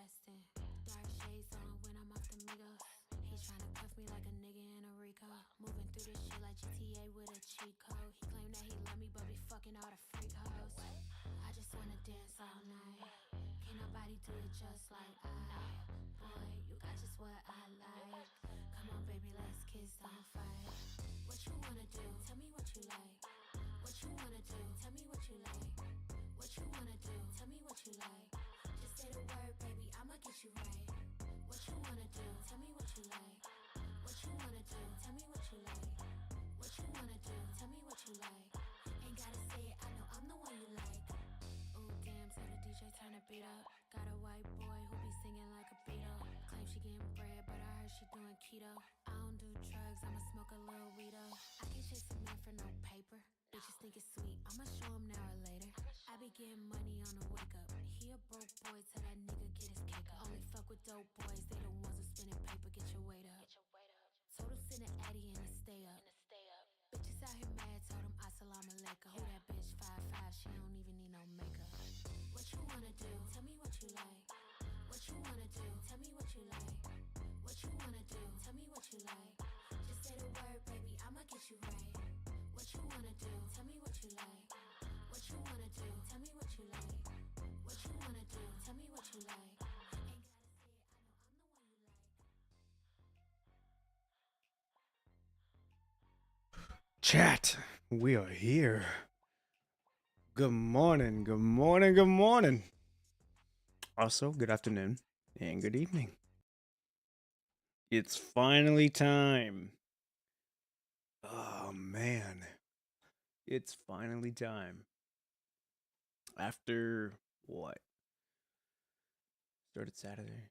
manifesting. Dark shades on when I'm off the Migos. He's trying to cuff me like a nigga in a Rico. Moving through this shit like GTA with a cheat code. He claimed that he love me, but be fucking all the freak hoes. I just wanna dance all night. Can't nobody do it just like I. Boy, you got just what I like. Come on, baby, let's kiss, don't fight. What you wanna do? Tell me what you like. What you wanna do? Tell me what you like. What you wanna do? Tell me what you like. Just say the word, baby, I'ma get you right. What you wanna do? Tell me what you like. What you wanna do? Tell me what you like. What you wanna do? Tell me what you like. Ain't gotta say it, I know I'm the one you like. Ooh, damn, so the DJ turn the beat up. Got a white boy who be singing like a Beatle. Claim she getting bread, but I heard she doing keto. I don't do drugs, I'ma smoke a little weedo. I can chase a man for no paper. Bitches think it's sweet, I'ma show him now or later. I be getting money on the wake up. He a broke boy, tell that nigga get his cake up. Only fuck with dope boys, they the ones who spinning paper, get your weight up. Told him send an Addy and to stay up. Bitches out here mad, told him assalamu alaikum. Who that bitch 5'5", she don't even need no makeup. What you wanna do? Tell me what you like. What you wanna do? Tell me what you like. What you wanna do? Tell me what you like. Just say the word, baby, I'ma get you right. What you wanna do? Tell me what you like. What you wanna do? Tell me what you like. What you wanna do? Tell me what you like. Ain't gotta say it, I know I'm the one you like. Chat, we are here. Good morning, good morning, good morning. Also, good afternoon and good evening. It's finally time. Oh man, it's finally time. After what? Started Saturday.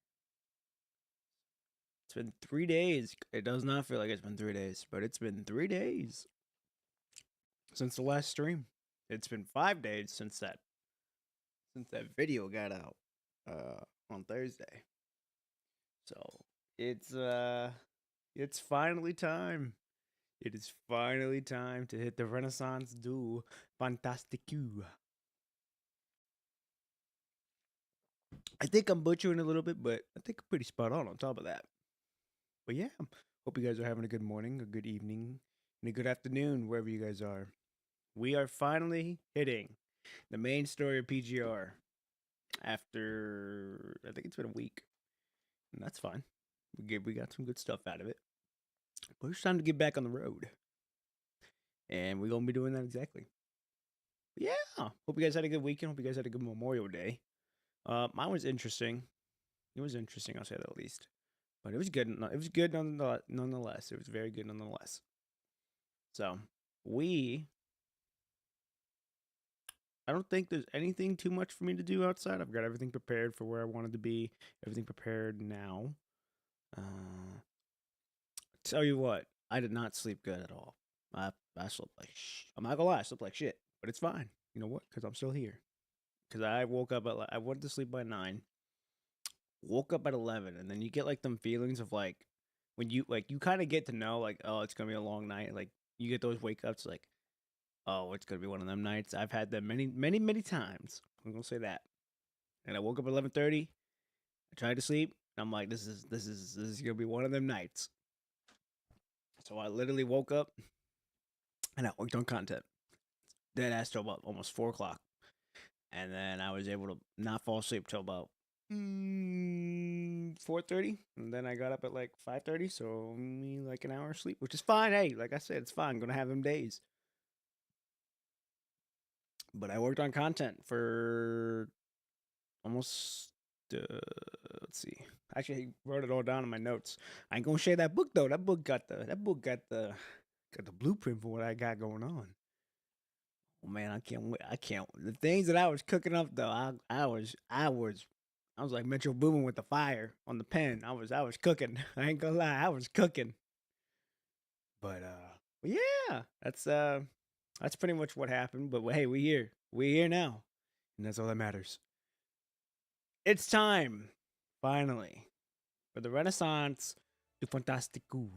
It's been 3 days. It does not feel like it's been 3 days, but it's been 3 days since the last stream. It's been 5 days since that video got out on Thursday. So it's finally time. It is finally time to hit the Renaissance do Fantastique. I think I'm butchering a little bit, but I think I'm pretty spot on top of that. But yeah, hope you guys are having a good morning, a good evening, and a good afternoon wherever you guys are. We are finally hitting the main story of PGR after, I think it's been a week, and that's fine. We got some good stuff out of it. But it's time to get back on the road. And we're going to be doing that exactly. But yeah. Hope you guys had a good weekend. Hope you guys had a good Memorial Day. Mine was interesting. It was interesting, I'll say that at least. But it was good. It was good nonetheless. It was very good nonetheless. So, I don't think there's anything too much for me to do outside. I've got everything prepared for where I wanted to be. Everything prepared now. Tell you what, I did not sleep good at all. I slept like I'm not gonna lie, I slept like shit, but it's fine. You know what? Because I'm still here. Because I woke up I went to sleep by 9. Woke up at 11, and then you get like them feelings of like when you kind of get to know like, oh, it's gonna be a long night. Like you get those wake ups like, oh, it's gonna be one of them nights. I've had them many times. I'm gonna say that. And I woke up at 11:30. I tried to sleep. And I'm like, this is gonna be one of them nights. So I literally woke up and I worked on content. Dead ass till about almost 4 o'clock. And then I was able to not fall asleep till about 4:30. And then I got up at like 5:30. So only like an hour of sleep, which is fine. Hey, like I said, it's fine. I'm going to have them days. But I worked on content for almost, let's see. Actually, I wrote it all down in my notes. I ain't going to share that book though. That book got the blueprint for what I got going on. Oh man, I can't wait. The things that I was cooking up though, I was like Metro Boomin with the fire on the pen. I was cooking. I ain't gonna lie, I was cooking. But yeah, that's pretty much what happened. But hey, we're here now, and that's all that matters. It's time, finally, for the Renaissance du Fantastique. All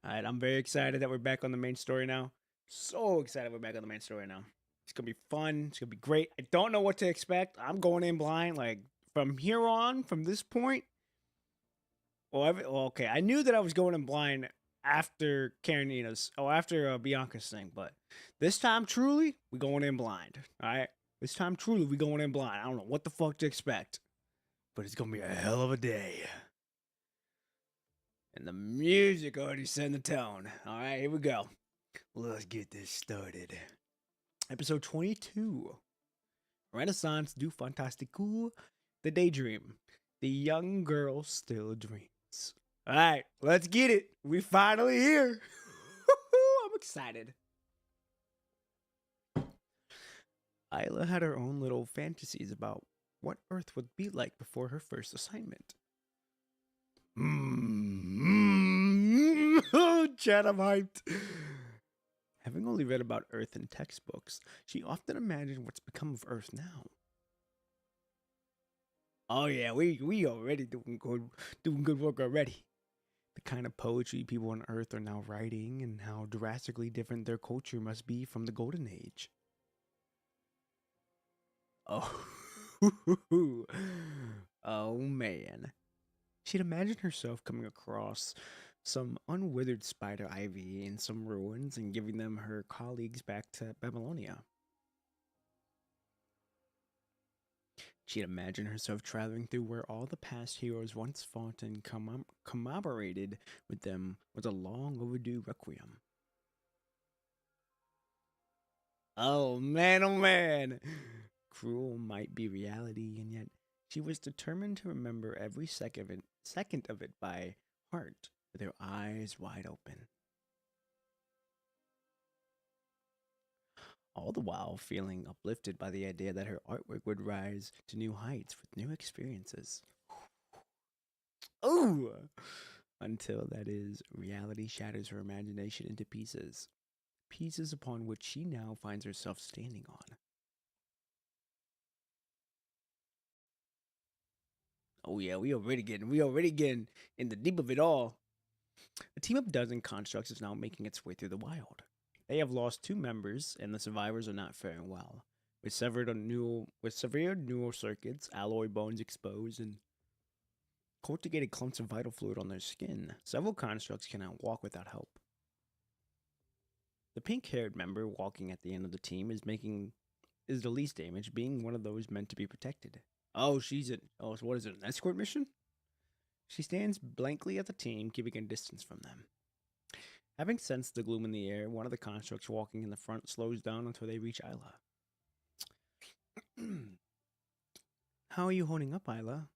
right, I'm very excited that we're back on the main story now. So excited we're back on the main story now. It's gonna be fun. It's gonna be great. I don't know what to expect. I'm going in blind. Like from here on, from this point, okay, I knew that I was going in blind after after Bianca's thing, but this time, truly, we going in blind. All right, this time, truly, we going in blind. I don't know what the fuck to expect, but it's gonna be a hell of a day. And the music already set the tone. All right, here we go. Let's get this started. Episode 22. Renaissance du Fantastique, the daydream. The young girl still dreams. All right, let's get it. We finally here. I'm excited. Alya had her own little fantasies about what Earth would be like before her first assignment. Chat, I'm hyped. Having only read about Earth in textbooks, she often imagined what's become of Earth now. Oh yeah, we already doing good work already. The kind of poetry people on Earth are now writing, and how drastically different their culture must be from the Golden Age. Oh, oh man. She'd imagined herself coming across some unwithered spider ivy in some ruins and giving them her colleagues back to Babylonia. She'd imagined herself traveling through where all the past heroes once fought and commemorated with them with a long overdue requiem. Oh man. Cruel might be reality, and yet she was determined to remember every second of it by heart, with her eyes wide open. All the while feeling uplifted by the idea that her artwork would rise to new heights with new experiences. Ooh! Until, that is, reality shatters her imagination into pieces. Pieces upon which she now finds herself standing on. Oh yeah, we already getting in the deep of it all. A team of dozen constructs is now making its way through the wild. They have lost 2 members, and the survivors are not faring well, with severe neural circuits, alloy bones exposed, and corrugated clumps of vital fluid on their skin. Several constructs cannot walk without help. The pink-haired member walking at the end of the team is the least damaged, being one of those meant to be protected. Oh, so what is it, an escort mission? She stands blankly at the team, keeping a distance from them. Having sensed the gloom in the air, one of the constructs walking in the front slows down until they reach Alya. How are you holding up, Alya?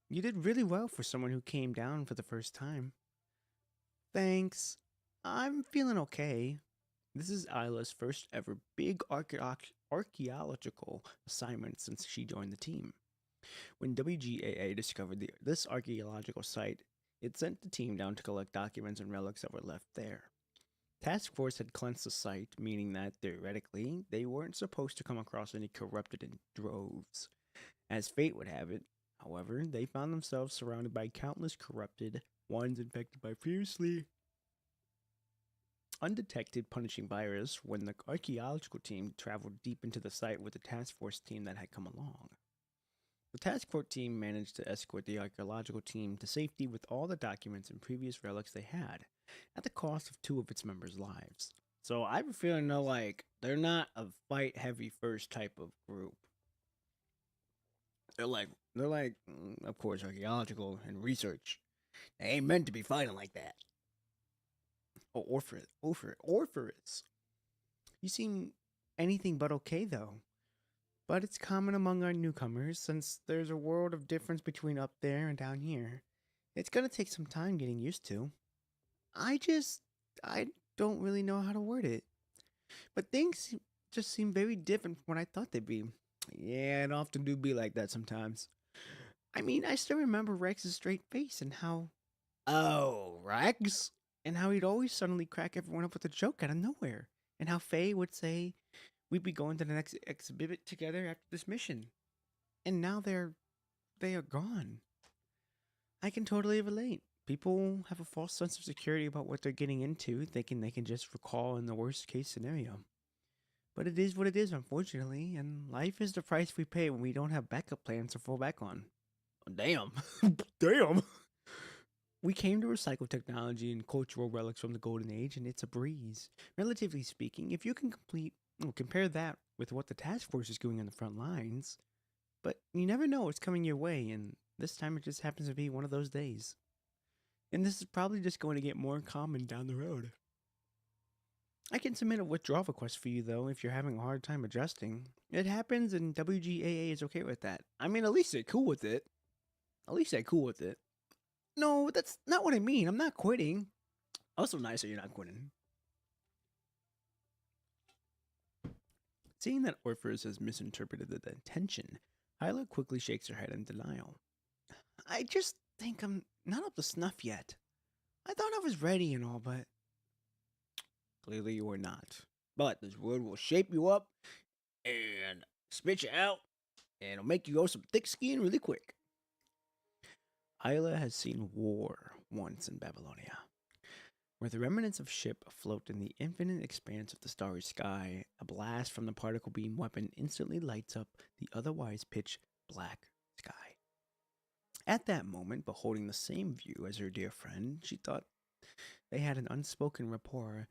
You did really well for someone who came down for the first time. Thanks. I'm feeling okay. This is Alya's first ever big archaeological assignment since she joined the team. When WGAA discovered this archaeological site, it sent the team down to collect documents and relics that were left there. Task Force had cleansed the site, meaning that, theoretically, they weren't supposed to come across any corrupted in droves. As fate would have it, however, they found themselves surrounded by countless corrupted, ones infected by previously undetected punishing virus when the archaeological team traveled deep into the site with the task force team that had come along. The task force team managed to escort the archaeological team to safety with all the documents and previous relics they had, at the cost of 2 of its members' lives. So I have a feeling they're not a fight heavy first type of group. They're like, of course, archaeological and research. They ain't meant to be fighting like that. Oh, Orpheus. You seem anything but okay, though. But it's common among our newcomers, since there's a world of difference between up there and down here. It's gonna take some time getting used to. I don't really know how to word it. But things just seem very different from what I thought they'd be. Yeah, it often do be like that sometimes. I mean, I still remember Rex's straight face and how... Oh, Rex? And how he'd always suddenly crack everyone up with a joke out of nowhere. And how Faye would say we'd be going to the next exhibit together after this mission. And now they are gone. I can totally relate. People have a false sense of security about what they're getting into, thinking they can just recall in the worst case scenario. But it is what it is, unfortunately, and life is the price we pay when we don't have backup plans to fall back on. Damn. Damn. We came to recycle technology and cultural relics from the Golden Age, and it's a breeze. Relatively speaking, if you can compare that with what the task force is doing on the front lines, but you never know what's coming your way, and this time it just happens to be one of those days. And this is probably just going to get more common down the road. I can submit a withdrawal request for you, though, if you're having a hard time adjusting. It happens, and WGAA is okay with that. I mean, at least they're cool with it. At least they're cool with it. No, that's not what I mean. I'm not quitting. Also nice that you're not quitting. Seeing that Orpheus has misinterpreted the intention, Hyla quickly shakes her head in denial. I just think I'm not up to snuff yet. I thought I was ready and all, but clearly you are not. But this word will shape you up and spit you out, and it'll make you go some thick skiing really quick. Hyla has seen war once in Babylonia, where the remnants of ship afloat in the infinite expanse of the starry sky. A blast from the particle beam weapon instantly lights up the otherwise pitch black sky. At that moment, beholding the same view as her dear friend, she thought they had an unspoken rapport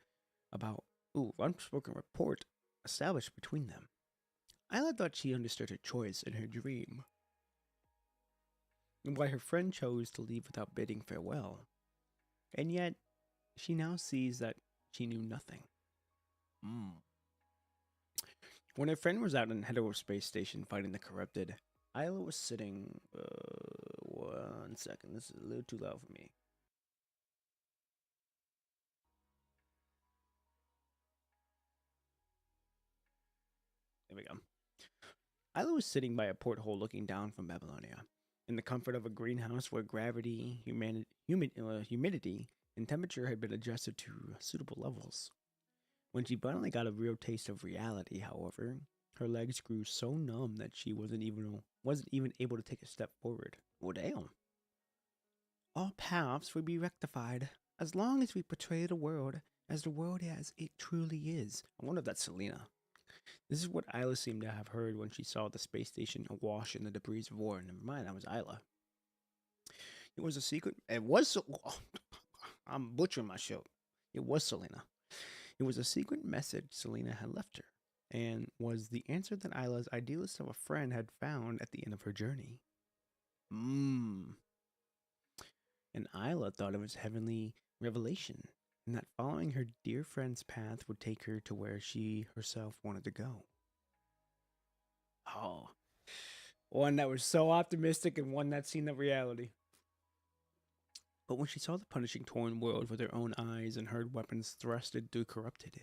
established between them. Isla thought she understood her choice in her dream, and why her friend chose to leave without bidding farewell. And yet, she now sees that she knew nothing. When her friend was out in Hetero Space Station fighting the corrupted, Isla was sitting... 1 second, this is a little too loud for me. There we go. Isla was sitting by a porthole looking down from Babylonia, in the comfort of a greenhouse where gravity, humidity, and temperature had been adjusted to suitable levels. When she finally got a real taste of reality, however, her legs grew so numb that she wasn't even able to take a step forward. Oh, damn. All paths would be rectified, as long as we portray the world as it truly is. I wonder if that's Selena. This is what Isla seemed to have heard when she saw the space station awash in the debris of war. Never mind, that was Isla. It was a secret. I'm butchering my show. It was Selena. It was a secret message Selena had left her, and was the answer that Isla's idealist of a friend had found at the end of her journey. And Isla thought it was heavenly revelation, and that following her dear friend's path would take her to where she herself wanted to go. Oh, one that was so optimistic and one that seen the reality. But when she saw the punishing torn world with her own eyes and heard weapons thrusted through corrupted,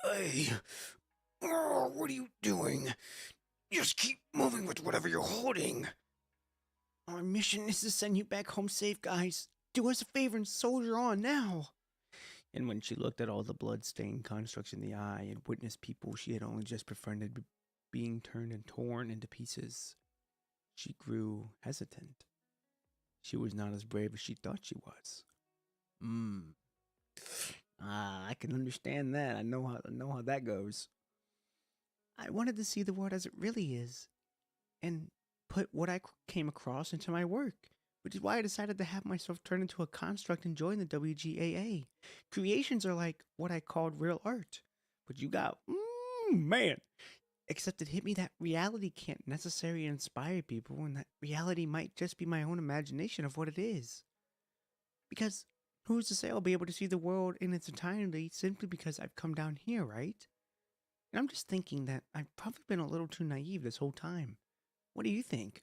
hey, what are you doing? Just keep moving with whatever you're holding. Our mission is to send you back home safe, guys. Do us a favor and soldier on now. And when she looked at all the blood-stained constructs in the eye and witnessed people she had only just befriended being turned and torn into pieces, she grew hesitant. She was not as brave as she thought she was. I can understand that. I know how that goes. I wanted to see the world as it really is, and put what I came across into my work, which is why I decided to have myself turn into a construct and join the WGAA. Creations are like what I called real art, but you got, man. Except it hit me that reality can't necessarily inspire people, and that reality might just be my own imagination of what it is. Because who's to say I'll be able to see the world in its entirety simply because I've come down here, right? And I'm just thinking that I've probably been a little too naive this whole time. What do you think?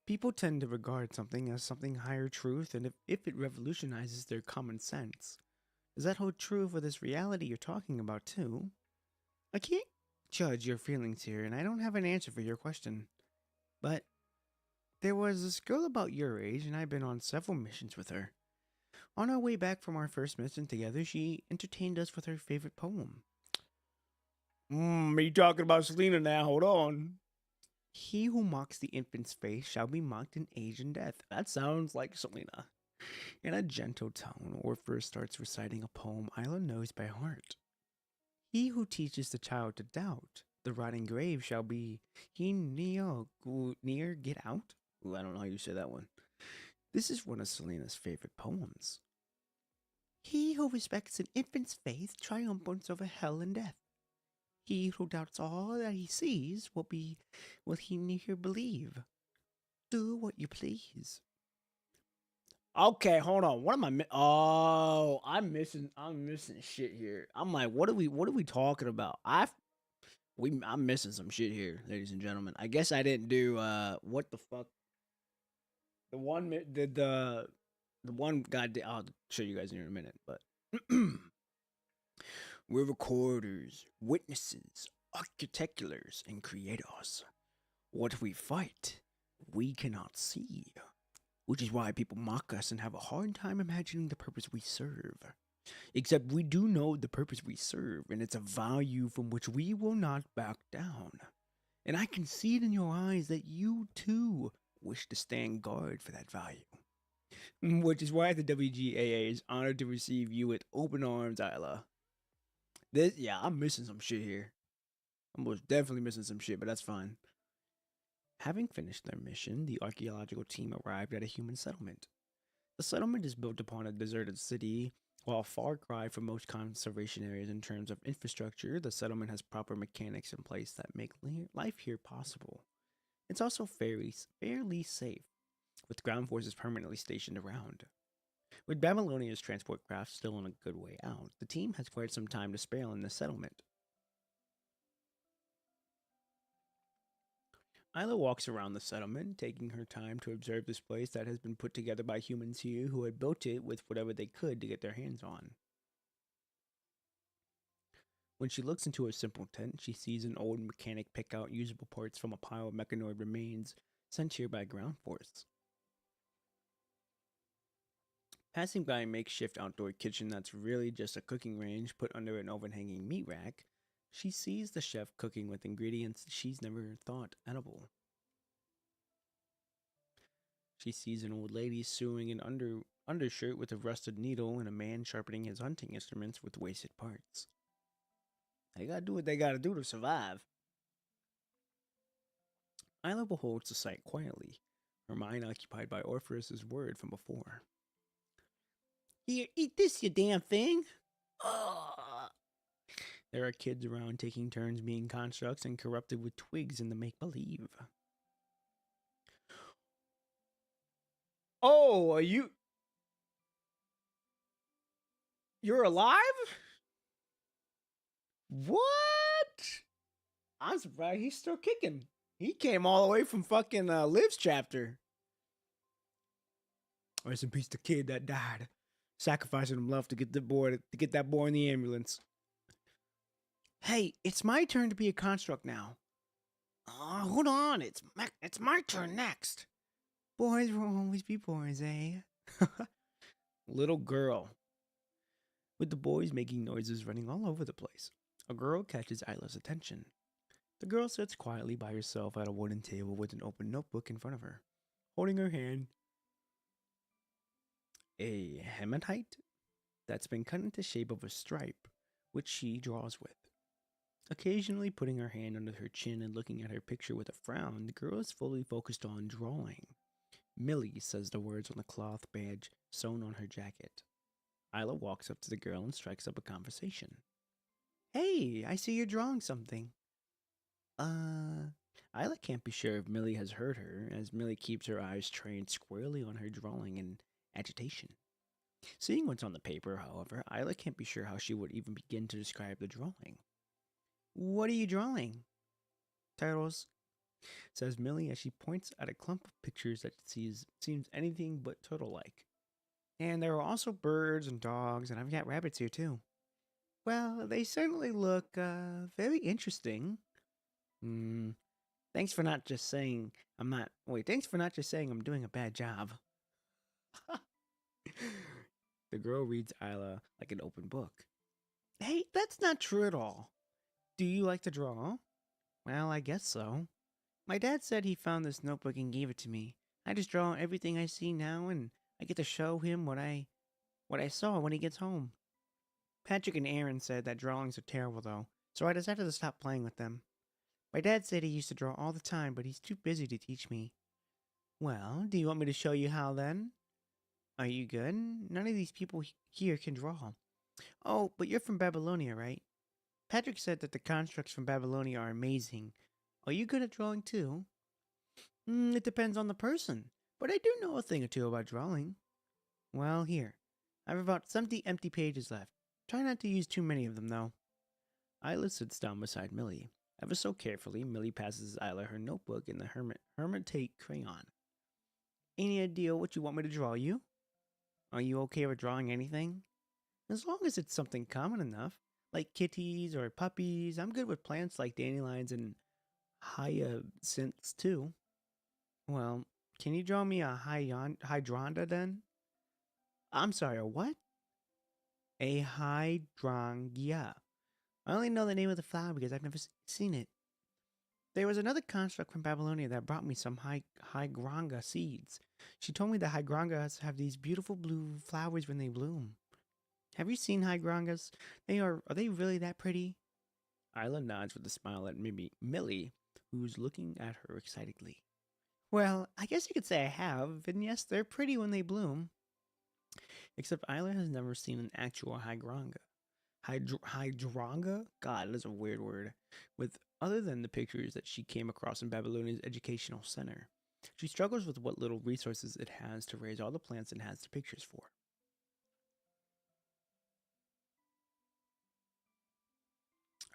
People tend to regard something as something higher truth, and if it revolutionizes their common sense. Does that hold true for this reality you're talking about too? I can't judge your feelings here, and I don't have an answer for your question. But there was this girl about your age, and I've been on several missions with her. On our way back from our first mission together, she entertained us with her favorite poem. Me talking about Selena now, hold on. He who mocks the infant's face shall be mocked in age and death. That sounds like Selena. In a gentle tone, Orpheus starts reciting a poem Isla knows by heart. He who teaches the child to doubt, the rotting grave shall be he near get out. Ooh, I don't know how you say that one. This is one of Selena's favorite poems. He who respects an infant's faith triumphs over hell and death. He who doubts all that he sees will he neither believe. Do what you please. Okay, hold on. What am oh, I'm missing shit here. I'm like, what are we talking about? I'm missing some shit here, ladies and gentlemen. I guess I didn't do what the fuck. The one goddamn. I'll show you guys in a minute, but we're recorders, witnesses, architecturers, and creators. What we fight, we cannot see, which is why people mock us and have a hard time imagining the purpose we serve. Except we do know the purpose we serve, and it's a value from which we will not back down. And I can see it in your eyes that you too wish to stand guard for that value. Which is why the WGAA is honored to receive you with open arms, Alya. I'm missing some shit here. I'm most definitely missing some shit, but that's fine. Having finished their mission, the archaeological team arrived at a human settlement. The settlement is built upon a deserted city. While a far cry from most conservation areas in terms of infrastructure, the settlement has proper mechanics in place that make life here possible. It's also fairly safe, with ground forces permanently stationed around. With Babylonia's transport craft still on a good way out, the team has quite some time to spare in the settlement. Alya walks around the settlement, taking her time to observe this place that has been put together by humans here who had built it with whatever they could to get their hands on. When she looks into a simple tent, she sees an old mechanic pick out usable parts from a pile of mechanoid remains sent here by ground force. Passing by a makeshift outdoor kitchen that's really just a cooking range put under an overhanging meat rack, she sees the chef cooking with ingredients she's never thought edible. She sees an old lady sewing an undershirt with a rusted needle and a man sharpening his hunting instruments with wasted parts. They gotta do what they gotta do to survive. Alya beholds the sight quietly, her mind occupied by Orpheus's word from before. Here, eat this, you damn thing! Ugh. There are kids around taking turns being constructs and corrupted with twigs in the make-believe. Oh, you're alive? What? I'm surprised he's still kicking. He came all the way from fucking Liv's chapter. Rest in peace, the kid that died, sacrificing himself to get that boy in the ambulance. Hey, it's my turn to be a construct now. Hold on, it's my turn next. Boys will always be boys, eh? Little girl. With the boys making noises running all over the place, a girl catches Alya's attention. The girl sits quietly by herself at a wooden table with an open notebook in front of her, holding her hand a hematite that's been cut into shape of a stripe, which she draws with. Occasionally putting her hand under her chin and looking at her picture with a frown, the girl is fully focused on drawing. Millie says the words on the cloth badge sewn on her jacket. Alya walks up to the girl and strikes up a conversation. Hey, I see you're drawing something. Alya can't be sure if Millie has heard her, as Millie keeps her eyes trained squarely on her drawing in agitation. Seeing what's on the paper, however, Alya can't be sure how she would even begin to describe the drawing. What are you drawing? Turtles, says Millie as she points at a clump of pictures that seems anything but turtle-like. And there are also birds and dogs, and I've got rabbits here too. Well, they certainly look very interesting. Thanks for not just saying I'm doing a bad job. The girl reads Alya like an open book. Hey, that's not true at all. Do you like to draw? Well, I guess so. My dad said he found this notebook and gave it to me. I just draw everything I see now, and I get to show him what I saw when he gets home. Patrick and Aaron said that drawings are terrible, though, so I decided to stop playing with them. My dad said he used to draw all the time, but he's too busy to teach me. Well, do you want me to show you how then? Are you good? None of these people here can draw. Oh, but you're from Babylonia, right? Patrick said that the constructs from Babylonia are amazing. Are you good at drawing too? It depends on the person, but I do know a thing or two about drawing. Well, here. I have about 70 empty pages left. Try not to use too many of them, though. Isla sits down beside Millie. Ever so carefully, Millie passes Isla her notebook and the hermitate crayon. Any idea what you want me to draw you? Are you okay with drawing anything? As long as it's something common enough, like kitties or puppies. I'm good with plants like dandelions and hyacinths too. Well, can you draw me a hydrangea then? I'm sorry, a what? A hydrangea. I only know the name of the flower because I've never seen it. There was another construct from Babylonia that brought me some hydrangea seeds. She told me that hydrangeas have these beautiful blue flowers when they bloom. Have you seen hydrangeas? Are they really that pretty? Isla nods with a smile at Millie, who's looking at her excitedly. Well, I guess you could say I have, and yes, they're pretty when they bloom. Except Isla has never seen an actual hydrangea. Hydrangea? God, that is a weird word. With other than the pictures that she came across in Babylonia's educational center. She struggles with what little resources it has to raise all the plants it has the pictures for.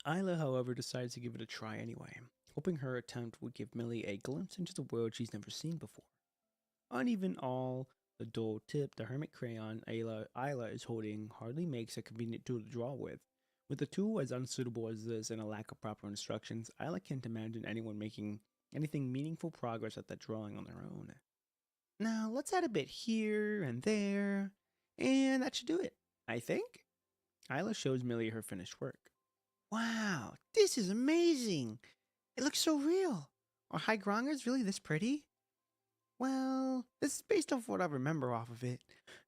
Isla, however, decides to give it a try anyway, hoping her attempt would give Millie a glimpse into the world she's never seen before. Uneven all, the dull tip, the hermit crayon Isla is holding hardly makes a convenient tool to draw with. With a tool as unsuitable as this and a lack of proper instructions, Isla can't imagine anyone making anything meaningful progress at that drawing on their own. Now, let's add a bit here and there, and that should do it, I think. Isla shows Millie her finished work. Wow, this is amazing! It looks so real! Are hydrangeas really this pretty? Well, this is based off what I remember off of it.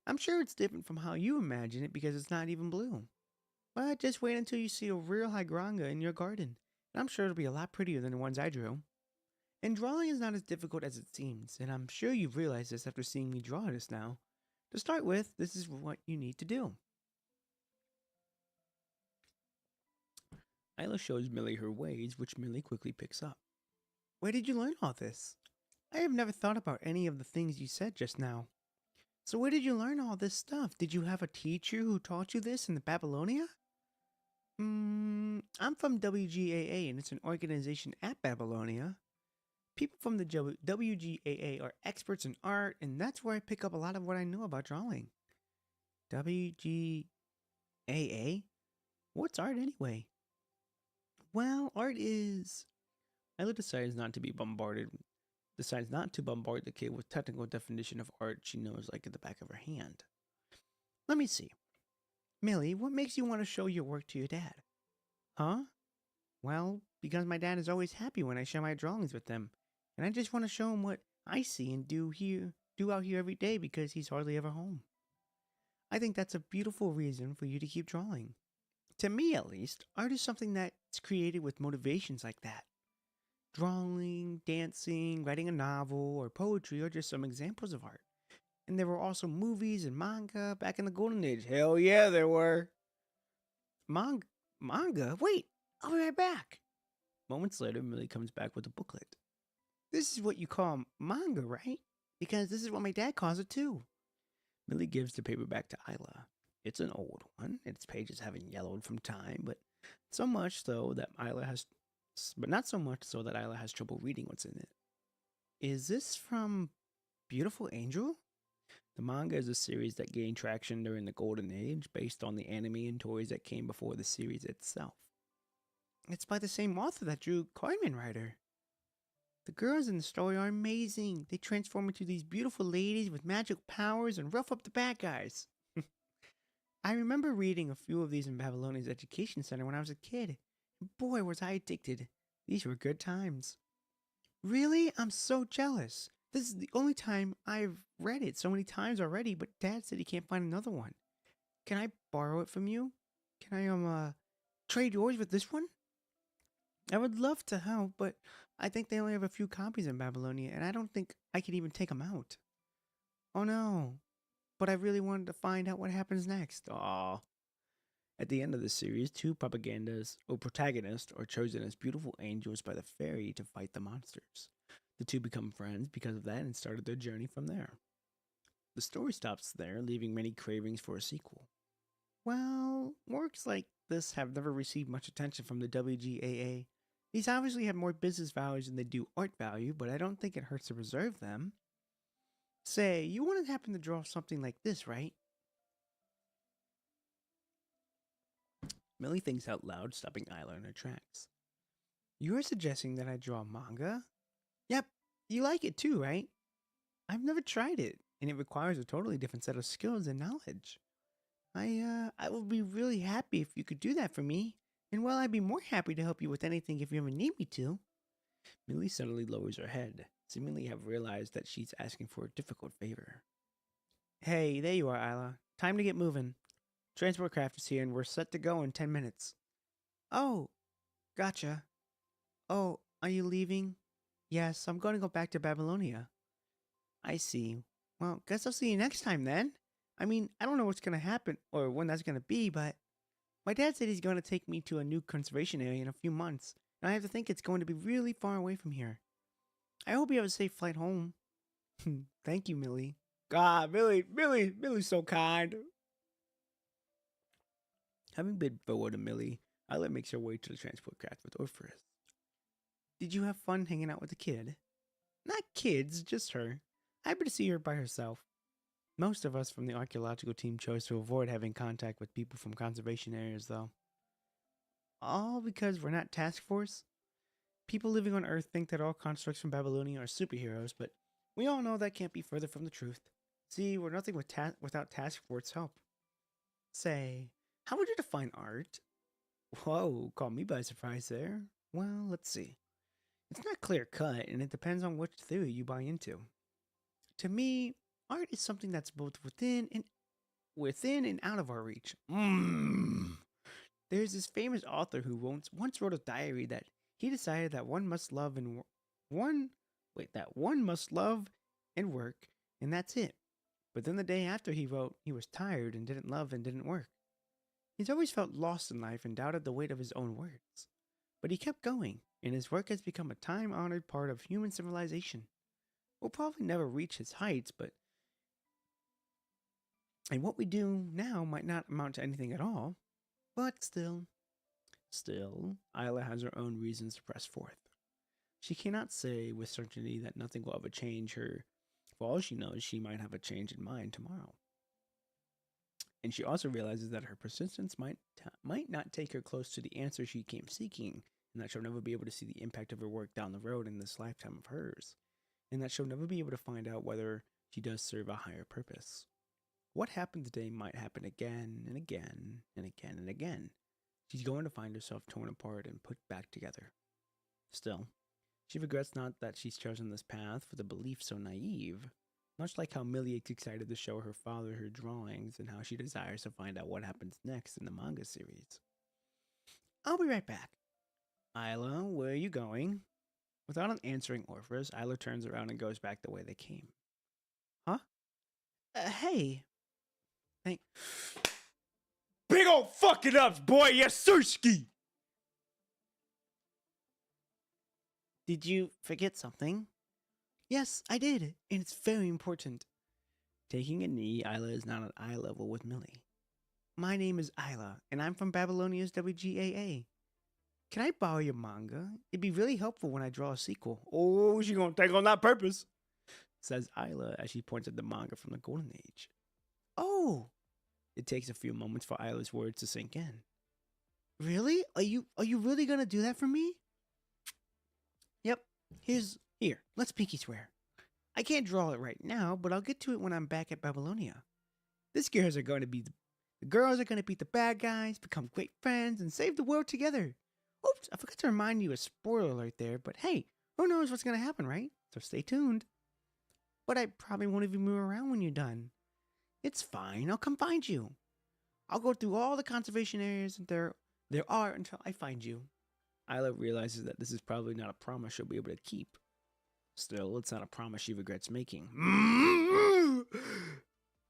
I'm sure it's different from how you imagine it because it's not even blue. But just wait until you see a real hydrangea in your garden, and I'm sure it'll be a lot prettier than the ones I drew. And drawing is not as difficult as it seems, and I'm sure you've realized this after seeing me draw this now. To start with, this is what you need to do. Isla shows Millie her ways, which Millie quickly picks up. Where did you learn all this? I have never thought about any of the things you said just now. So where did you learn all this stuff? Did you have a teacher who taught you this in the Babylonia? I'm from WGAA, and it's an organization at Babylonia. People from the WGAA are experts in art, and that's where I pick up a lot of what I know about drawing. WGAA? What's art anyway? Well, art is... Isla decides not to bombard the kid with technical definition of art she knows like at the back of her hand. Let me see. Millie, what makes you want to show your work to your dad? Huh? Well, because my dad is always happy when I share my drawings with them, and I just want to show him what I see and do out here every day because he's hardly ever home. I think that's a beautiful reason for you to keep drawing. To me, at least, art is something that's created with motivations like that. Drawing, dancing, writing a novel, or poetry are just some examples of art. And there were also movies and manga back in the golden age. Hell yeah, there were. Manga? Wait, I'll be right back. Moments later, Millie comes back with a booklet. This is what you call manga, right? Because this is what my dad calls it too. Millie gives the paperback to Isla. It's an old one. Its pages haven't yellowed from time, but not so much so that Isla has trouble reading what's in it. Is this from Beautiful Angel? The manga is a series that gained traction during the Golden Age based on the anime and toys that came before the series itself. It's by the same author that drew Kamen Rider. The girls in the story are amazing. They transform into these beautiful ladies with magic powers and rough up the bad guys. I remember reading a few of these in Babylonia's education center when I was a kid. Boy, was I addicted. These were good times. Really? I'm so jealous. This is the only time I've read it so many times already, but Dad said he can't find another one. Can I borrow it from you? Can I, trade yours with this one? I would love to help, but I think they only have a few copies in Babylonia, and I don't think I could even take them out. Oh no. But I really wanted to find out what happens next. Aw. At the end of the series, two protagonists are chosen as beautiful angels by the fairy to fight the monsters. The two become friends because of that and started their journey from there. The story stops there, leaving many cravings for a sequel. Well, works like this have never received much attention from the WGAA. These obviously have more business values than they do art value, but I don't think it hurts to preserve them. Say, you wouldn't happen to draw something like this, right? Millie thinks out loud, stopping Isla in her tracks. You're suggesting that I draw manga? Yep, you like it too, right? I've never tried it, and it requires a totally different set of skills and knowledge. I would be really happy if you could do that for me. And well, I'd be more happy to help you with anything if you ever need me to. Millie suddenly lowers her head, seemingly have realized that she's asking for a difficult favor. Hey, there you are, Isla. Time to get moving. Transport craft is here and we're set to go in 10 minutes. Oh, gotcha. Oh, are you leaving? Yes, I'm going to go back to Babylonia. I see. Well, guess I'll see you next time then. I mean, I don't know what's going to happen or when that's going to be, but my dad said he's going to take me to a new conservation area in a few months, and I have to think it's going to be really far away from here. I hope you have a safe flight home. Thank you, Millie. God, Millie's so kind. Having bid farewell to Millie, Isla makes her way to the transport craft with Orpheus. Did you have fun hanging out with the kid? Not kids, just her. Happy to see her by herself. Most of us from the archaeological team chose to avoid having contact with people from conservation areas, though. All because we're not task force? People living on Earth think that all constructs from Babylonia are superheroes, but we all know that can't be further from the truth. See, we're nothing without task force help. Say, how would you define art? Whoa, caught me by surprise there. Well, let's see. It's not clear cut, and it depends on which theory you buy into. To me, art is something that's both within and out of our reach. There's this famous author who once wrote a diary that he decided that one must love and work, and that's it. But then the day after he wrote, he was tired and didn't love and didn't work. He's always felt lost in life and doubted the weight of his own words. But he kept going, and his work has become a time-honored part of human civilization. We'll probably never reach his heights, and what we do now might not amount to anything at all. But still, Isla has her own reasons to press forth. She cannot say with certainty that nothing will ever change her. For all she knows, she might have a change in mind tomorrow. And she also realizes that her persistence might not take her close to the answer she came seeking, and that she'll never be able to see the impact of her work down the road in this lifetime of hers, and that she'll never be able to find out whether she does serve a higher purpose. What happened today might happen again and again and again and again. She's going to find herself torn apart and put back together. Still, she regrets not that she's chosen this path with a belief so naive, much like how Millie is excited to show her father her drawings and how she desires to find out what happens next in the manga series. I'll be right back. Isla, where are you going? Without an answering Orpheus, Isla turns around and goes back the way they came. Huh? Hey. Big old fucking ups, boy, yes, sirski! Did you forget something? Yes, I did, and it's very important. Taking a knee, Isla is not at eye level with Millie. My name is Isla, and I'm from Babylonia's WGAA. Can I borrow your manga? It'd be really helpful when I draw a sequel. Oh, she gonna take on that purpose, says Isla as she points at the manga from the Golden Age. Oh! It takes a few moments for Isla's words to sink in. Really? Are you really gonna do that for me? Yep. Here, let's pinky swear. I can't draw it right now, but I'll get to it when I'm back at Babylonia. The girls are going to beat the bad guys, become great friends, and save the world together. Oops, I forgot to remind you a spoiler alert there, but hey, who knows what's gonna happen, right? So stay tuned. But I probably won't even move around when you're done. It's fine, I'll come find you. I'll go through all the conservation areas there are until I find you. Isla realizes that this is probably not a promise she'll be able to keep. Still, it's not a promise she regrets making.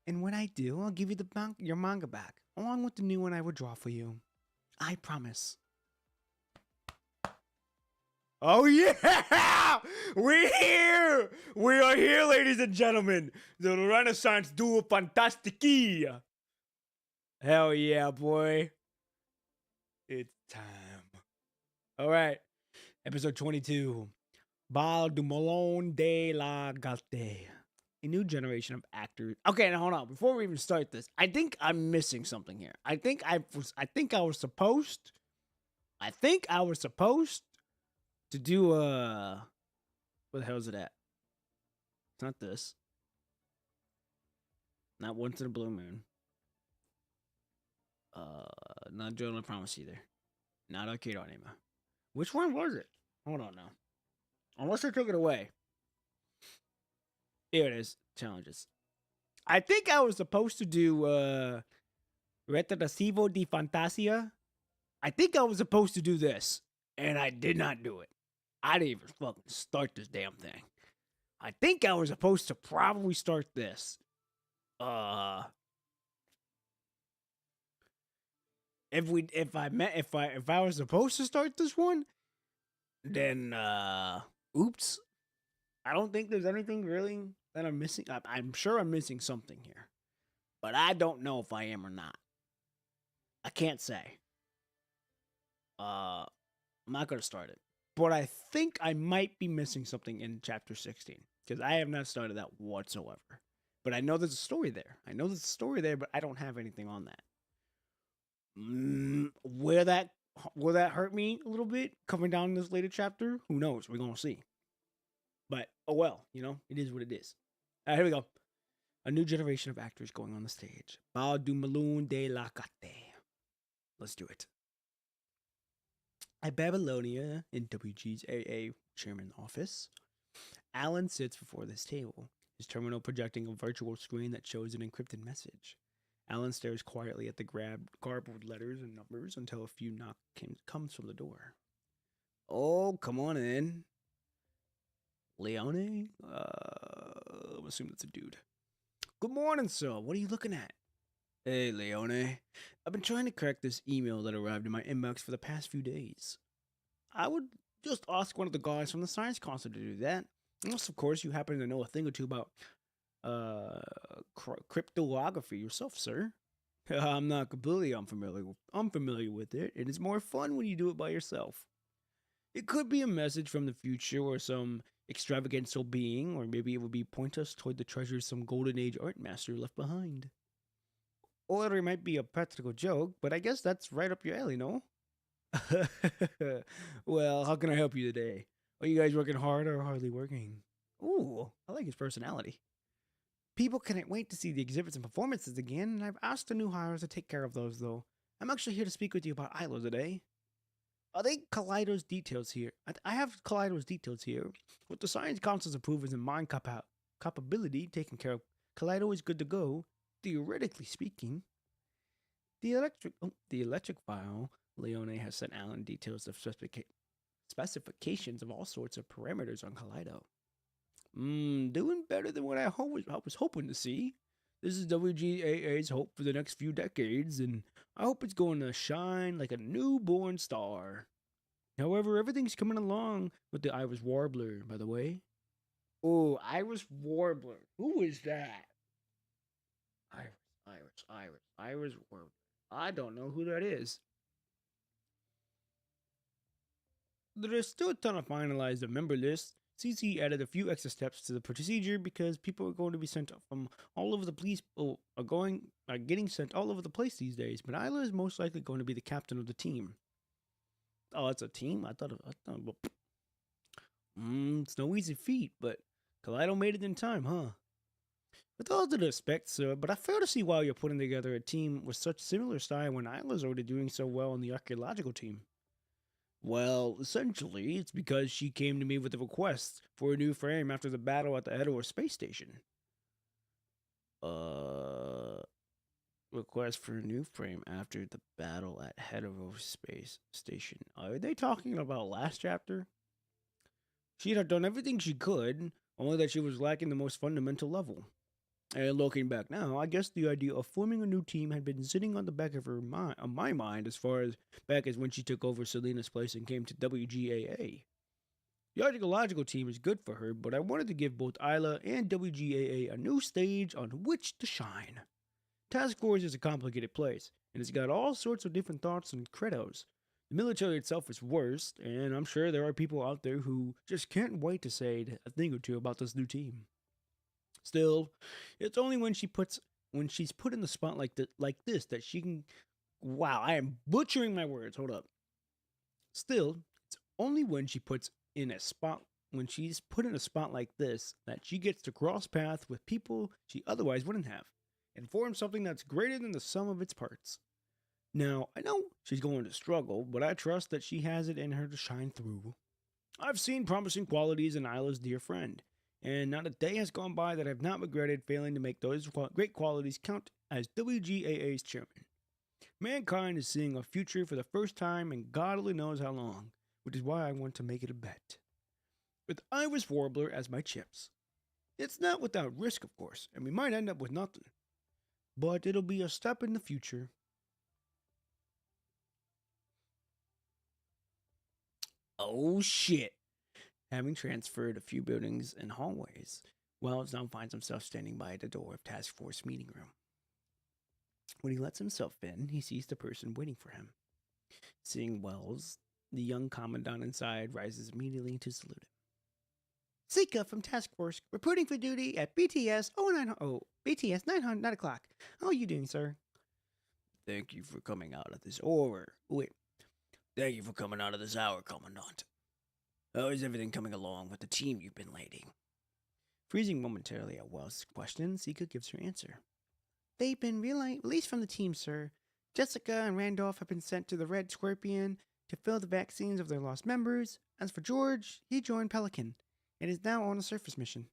And when I do, I'll give you your manga back, along with the new one I will draw for you. I promise. Oh yeah! We're here! We are here, ladies and gentlemen! The Renaissance Duo Fantastique! Hell yeah, boy. It's time. Alright. Episode 22. Bal du Malone de la Galte. A new generation of actors. Okay, now hold on. Before we even start this, I think I'm missing something here. I think I was supposed to do where the hell is it at? It's not this. Not Once in a Blue Moon. Not Journal of Promise either. Not Arcade Anima. Which one was it? Hold on now. Unless I took it away. Here it is. Challenges. I think I was supposed to do Retrocesivo di Fantasia. I think I was supposed to do this. And I did not do it. I didn't even fucking start this damn thing. I think I was supposed to probably start this. If I was supposed to start this one, then oops. I don't think there's anything really that I'm missing. I'm sure I'm missing something here, but I don't know if I am or not. I can't say. I'm not gonna start it, but I think I might be missing something in chapter 16 because I have not started that whatsoever. But I know there's a story there. But I don't have anything on that. Will that hurt me a little bit coming down this later chapter? Who knows? We're gonna see. But oh well, it is what it is. All right, here we go. A new generation of actors going on the stage. Bal du Malone de la Gatte. Let's do it. At Babylonia, in WG's AA chairman's office, Alan sits before this table, his terminal projecting a virtual screen that shows an encrypted message. Alan stares quietly at the garbled letters and numbers until a few knock comes from the door. Oh, come on in. Leone? I'm assuming that's a dude. Good morning, sir. What are you looking at? Hey, Leone. I've been trying to crack this email that arrived in my inbox for the past few days. I would just ask one of the guys from the science council to do that. Unless, of course, you happen to know a thing or two about cryptography yourself, sir. I'm not completely unfamiliar with it, and it's more fun when you do it by yourself. It could be a message from the future or some extravagantial being, or maybe it would be point us toward the treasures some golden age art master left behind. Or it might be a practical joke, but I guess that's right up your alley, no? Well, how can I help you today? Are you guys working hard or hardly working? Ooh, I like his personality. People can't wait to see the exhibits and performances again, and I've asked the new hires to take care of those, though. I'm actually here to speak with you about Isla today. I think Kaleido's details here. I have Kaleido's details here. With the Science Council's approvals and mind capability taken care of, Kaleido is good to go, theoretically speaking. The electric file, Leone has sent Alan details of specifications of all sorts of parameters on Kaleido. Doing better than what I was hoping to see. This is WGAA's hope for the next few decades, and I hope it's going to shine like a newborn star. However, everything's coming along with the Iris Warbler, by the way. Oh, Iris Warbler. Who is that? Iris Warbler. I don't know who that is. There is still a ton to finalize the member list. CC added a few extra steps to the procedure because people are going to be sent from all over the place. Are getting sent all over the place these days. But Isla is most likely going to be the captain of the team. Oh, it's a team. I thought. It's no easy feat, but Kaleido made it in time, huh? With all due respect, sir, but I fail to see why you're putting together a team with such similar style when Isla's already doing so well on the archaeological team. Well, essentially, it's because she came to me with a request for a new frame after the battle at the Edor space station. request for a new frame after the battle at Hetero Space Station. Are they talking about last chapter? She had done everything she could, only that she was lacking the most fundamental level. And looking back now, I guess the idea of forming a new team had been sitting on the back of my mind as far as back as when she took over Selena's place and came to WGAA. The archaeological team is good for her, but I wanted to give both Isla and WGAA a new stage on which to shine. Task Force is a complicated place, and it's got all sorts of different thoughts and credos. The military itself is worse, and I'm sure there are people out there who just can't wait to say a thing or two about this new team. Still, it's only when she's put in the spot like this that she can. Wow, I am butchering my words. Hold up. Still, it's only when she's put in a spot like this that she gets to cross paths with people she otherwise wouldn't have, and form something that's greater than the sum of its parts. Now, I know she's going to struggle, but I trust that she has it in her to shine through. I've seen promising qualities in Isla's dear friend, and not a day has gone by that I've not regretted failing to make those great qualities count as WGAA's chairman. Mankind is seeing a future for the first time in God only knows how long, which is why I want to make it a bet. With Iris Warbler as my chips. It's not without risk, of course, and we might end up with nothing. But it'll be a step in the future. Oh shit. Having transferred a few buildings and hallways, Wells now finds himself standing by the door of Task Force meeting room. When he lets himself in, he sees the person waiting for him. Seeing Wells, the young commandant inside rises immediately to salute him. Zika from Task Force, reporting for duty at BTS 9 o'clock. How are you doing, sir? Thank you for coming out of this Thank you for coming out of this hour, Commandant. How is everything coming along with the team you've been leading? Freezing momentarily at Wells' question, Zika gives her answer. They've been released from the team, sir. Jessica and Randolph have been sent to the Red Scorpion to fill the vaccines of their lost members. As for George, he joined Pelican and is now on a surface mission.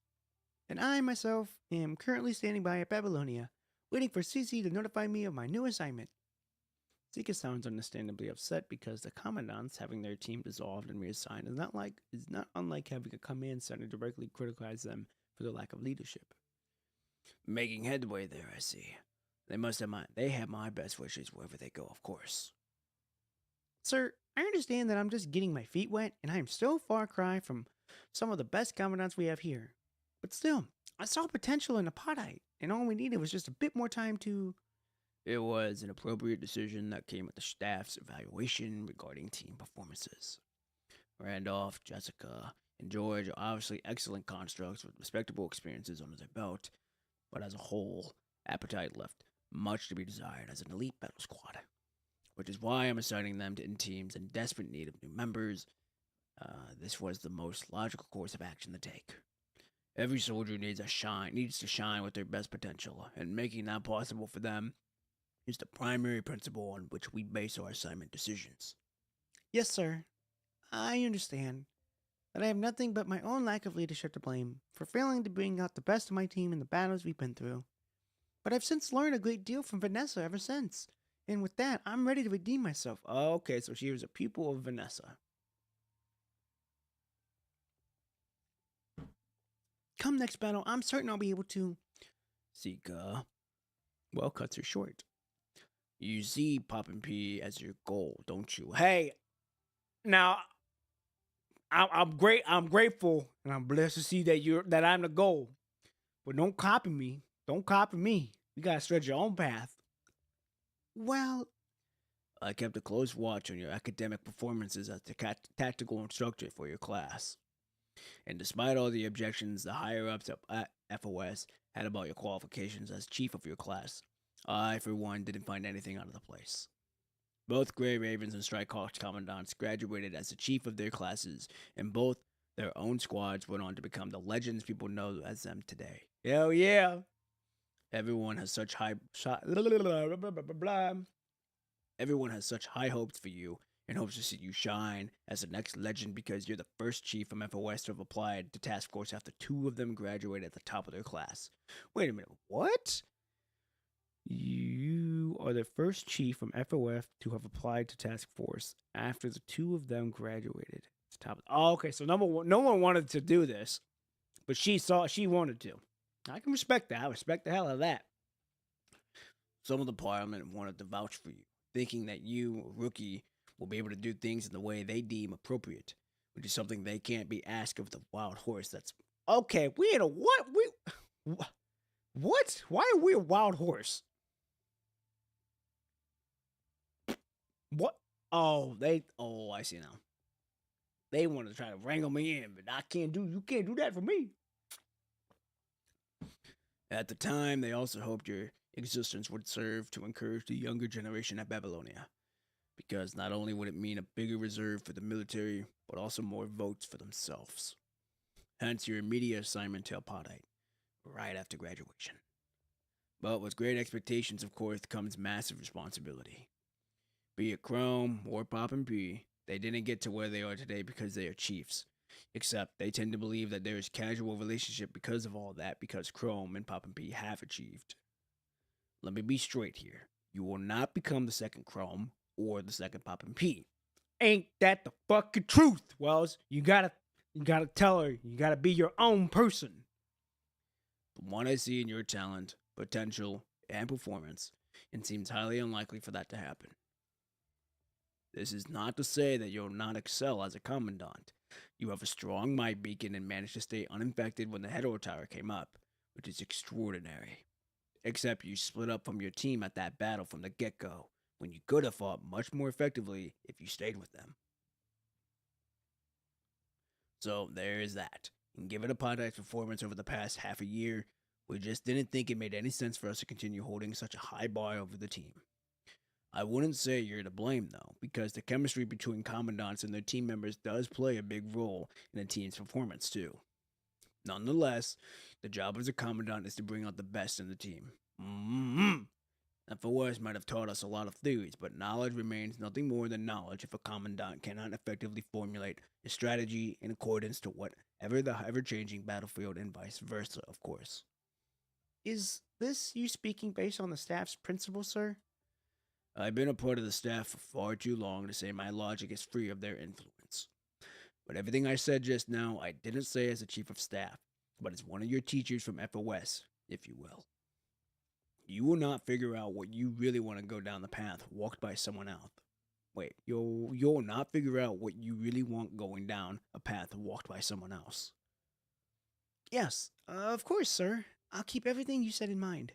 And I, myself, am currently standing by at Babylonia, waiting for Cece to notify me of my new assignment. Zika sounds understandably upset because the commandants having their team dissolved and reassigned is not unlike having a command center directly criticize them for their lack of leadership. Making headway there, I see. They have my best wishes wherever they go, of course. Sir, I understand that I'm just getting my feet wet, and I am so far cry from some of the best commandants we have here. But still, I saw potential in Apatite, and all we needed was just a bit more time to... It was an appropriate decision that came with the staff's evaluation regarding team performances. Randolph, Jessica, and George are obviously excellent constructs with respectable experiences under their belt, but as a whole, Appetite left much to be desired as an elite battle squad, which is why I'm assigning them in teams in desperate need of new members. This was the most logical course of action to take. Every soldier needs to shine with their best potential, and making that possible for them is the primary principle on which we base our assignment decisions. Yes, sir. I understand that I have nothing but my own lack of leadership to blame for failing to bring out the best of my team in the battles we've been through. But I've since learned a great deal from Vanessa ever since, and with that, I'm ready to redeem myself. Oh, okay, so she was a pupil of Vanessa. Come next battle, I'm certain I'll be able to... Zika. Well, cuts her short. You see Poppin' P as your goal, don't you? Hey, now... I'm grateful, and I'm blessed to see that I'm the goal. But don't copy me. Don't copy me. You gotta stretch your own path. Well, I kept a close watch on your academic performances as the tactical instructor for your class. And despite all the objections the higher-ups at FOS had about your qualifications as chief of your class, I, for one, didn't find anything out of the place. Both Grey Ravens and Strike Hawks commandants graduated as the chief of their classes, and both their own squads went on to become the legends people know as them today. Hell yeah! Everyone has such high hopes for you and hopes to see you shine as the next legend because you're the first chief from FOS to have applied to task force after 2 of them graduated at the top of their class. Wait a minute, what? You You are the first chief from FOF to have applied to task force after the two of them graduated. It's top. Oh, okay, so number one, no one wanted to do this, but she wanted to. I can respect that. I respect the hell out of that. Some of the parliament wanted to vouch for you, thinking that you, a rookie, will be able to do things in the way they deem appropriate, which is something they can't be asked of the wild horse. That's okay. We ain't a what? What? Why are we a wild horse? What? Oh, I see now. They want to try to wrangle me in, but you can't do that for me. At the time, they also hoped your existence would serve to encourage the younger generation at Babylonia, because not only would it mean a bigger reserve for the military, but also more votes for themselves. Hence your immediate assignment to Alpadite, right after graduation. But with great expectations, of course, comes massive responsibility. Be it Chrome or Pop and P, they didn't get to where they are today because they are chiefs. Except they tend to believe that there is casual relationship because of all that, because Chrome and Pop and P have achieved. Let me be straight here. You will not become the second Chrome or the second Pop and P. Ain't that the fucking truth, Wells? You gotta tell her. You gotta be your own person. From what I see in your talent, potential, and performance, it seems highly unlikely for that to happen. This is not to say that you'll not excel as a commandant. You have a strong might beacon and managed to stay uninfected when the hetero tower came up, which is extraordinary. Except you split up from your team at that battle from the get-go, when you could have fought much more effectively if you stayed with them. So there is that. And given Apodite's performance over the past half a year, we just didn't think it made any sense for us to continue holding such a high bar over the team. I wouldn't say you're to blame, though, because the chemistry between commandants and their team members does play a big role in a team's performance, too. Nonetheless, the job of a commandant is to bring out the best in the team. FOS might have taught us a lot of theories, but knowledge remains nothing more than knowledge if a commandant cannot effectively formulate a strategy in accordance to whatever the ever-changing battlefield and vice versa, of course. Is this you speaking based on the staff's principles, sir? I've been a part of the staff for far too long to say my logic is free of their influence. But everything I said just now, I didn't say as a chief of staff, but as one of your teachers from FOS, if you will. You will not figure out what you really want to go down the path walked by someone else. Wait, you'll not figure out what you really want going down a path walked by someone else. Yes, of course, sir. I'll keep everything you said in mind.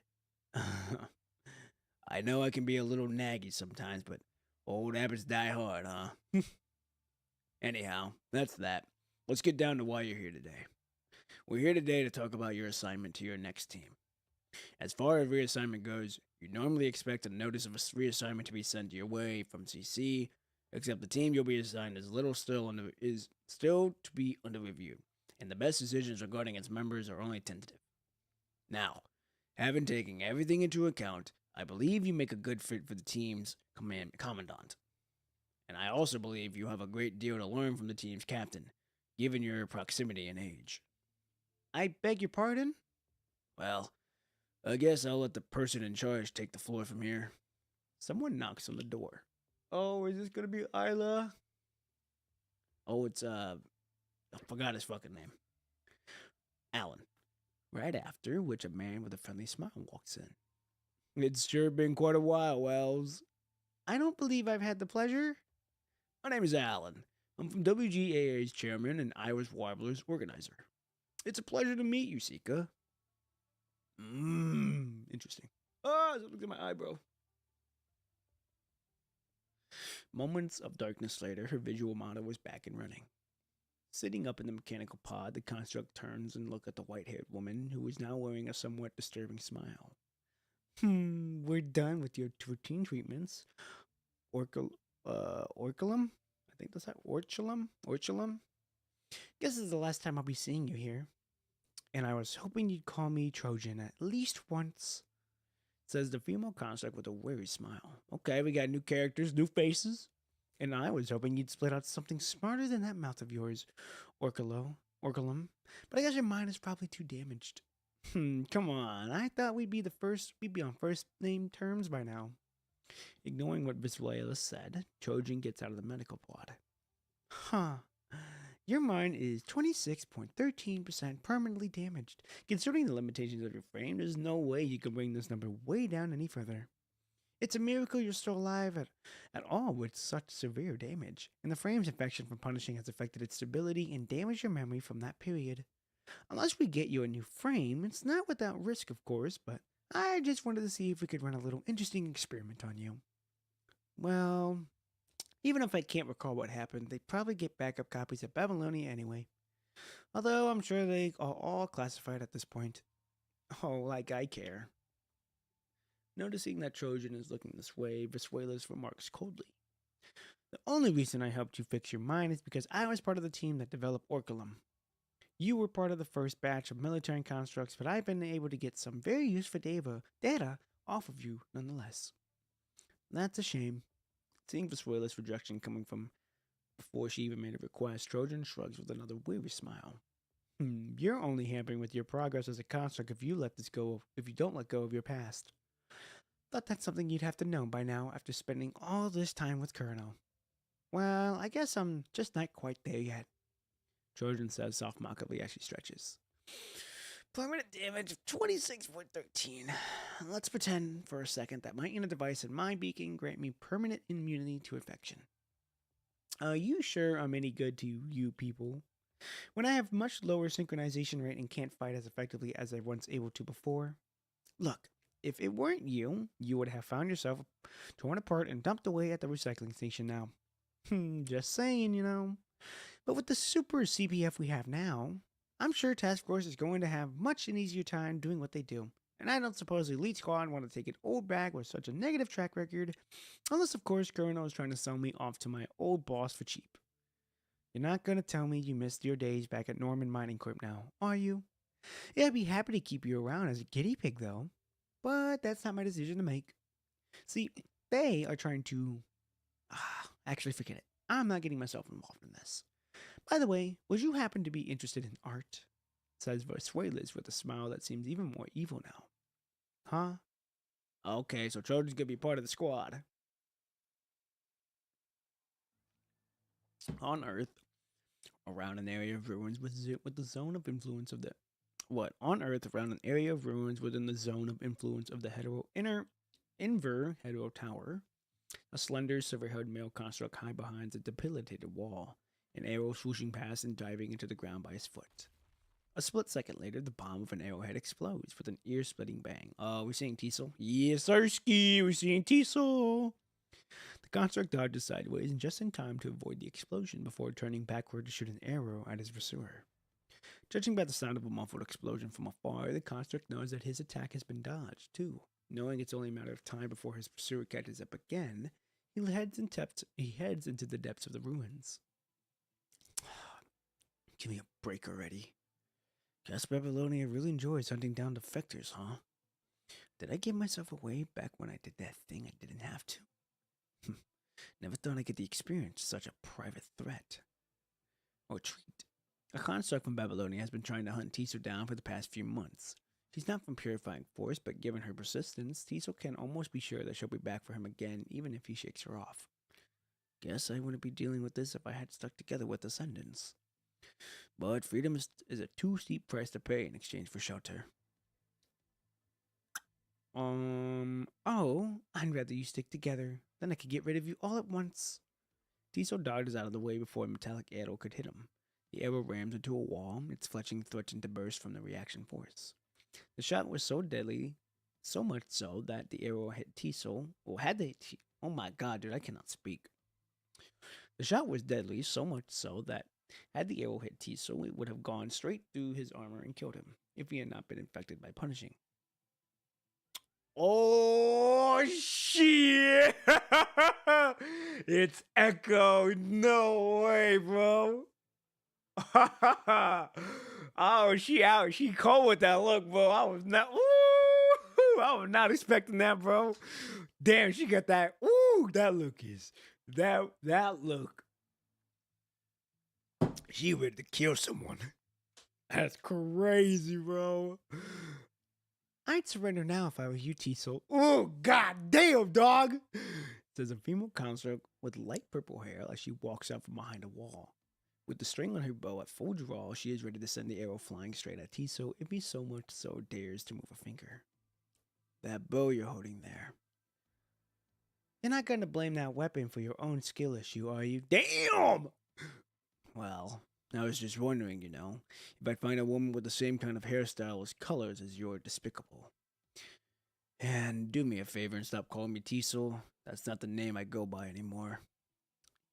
I know I can be a little naggy sometimes, but old habits die hard, huh? Anyhow, that's that. Let's get down to why you're here today. We're here today to talk about your assignment to your next team. As far as reassignment goes, you normally expect a notice of a reassignment to be sent your way from CC, except the team you'll be assigned is still to be under review, and the best decisions regarding its members are only tentative. Now, having taken everything into account, I believe you make a good fit for the team's commandant. And I also believe you have a great deal to learn from the team's captain, given your proximity and age. I beg your pardon? Well, I guess I'll let the person in charge take the floor from here. Someone knocks on the door. Oh, is this gonna be Alya? Oh, it's, I forgot his fucking name. Alan. Right after which a man with a friendly smile walks in. It's sure been quite a while, Wells. I don't believe I've had the pleasure. My name is Alan. I'm from WGAA's chairman and Irish Warblers organizer. It's a pleasure to meet you, Sika. Interesting. Something's in my eyebrow. Moments of darkness later, her visual model was back and running. Sitting up in the mechanical pod, the construct turns and looks at the white-haired woman, who is now wearing a somewhat disturbing smile. We're done with your routine treatments. Orculum? I think that's that. Orchulum? Guess this is the last time I'll be seeing you here. And I was hoping you'd call me Trojan at least once. Says the female construct with a weary smile. Okay, we got new characters, new faces. And I was hoping you'd split out something smarter than that mouth of yours, Orculum. But I guess your mind is probably too damaged. Come on. I thought we'd be on first name terms by now. Ignoring what Visuela said, Trojan gets out of the medical pod. Huh. Your mind is 26.13% permanently damaged. Considering the limitations of your frame, there's no way you can bring this number way down any further. It's a miracle you're still alive at all with such severe damage, and the frame's infection from punishing has affected its stability and damaged your memory from that period. Unless we get you a new frame, it's not without risk, of course, but I just wanted to see if we could run a little interesting experiment on you. Well, even if I can't recall what happened, they'd probably get backup copies of Babylonia anyway. Although I'm sure they are all classified at this point. Oh, like I care. Noticing that Trojan is looking this way, Visuelas remarks coldly. The only reason I helped you fix your mind is because I was part of the team that developed Orculum. You were part of the first batch of military constructs, but I've been able to get some very useful data off of you nonetheless. That's a shame. Seeing Visuela's rejection coming from before she even made a request, Trojan shrugs with another weary smile. You're only hampering with your progress as a construct if you don't let go of your past. Thought that's something you'd have to know by now after spending all this time with Colonel. Well, I guess I'm just not quite there yet, Trojan says soft-mockingly as she stretches. Permanent damage of 26.13. Let's pretend for a second that my inner device and my beacon grant me permanent immunity to infection. Are you sure I'm any good to you people? When I have much lower synchronization rate and can't fight as effectively as I once able to before? Look, if it weren't you, you would have found yourself torn apart and dumped away at the recycling station now. Just saying, you know. But with the super CPF we have now, I'm sure Task Force is going to have much an easier time doing what they do. And I don't suppose the Elite Squad want to take an old bag with such a negative track record, unless of course Colonel is trying to sell me off to my old boss for cheap. You're not going to tell me you missed your days back at Norman Mining Corp now, are you? Yeah, I'd be happy to keep you around as a guinea pig though, but that's not my decision to make. See, they are trying to... actually forget it. I'm not getting myself involved in this. By the way, would you happen to be interested in art? Says Visuelas with a smile that seems even more evil now. Huh? Okay, so Trojan's gonna be part of the squad. On Earth, around an area of ruins with the zone of influence of the... What? On Earth, around an area of ruins within the zone of influence of the Inver Hetero Tower, a slender, silver-haired male construct high behind a debilitated wall, an arrow swooshing past and diving into the ground by his foot. A split second later, the bomb of an arrowhead explodes with an ear-splitting bang. Oh, we're seeing Teasel? Yes, Sirski, we're seeing Teasel! The construct dodges sideways and just in time to avoid the explosion before turning backward to shoot an arrow at his pursuer. Judging by the sound of a muffled explosion from afar, the construct knows that his attack has been dodged, too. Knowing it's only a matter of time before his pursuer catches up again, he heads into the depths of the ruins. Give me a break already. Guess Babylonia really enjoys hunting down defectors, huh? Did I give myself away back when I did that thing I didn't have to? Never thought I'd get the experience such a private threat. Or treat. A construct from Babylonia has been trying to hunt Teasel down for the past few months. She's not from Purifying Force, but given her persistence, Teasel can almost be sure that she'll be back for him again, even if he shakes her off. Guess I wouldn't be dealing with this if I had stuck together with Ascendants. But freedom is a too steep price to pay in exchange for shelter. I'd rather you stick together. Then I could get rid of you all at once. Teasel dodges out of the way before a metallic arrow could hit him. The arrow rams into a wall, its fletching threatened to burst from the reaction force. The shot was so deadly, so much so that the arrow hit Teasel. Oh my god, dude, I cannot speak. The shot was deadly, so much so that had the arrow hit Teasel, it would have gone straight through his armor and killed him, if he had not been infected by punishing. Oh, shit! It's Echo. No way, bro. Oh, she out. She cold with that look, bro. I was not expecting that, bro. Damn, she got that. Ooh, that look is that look. She ready to kill someone. That's crazy, bro. I'd surrender now if I were you, Teasel. Oh, god damn, dog! Says a female counselor with light purple hair as she walks out from behind a wall. With the string on her bow at full draw, she is ready to send the arrow flying straight at Tiso if he so much so dares to move a finger. That bow you're holding there. You're not going to blame that weapon for your own skill issue, are you? Damn! Well, I was just wondering, if I'd find a woman with the same kind of hairstyle as colors as you're despicable. And do me a favor and stop calling me Teasel. That's not the name I go by anymore.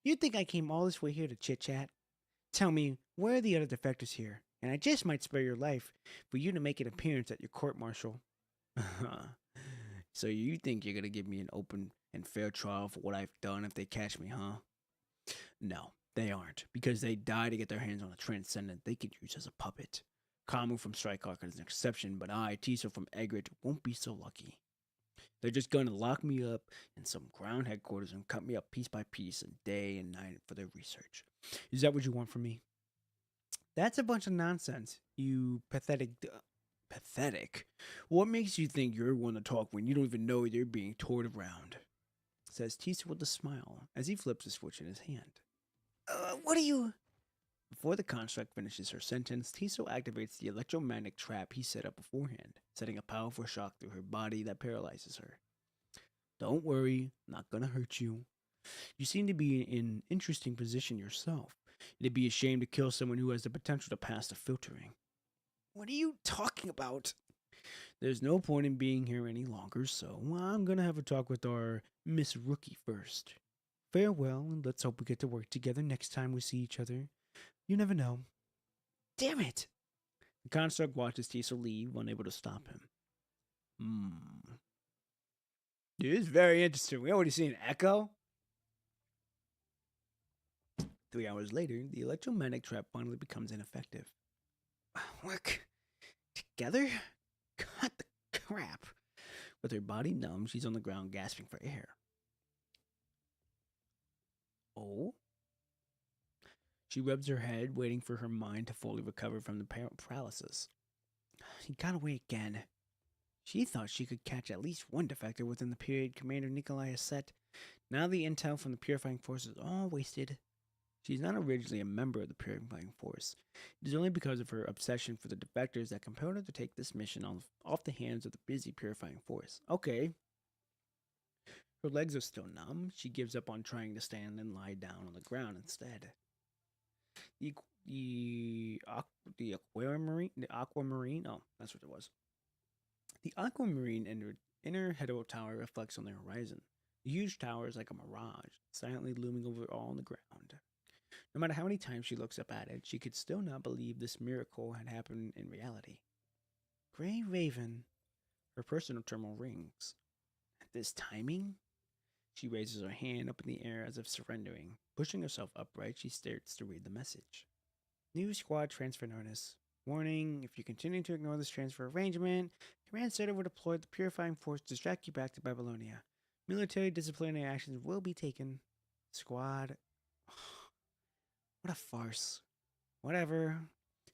You think I came all this way here to chit-chat? Tell me, where are the other defectors here? And I just might spare your life for you to make an appearance at your court-martial. So you think you're gonna give me an open and fair trial for what I've done if they catch me, huh? No, they aren't, because they die to get their hands on a transcendent they could use as a puppet. Kamu from Strikeock is an exception, but I, Tiso from Egret, won't be so lucky. They're just gonna lock me up in some ground headquarters and cut me up piece by piece and day and night for their research. Is that what you want from me? That's a bunch of nonsense, you pathetic... Pathetic? What makes you think you're one to talk when you don't even know you're being toured around? Says Tiso with a smile as he flips a switch in his hand. What are you... Before the construct finishes her sentence, Tiso activates the electromagnetic trap he set up beforehand, setting a powerful shock through her body that paralyzes her. Don't worry, I'm not gonna hurt you. You seem to be in an interesting position yourself. It'd be a shame to kill someone who has the potential to pass the filtering. What are you talking about? There's no point in being here any longer, so I'm gonna have a talk with our Miss Rookie first. Farewell, and let's hope we get to work together next time we see each other. You never know. Damn it! The construct watches Tiso leave, unable to stop him. Dude, this is very interesting. We already see an echo. 3 hours later, the electromagnetic trap finally becomes ineffective. Work together? Cut the crap. With her body numb, she's on the ground gasping for air. Oh? She rubs her head, waiting for her mind to fully recover from the paralysis. He got away again. She thought she could catch at least one defector within the period Commander Nikolai has set. Now the intel from the Purifying Force is all wasted. She's not originally a member of the Purifying Force. It is only because of her obsession for the defectors that compelled her to take this mission off the hands of the busy Purifying Force. Okay. Her legs are still numb. She gives up on trying to stand and lie down on the ground instead. The aquamarine, oh, that's what it was. The aquamarine inner hetero tower reflects on the horizon. The huge tower is like a mirage, silently looming over all on the ground. No matter how many times she looks up at it, she could still not believe this miracle had happened in reality. Grey Raven, her personal terminal rings. At this timing? She raises her hand up in the air as if surrendering. Pushing herself upright, she starts to read the message. New squad transfer notice. Warning, if you continue to ignore this transfer arrangement, Command Center will deploy the Purifying Force to distract you back to Babylonia. Military disciplinary actions will be taken. Squad. What a farce. Whatever.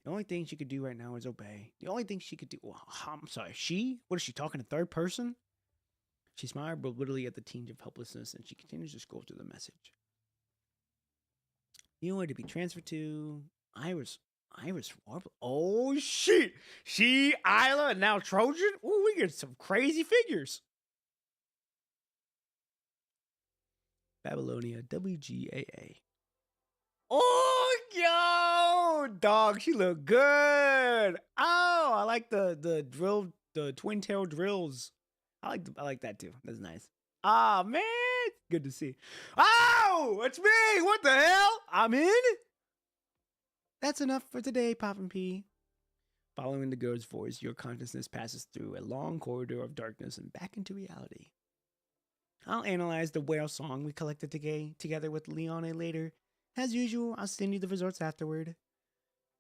The only thing she could do right now is obey. The only thing she could do... Oh, I'm sorry, she? What is she, talking in third person? She smiled brutally at the tinge of helplessness, and she continues to scroll through the message. You are to be transferred to... Iris Warble. Oh, shit! She, Isla, and now Trojan? Ooh, we get some crazy figures. Babylonia, WGAA. Oh, yo! Dog, she look good! Oh, I like the twin tail drills. I like that too. That's nice. Ah, man! Good to see. Oh! It's me! What the hell? I'm in? That's enough for today, Poppin' P. Following the girl's voice, your consciousness passes through a long corridor of darkness and back into reality. I'll analyze the whale song we collected together with Leone later. As usual, I'll send you the results afterward.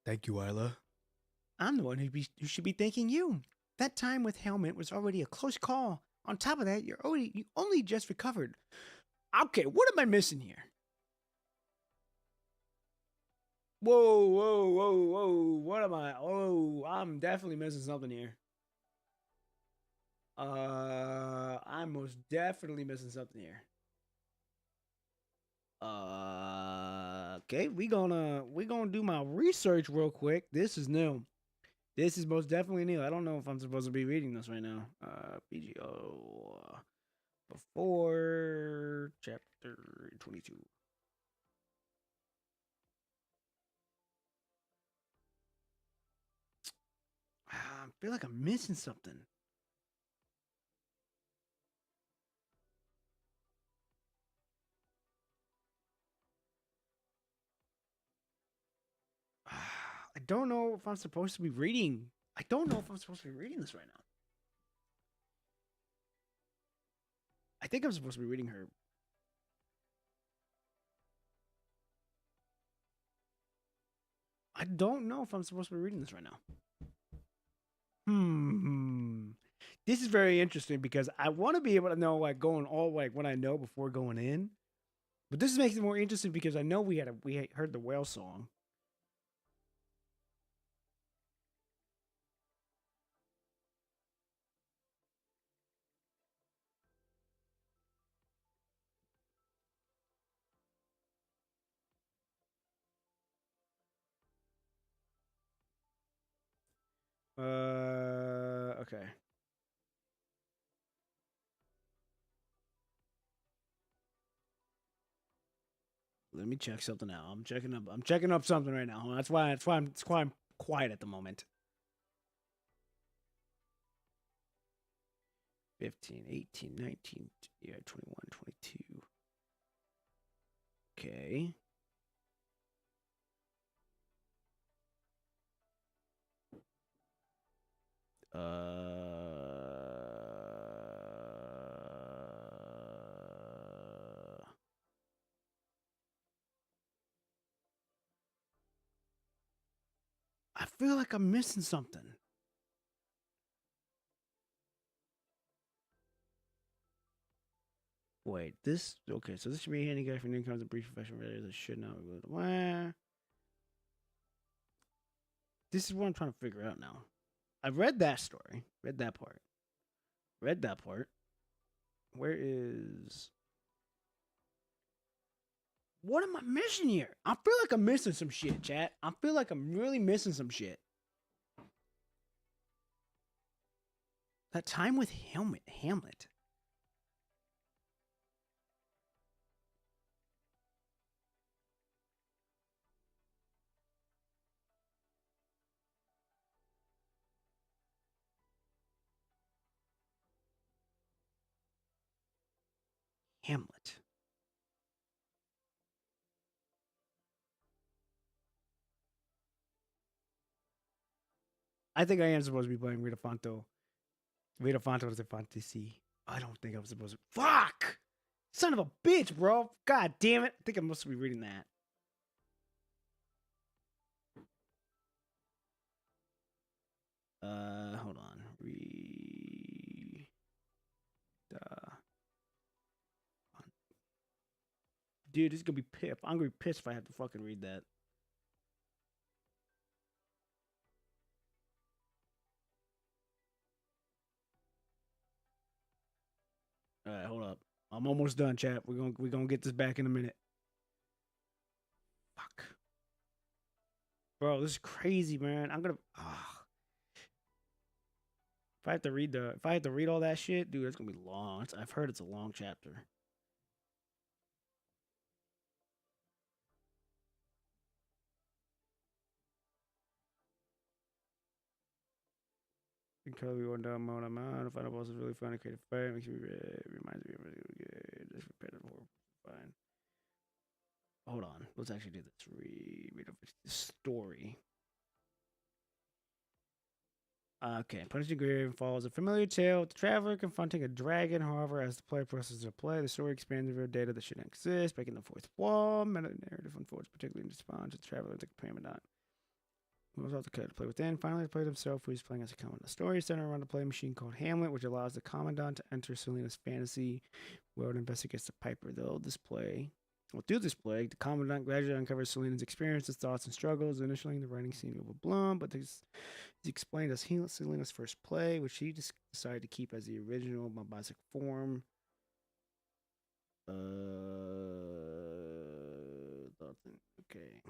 Thank you, Isla. I'm the one who should be thanking you. That time with Helmet was already a close call. On top of that, you only just recovered. Okay, what am I missing here? Whoa. What am I? Oh, I'm definitely missing something here. I'm most definitely missing something here. Okay, we gonna do my research real quick. This is new. This is most definitely new. I don't know if I'm supposed to be reading this right now. PGO before chapter 22. I feel like I'm missing something. I don't know if I'm supposed to be reading. I don't know if I'm supposed to be reading this right now. I think I'm supposed to be reading her. I don't know if I'm supposed to be reading this right now. This is very interesting because I want to be able to know like going all like what I know before going in. But this makes it more interesting because I know we heard the whale song. Okay. Let me check something out. I'm checking up something right now. That's why I'm quiet at the moment. 15, 18, 19, yeah, 21, 22. Okay. I feel like I'm missing something. Wait, this okay? So this should be a handicap for incomes and brief professional failures that should not be. This is what I'm trying to figure out now. I read that story, read that part, read that part. Where is? What am I missing here? I feel like I'm missing some shit, chat. I feel like I'm really missing some shit. That time with Hamlet. Hamlet. I think I am supposed to be playing Rita Fonto. Rita Fonto is a fantasy. I don't think I'm supposed to. Fuck! Son of a bitch, bro. God damn it. I think I'm supposed to be reading that. Hold on. Dude, this is gonna be pissed. I'm gonna be pissed if I have to fucking read that. All right, hold up. I'm almost done, chat. We're gonna get this back in a minute. Fuck, bro, this is crazy, man. I'm gonna. If I have to read all that shit, dude, it's gonna be long. I've heard it's a long chapter. Incredibly one down mode I'm on. Final boss is really fun and creative fight. Makes me reminds me of really good. Just repetitive horror. Fine. Hold on. Let's actually do this. Read over the story. Okay, Punishing Grave follows a familiar tale of the traveler confronting a dragon. However, as the player processes their play, the story expands reveal data that shouldn't exist, breaking the fourth wall. Meta narrative unfolds, particularly in response to the traveler like a paradigm. Moves off the code to play within. Finally, the player himself, who is playing as a commandant. The story is centered around a play machine called Hamlet, which allows the commandant to enter Selena's fantasy world and investigates the Piper. Though this play Well, through this plague, the Commandant gradually uncovers Selena's experiences, thoughts, and struggles. Initially, the writing seemed overblown, but this is explained as Selena's first play, which she decided to keep as the original bombastic form. Okay.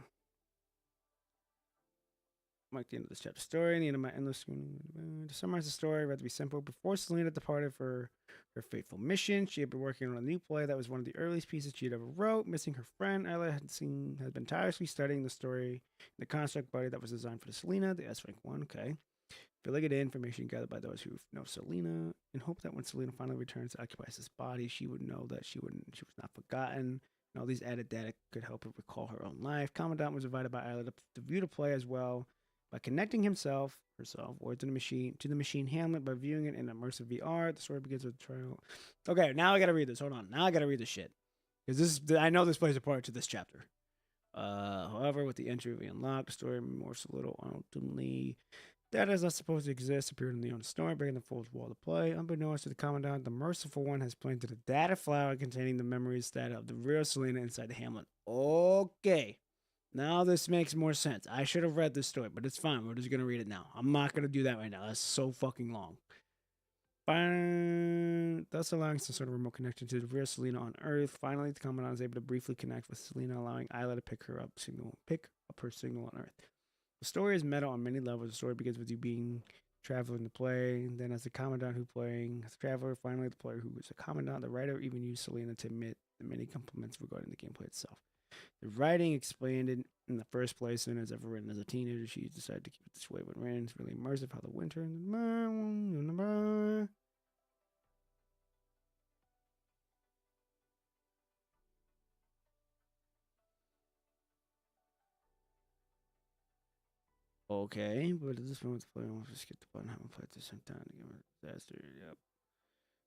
Mark the end of this chapter story. The end of my endless. To summarize the story, read to be simple. Before Selena departed for her fateful mission, she had been working on a new play that was one of the earliest pieces she had ever wrote. Missing her friend, Alya had been tirelessly studying the story in the construct body that was designed for the Selena, the S rank one. Okay. Filling it in, information gathered by those who know Selena, in hope that when Selena finally returns to occupy this body, she would know that she was not forgotten. And all these added data could help her recall her own life. Commandant was invited by Alya to view the play as well by connecting herself, or to the machine Hamlet by viewing it in immersive VR. The story begins with the trial. Okay, now I gotta read this. Hold on, now I gotta read this shit because I know this plays a part to this chapter. However, with the entry we unlocked, the story morphs a little ultimately. Data is not supposed to exist, appeared in the own story, breaking the fourth wall to play. Unbeknownst to the Commandant, the Merciful One has planted a data flower containing the memories data of the real Selena inside the Hamlet. Okay. Now this makes more sense. I should have read this story, but it's fine. We're just going to read it now. I'm not going to do that right now. That's so fucking long. Thus allowing some sort of remote connection to the real Selena on Earth. Finally, the Commandant is able to briefly connect with Selena, allowing Alya to pick up her signal on Earth. The story is meta on many levels. The story begins with you being traveler in the play, and then as the Commandant who playing as a traveler, finally the player who is a Commandant. The writer even used Selena to admit the many compliments regarding the gameplay itself. The writing expanded in the first place, and as ever written as a teenager, she decided to keep it this way when rain. It's really immersive how the winter. Okay, but at this moment, the player wants to skip the button. Haven't played this sometime to give a disaster. Yep.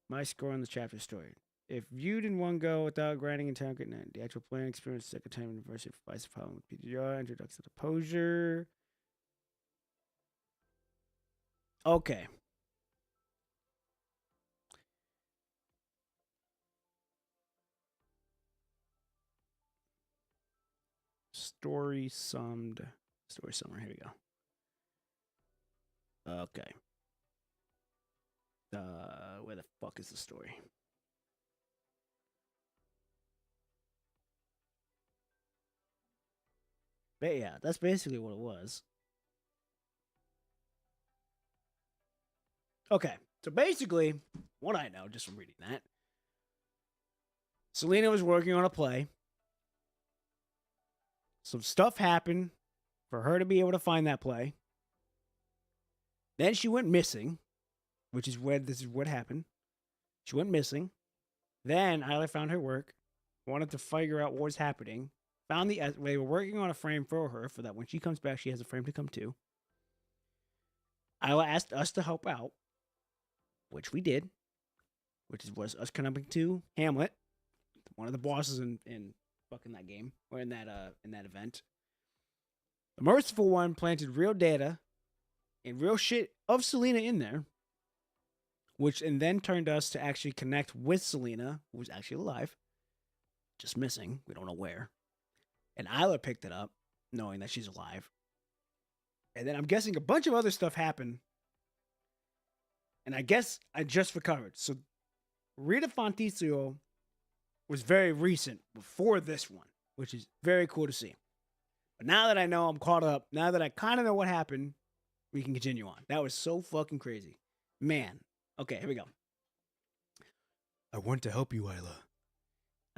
My score on the chapter story. If viewed in one go without grinding and time, the actual playing experience, second time anniversary for Vice following with PGR, introduction to Posure. Okay. Story summary. Here we go. Okay. Where the fuck is the story? But yeah, that's basically what it was. Okay, so basically, what I know just from reading that, Selena was working on a play. Some stuff happened for her to be able to find that play. Then she went missing, which is where this is what happened. She went missing. Then Alya found her work, wanted to figure out what was happening. Found they were working on a frame for her, for that when she comes back, she has a frame to come to. Alya asked us to help out, which we did, which was us connecting to Hamlet, one of the bosses in fucking that game, or in that event. The Merciful One planted real data and real shit of Selena in there, which and then turned us to actually connect with Selena, who was actually alive, just missing. We don't know where. And Alya picked it up, knowing that she's alive. And then I'm guessing a bunch of other stuff happened. And I guess I just recovered. So Rita Fantastique was very recent before this one, which is very cool to see. But now that I know I'm caught up, now that I kind of know what happened, we can continue on. That was so fucking crazy. Man. Okay, here we go. I want to help you, Alya.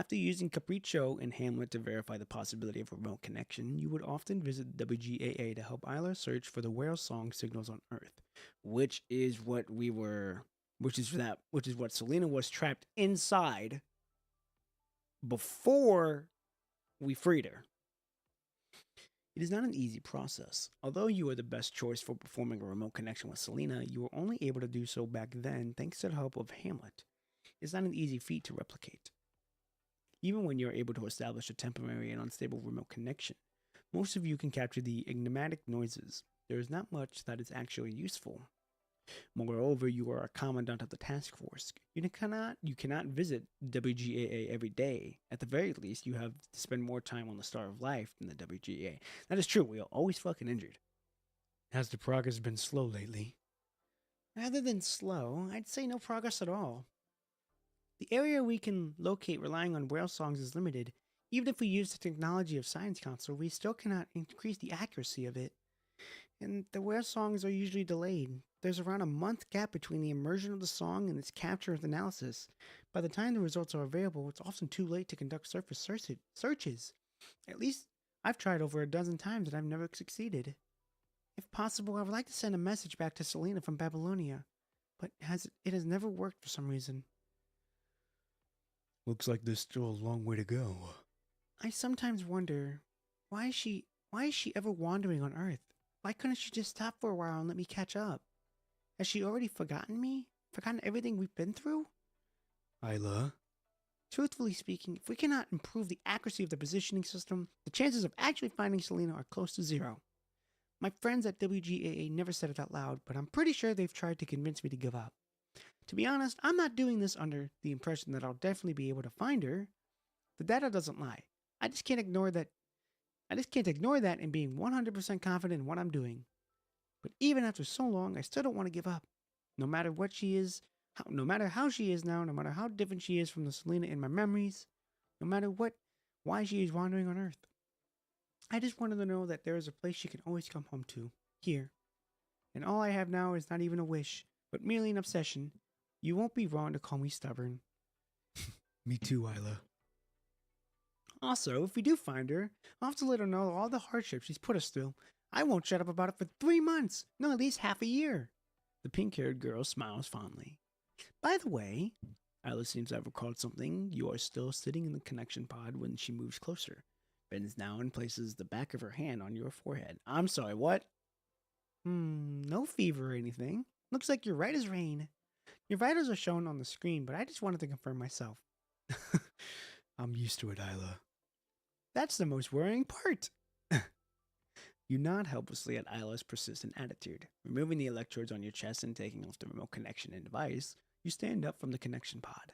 After using Capriccio and Hamlet to verify the possibility of remote connection, you would often visit the WGAA to help Alya search for the whale song signals on Earth, which is what Selena was trapped inside before we freed her. It is not an easy process. Although you are the best choice for performing a remote connection with Selena, you were only able to do so back then thanks to the help of Hamlet. It's not an easy feat to replicate. Even when you're able to establish a temporary and unstable remote connection, most of you can capture the enigmatic noises. There is not much that is actually useful. Moreover, you are a commandant of the task force. You cannot visit WGAA every day. At the very least, you have to spend more time on the Star of Life than the WGA. That is true. We are always fucking injured. Has the progress been slow lately? Rather than slow, I'd say no progress at all. The area we can locate relying on whale songs is limited. Even if we use the technology of Science Council, we still cannot increase the accuracy of it. And the whale songs are usually delayed. There's around a month gap between the immersion of the song and its capture and analysis. By the time the results are available, it's often too late to conduct surface searches. At least I've tried over a dozen times and I've never succeeded. If possible, I would like to send a message back to Selena from Babylonia, but it has never worked for some reason. Looks like there's still a long way to go. I sometimes wonder, why is she ever wandering on Earth? Why couldn't she just stop for a while and let me catch up? Has she already forgotten me? Forgotten everything we've been through? Isla? Truthfully speaking, if we cannot improve the accuracy of the positioning system, the chances of actually finding Selena are close to zero. My friends at WGAA never said it out loud, but I'm pretty sure they've tried to convince me to give up. To be honest, I'm not doing this under the impression that I'll definitely be able to find her. The data doesn't lie. I just can't ignore that and being 100% confident in what I'm doing. But even after so long, I still don't want to give up. No matter what she is, no matter how she is now, no matter how different she is from the Selena in my memories, no matter why she is wandering on Earth. I just wanted to know that there is a place she can always come home to, here. And all I have now is not even a wish, but merely an obsession. You won't be wrong to call me stubborn. Me too, Isla. Also, if we do find her, I'll have to let her know all the hardships she's put us through. I won't shut up about it for 3 months. No, at least half a year. The pink-haired girl smiles fondly. By the way, Isla seems to have recalled something. You are still sitting in the connection pod when she moves closer. Bends down and places the back of her hand on your forehead. I'm sorry, what? No fever or anything. Looks like you're right as rain. Your vitals are shown on the screen, but I just wanted to confirm myself. I'm used to it, Isla. That's the most worrying part. You nod helplessly at Isla's persistent attitude. Removing the electrodes on your chest and taking off the remote connection and device, you stand up from the connection pod.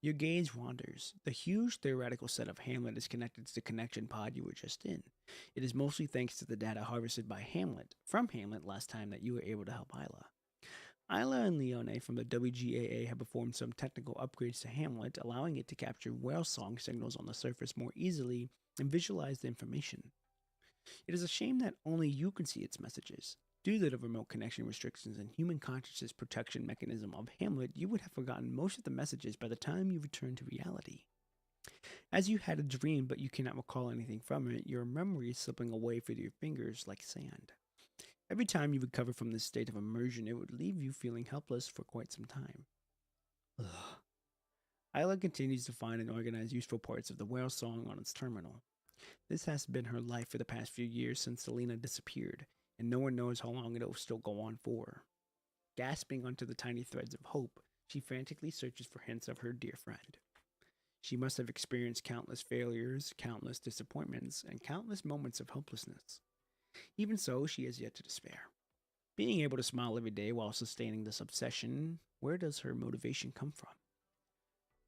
Your gaze wanders. The huge theoretical set of Hamlet is connected to the connection pod you were just in. It is mostly thanks to the data harvested by from Hamlet last time that you were able to help Isla. Alya and Leone from the WGAA have performed some technical upgrades to Hamlet, allowing it to capture whale song signals on the surface more easily and visualize the information. It is a shame that only you can see its messages. Due to the remote connection restrictions and human consciousness protection mechanism of Hamlet, you would have forgotten most of the messages by the time you return to reality. As you had a dream but you cannot recall anything from it, your memory is slipping away through your fingers like sand. Every time you recover from this state of immersion, it would leave you feeling helpless for quite some time. Ugh. Isla continues to find and organize useful parts of the whale song on its terminal. This has been her life for the past few years since Selena disappeared, and no one knows how long it will still go on for. Gasping onto the tiny threads of hope, she frantically searches for hints of her dear friend. She must have experienced countless failures, countless disappointments, and countless moments of hopelessness. Even so, she has yet to despair. Being able to smile every day while sustaining this obsession, where does her motivation come from?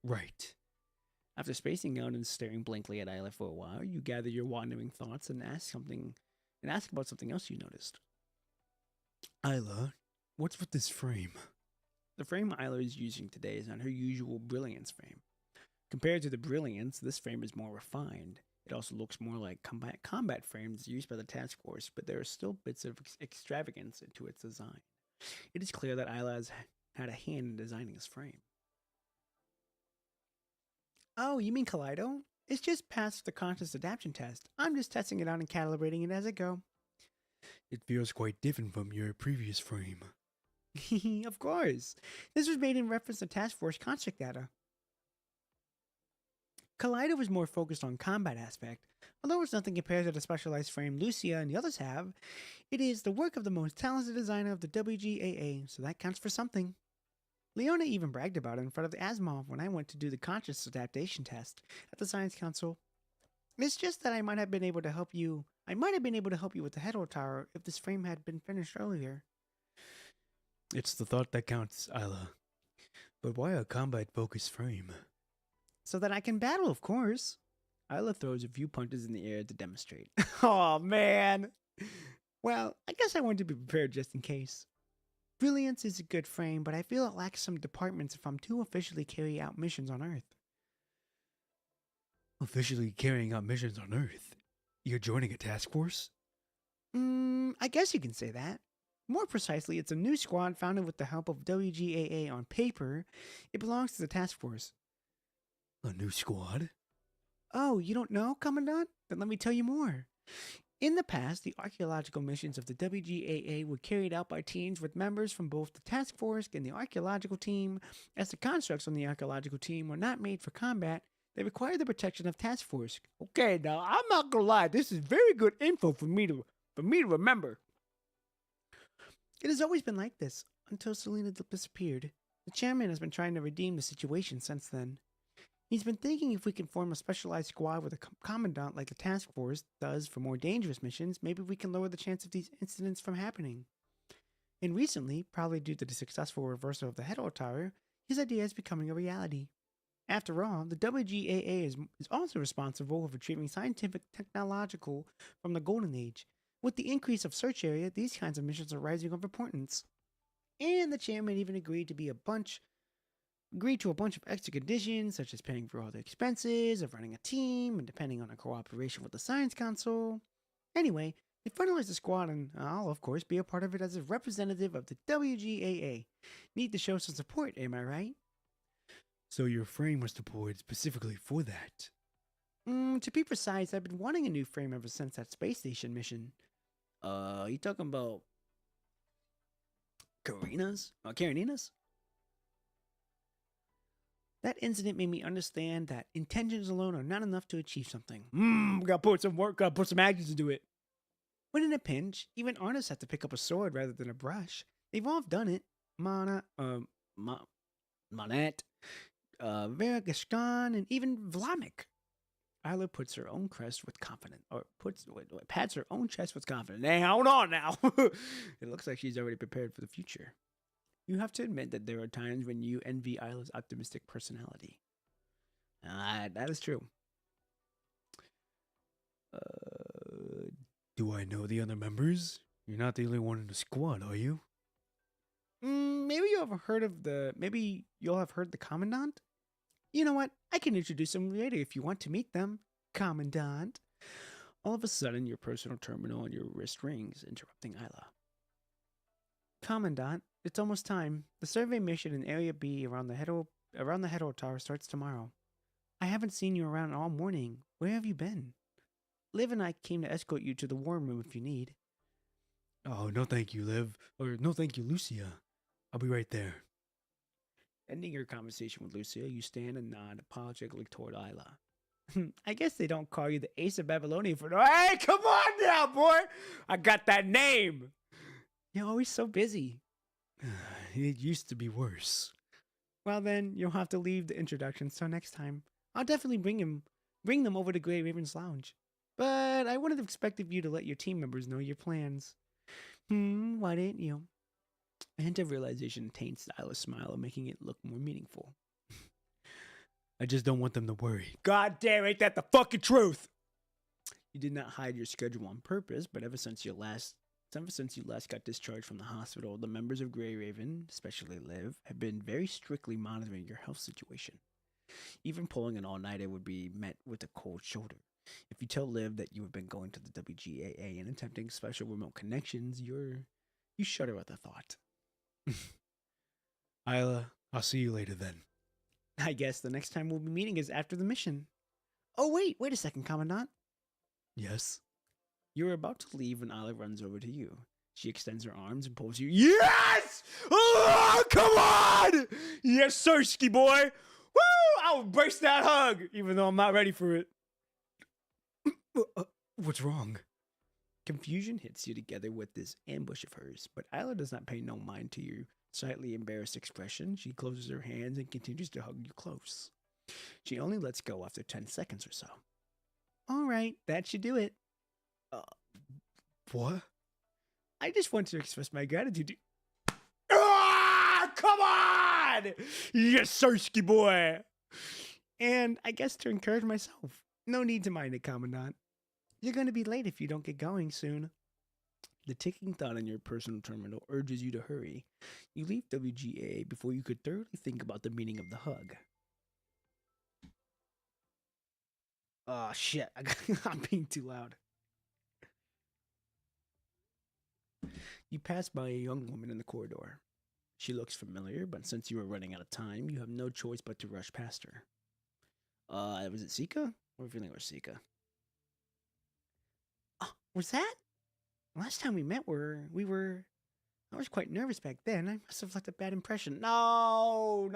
Right. After spacing out and staring blankly at Isla for a while, you gather your wandering thoughts and ask about something else you noticed. Isla, what's with this frame? The frame Isla is using today is not her usual Brilliance frame. Compared to the Brilliance, this frame is more refined. It also looks more like combat frames used by the task force, but there are still bits of extravagance to its design. It is clear that Isla has had a hand in designing this frame. Oh, you mean Kaleido? It's just passed the conscious adaptation test. I'm just testing it out and calibrating it as I go. It feels quite different from your previous frame. Of course. This was made in reference to task force construct data. Kaleido was more focused on combat aspect. Although it's nothing compared to the specialized frame Lucia and the others have, it is the work of the most talented designer of the WGAA, so that counts for something. Leona even bragged about it in front of the Asimov when I went to do the conscious adaptation test at the Science Council. It's just that I might have been able to help you with the Hetero Tower if this frame had been finished earlier. It's the thought that counts, Isla. But why a combat-focused frame? So that I can battle, of course. Isla throws a few punches in the air to demonstrate. Oh, man. Well, I guess I want to be prepared just in case. Brilliance is a good frame, but I feel it lacks some departments if I'm to officially carry out missions on Earth. Officially carrying out missions on Earth? You're joining a task force? I guess you can say that. More precisely, it's a new squad founded with the help of WGAA on paper. It belongs to the task force. A new squad? Oh, you don't know, Commandant? Then let me tell you more. In the past, the archaeological missions of the WGAA were carried out by teams with members from both the task force and the archaeological team. As the constructs on the archaeological team were not made for combat, they required the protection of task force. Okay, now I'm not gonna lie, this is very good info for me to remember. It has always been like this until Selena disappeared. The chairman has been trying to redeem the situation since then. He's been thinking if we can form a specialized squad with a commandant like the task force does for more dangerous missions, maybe we can lower the chance of these incidents from happening. And recently, probably due to the successful reversal of the Hedor Tower, his idea is becoming a reality. After all, the WGAA is also responsible for retrieving scientific technological from the Golden Age. With the increase of search area, these kinds of missions are rising of importance. And the chairman even agreed to a bunch of extra conditions, such as paying for all the expenses of running a team and depending on a cooperation with the Science Council. Anyway, they finalized the squad, and I'll, of course, be a part of it as a representative of the WGAA. Need to show some support, am I right? So your frame was deployed specifically for that? To be precise, I've been wanting a new frame ever since that space station mission. You talking about Karenina's? That incident made me understand that intentions alone are not enough to achieve something. Gotta put some work, gotta put some actions into it. When in a pinch, even artists have to pick up a sword rather than a brush. They've all done it. Monet, Vera Gaston, and even Vlamic. Isla puts her own crest with confidence, pats her own chest with confidence. Hey, hold on now. It looks like she's already prepared for the future. You have to admit that there are times when you envy Isla's optimistic personality. That is true. Do I know the other members? You're not the only one in the squad, are you? Maybe you'll have heard the Commandant? You know what? I can introduce them later if you want to meet them. Commandant. All of a sudden, your personal terminal on your wrist rings, interrupting Isla. Commandant, it's almost time. The survey mission in Area B around the Hedor Tower starts tomorrow. I haven't seen you around all morning. Where have you been? Liv and I came to escort you to the war room if you need. Oh, no thank you, Liv. Or no thank you, Lucia. I'll be right there. Ending your conversation with Lucia, you stand and nod apologetically toward Isla. I guess they don't call you the Ace of Babylonia for no. Hey, come on now, boy! I got that name! You're always so busy. It used to be worse. Well then, you'll have to leave the introductions till next time. I'll definitely bring them over to Grey Raven's Lounge. But I wouldn't have expected you to let your team members know your plans. Why didn't you? A hint of realization taints Isla's smile, making it look more meaningful. I just don't want them to worry. God damn, ain't that the fucking truth? You did not hide your schedule on purpose, but ever since you last got discharged from the hospital, the members of Grey Raven, especially Liv, have been very strictly monitoring your health situation. Even pulling an all-nighter would be met with a cold shoulder. If you tell Liv that you have been going to the WGAA and attempting special remote connections, you shudder at the thought. Isla, I'll see you later then. I guess the next time we'll be meeting is after the mission. Oh, wait a second, Commandant. Yes? You're about to leave when Alya runs over to you. She extends her arms and pulls you. Yes! Oh, come on! Yes, Sirski boy! Woo! I'll embrace that hug, even though I'm not ready for it. What's wrong? Confusion hits you together with this ambush of hers, but Isla does not pay no mind to your slightly embarrassed expression. She closes her hands and continues to hug you close. She only lets go after 10 seconds or so. All right, that should do it. What? I just want to express my gratitude to... come on! Yes, Sersky boy. And I guess to encourage myself, no need to mind it, Commandant. You're going to be late if you don't get going soon. The ticking thought on your personal terminal urges you to hurry. You leave WGA before you could thoroughly think about the meaning of the hug. Oh, shit. I'm being too loud. You pass by a young woman in the corridor. She looks familiar, but since you are running out of time, you have no choice but to rush past her. Was it Sika? Or feeling it was Sika? Oh, was that? Last time we met, we were. I was quite nervous back then. I must have left a bad impression. No.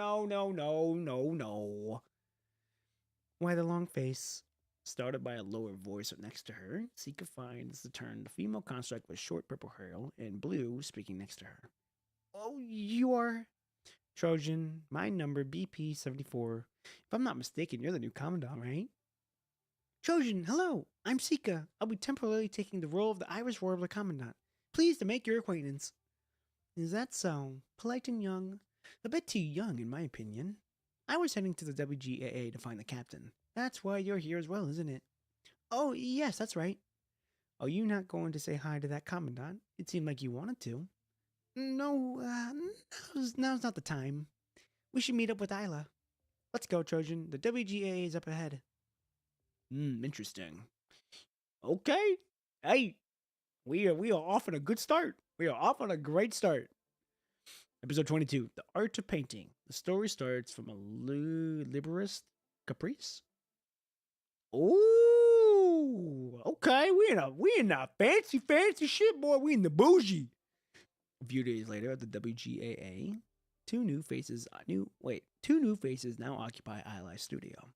Why the long face? Started by a lower voice next to her, Sika finds the turn the female construct with short purple hair and blue speaking next to her. Oh, you are Trojan, my number BP74. If I'm not mistaken, you're the new commandant, right? Trojan, hello, I'm Sika. I'll be temporarily taking the role of the Irish Warbler Commandant. Pleased to make your acquaintance. Is that so? Polite and young? A bit too young, in my opinion. I was heading to the WGAA to find the captain. That's why you're here as well, isn't it? Oh, yes, that's right. Are you not going to say hi to that commandant? It seemed like you wanted to. No, now's not the time. We should meet up with Alya. Let's go, Trojan. The WGA is up ahead. Interesting. Okay. Hey, we are off on a good start. We are off on a great start. Episode 22, The Art of Painting. The story starts from a liberist caprice. Ooh, okay. We in a fancy shit, boy. We in the bougie. A few days later at the WGAA, two new faces now occupy Alya's studio.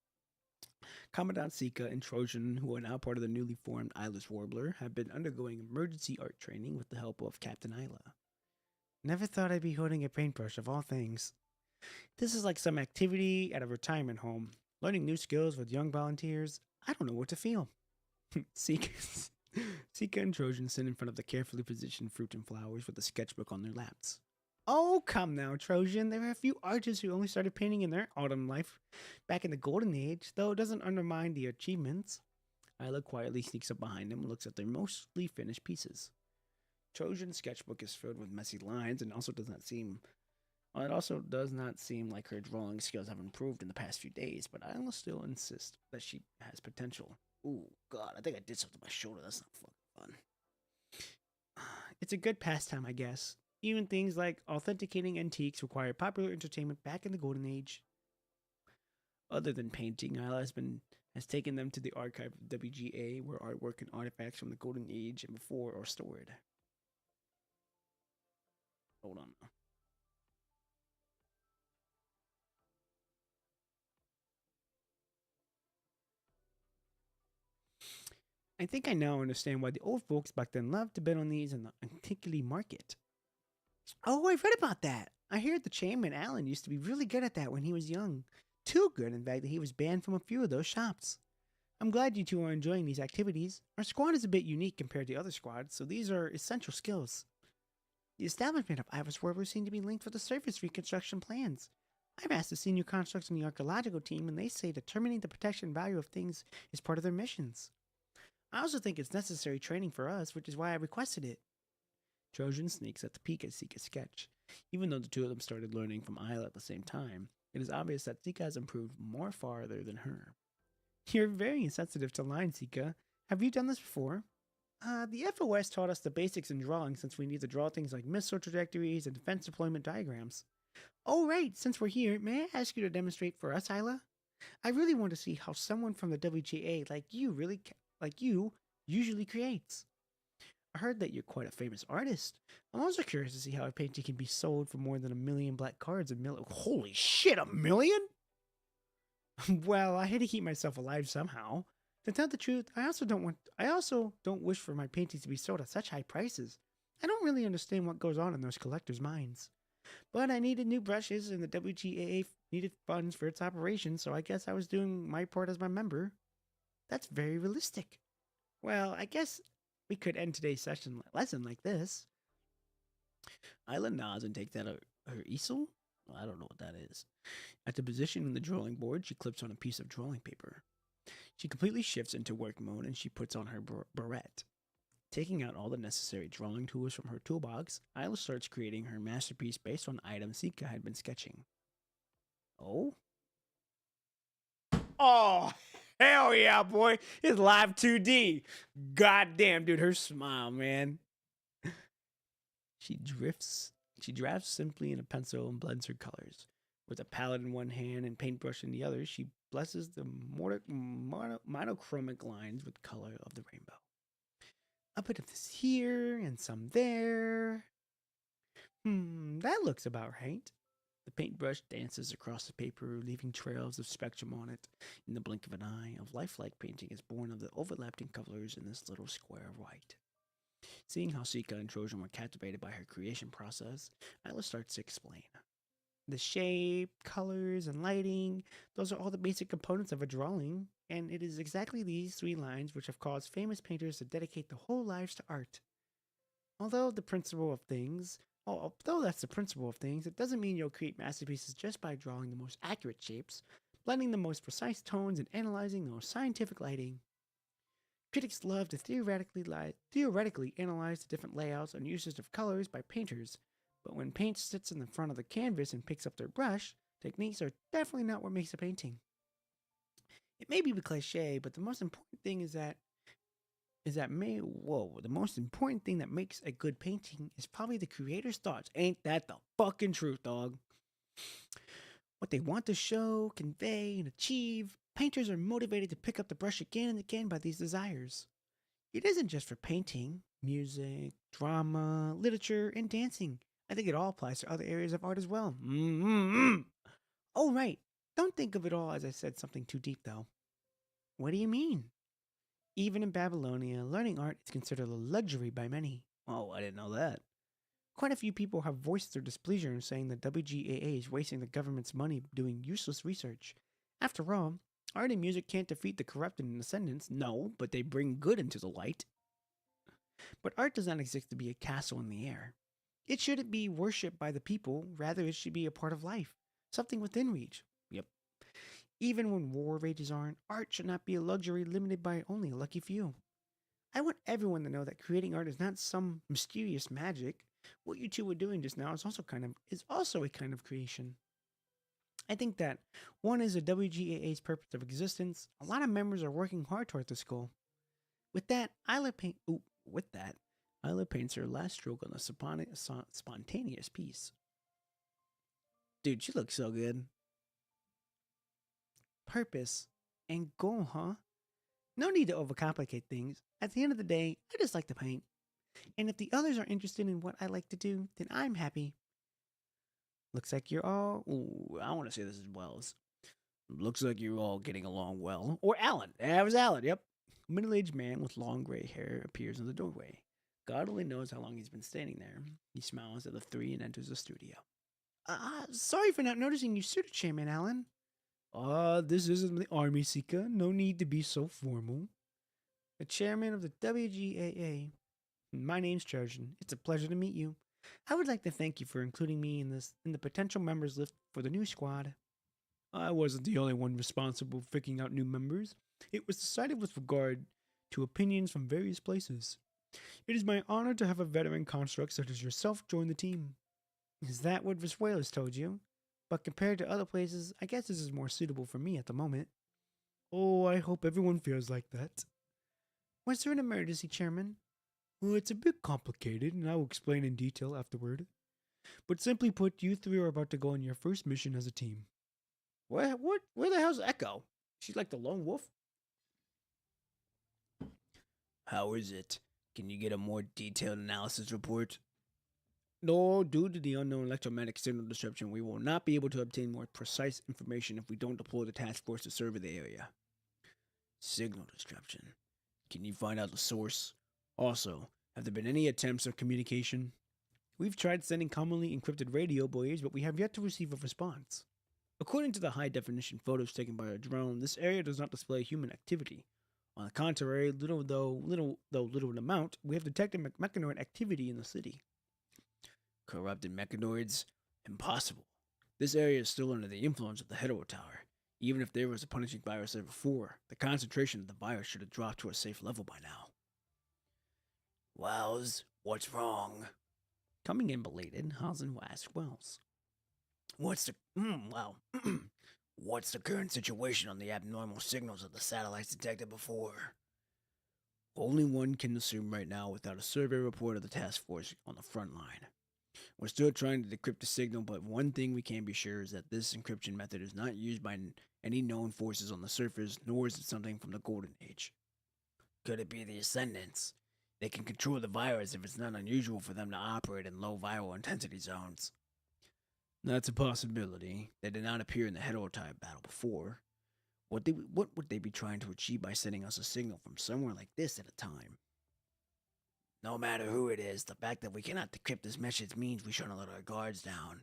Commandant Sika and Trojan, who are now part of the newly formed Irish Warbler, have been undergoing emergency art training with the help of Captain Alya. Never thought I'd be holding a paintbrush of all things. This is like some activity at a retirement home. Learning new skills with young volunteers. I don't know what to feel. Sika and Trojan sit in front of the carefully positioned fruit and flowers with a sketchbook on their laps. Oh, come now, Trojan. There are a few artists who only started painting in their autumn life back in the Golden Age, though it doesn't undermine the achievements. Alya quietly sneaks up behind them and looks at their mostly finished pieces. Trojan's sketchbook is filled with messy lines and it also does not seem like her drawing skills have improved in the past few days, but Alya still insists that she has potential. Ooh, God, I think I did something to my shoulder. That's not fucking fun. It's a good pastime, I guess. Even things like authenticating antiques required popular entertainment back in the Golden Age. Other than painting, Alya has taken them to the archive of WGA, where artwork and artifacts from the Golden Age and before are stored. Hold on now. I think I now understand why the old folks back then loved to bet on these in the antiquity market. Oh, I've read about that. I heard the chairman Alan used to be really good at that when he was young. Too good, in fact, that he was banned from a few of those shops. I'm glad you two are enjoying these activities. Our squad is a bit unique compared to other squads, so these are essential skills. The establishment of Irish Warblers seem to be linked with the surface reconstruction plans. I've asked the senior constructs on the archaeological team, and they say determining the protection value of things is part of their missions. I also think it's necessary training for us, which is why I requested it. Trojan sneaks at the peek at Sika's sketch. Even though the two of them started learning from Alya at the same time, it is obvious that Sika has improved more farther than her. You're very insensitive to lines, Sika. Have you done this before? The FOS taught us the basics in drawing since we need to draw things like missile trajectories and defense deployment diagrams. Oh, right. Since we're here, may I ask you to demonstrate for us, Alya? I really want to see how someone from the WGA like you usually creates. I heard that you're quite a famous artist. I'm also curious to see how a painting can be sold for more than 1 million black cards. Holy shit, 1 million? Well, I had to keep myself alive somehow. To tell the truth, I also don't wish for my paintings to be sold at such high prices. I don't really understand what goes on in those collectors' minds. But I needed new brushes, and the WGAA needed funds for its operation, so I guess I was doing my part as my member. That's very realistic. Well, I guess we could end today's lesson like this. Alya nods and takes out her easel. Well, I don't know what that is. At the position in the drawing board, she clips on a piece of drawing paper. She completely shifts into work mode and she puts on her barrette. Taking out all the necessary drawing tools from her toolbox, Isla starts creating her masterpiece based on items Sika had been sketching. Oh? Oh, hell yeah, boy. It's live 2D. Goddamn, dude, her smile, man. She drifts. She drafts simply in a pencil and blends her colors. With a palette in one hand and paintbrush in the other, she blesses the monochromatic lines with color of the rainbow. A bit of this here and some there. That looks about right. The paintbrush dances across the paper, leaving trails of spectrum on it. In the blink of an eye, a lifelike painting is born of the overlapping colors in this little square of white. Seeing how Sika and Trojan were captivated by her creation process, Isla starts to explain. The shape, colors, and lighting, those are all the basic components of a drawing, and it is exactly these three lines which have caused famous painters to dedicate their whole lives to art. Although that's the principle of things, it doesn't mean you'll create masterpieces just by drawing the most accurate shapes, blending the most precise tones, and analyzing the most scientific lighting. Critics love to theoretically analyze the different layouts and uses of colors by painters, but when paint sits in the front of the canvas and picks up their brush, techniques are definitely not what makes a painting. It may be a cliche, but the most important thing the most important thing that makes a good painting is probably the creator's thoughts. Ain't that the fucking truth, dog? What they want to show, convey, and achieve, painters are motivated to pick up the brush again and again by these desires. It isn't just for painting, music, drama, literature, and dancing. I think it all applies to other areas of art as well. Oh, right. Don't think of it all as I said something too deep, though. What do you mean? Even in Babylonia, learning art is considered a luxury by many. Oh, I didn't know that. Quite a few people have voiced their displeasure in saying that WGAA is wasting the government's money doing useless research. After all, art and music can't defeat the corrupted and ascendants, no, but they bring good into the light. But art does not exist to be a castle in the air. It shouldn't be worshipped by the people, rather, it should be a part of life, something within reach. Yep. Even when war rages on, art should not be a luxury limited by only a lucky few. I want everyone to know that creating art is not some mysterious magic. What you two were doing just now is also a kind of creation. I think that one is the WGAA's purpose of existence. A lot of members are working hard toward this goal. With that, Isla paints her last stroke on the spontaneous piece. Dude, she looks so good. Purpose and goal, huh? No need to overcomplicate things. At the end of the day, I just like to paint. And if the others are interested in what I like to do, then I'm happy. Looks like you're all. Ooh, I want to say this as well. Looks like you're all getting along well. Or Alan. That was Alan, yep. A middle aged man with long gray hair appears in the doorway. God only knows how long he's been standing there. He smiles at the three and enters the studio. Sorry for not noticing you suited Chairman Alan. This isn't the Army, Sika. No need to be so formal. The chairman of the WGAA. My name's Trojan. It's a pleasure to meet you. I would like to thank you for including me in the potential members list for the new squad. I wasn't the only one responsible for picking out new members. It was decided with regard to opinions from various places. It is my honor to have a veteran construct such as yourself join the team. Is that what Visuelas told you? But compared to other places, I guess this is more suitable for me at the moment. Oh, I hope everyone feels like that. Was there an emergency, Chairman? Well, it's a bit complicated, and I will explain in detail afterward. But simply put, you three are about to go on your first mission as a team. Where the hell's Echo? She's like the lone wolf? How is it? Can you get a more detailed analysis report? No, due to the unknown electromagnetic signal disruption, we will not be able to obtain more precise information if we don't deploy the task force to survey the area. Signal disruption. Can you find out the source? Also, have there been any attempts of communication? We've tried sending commonly encrypted radio waves, but we have yet to receive a response. According to the high-definition photos taken by our drone, this area does not display human activity. On the contrary, little amount, we have detected mechanoid activity in the city. Corrupted mechanoids? Impossible. This area is still under the influence of the Hetero Tower. Even if there was a punishing virus there before, the concentration of the virus should have dropped to a safe level by now. Wells, what's wrong? Coming in belated, Hazen asked Wells. What's the current situation on the abnormal signals of the satellites detected before? Only one can assume right now without a survey report of the task force on the front line. We're still trying to decrypt the signal, but one thing we can be sure is that this encryption method is not used by any known forces on the surface, nor is it something from the Golden Age. Could it be the Ascendants? They can control the virus if it's not unusual for them to operate in low viral intensity zones. That's a possibility. They did not appear in the heterotype battle before. What would they be trying to achieve by sending us a signal from somewhere like this at a time? No matter who it is, the fact that we cannot decrypt this message means we shouldn't let our guards down.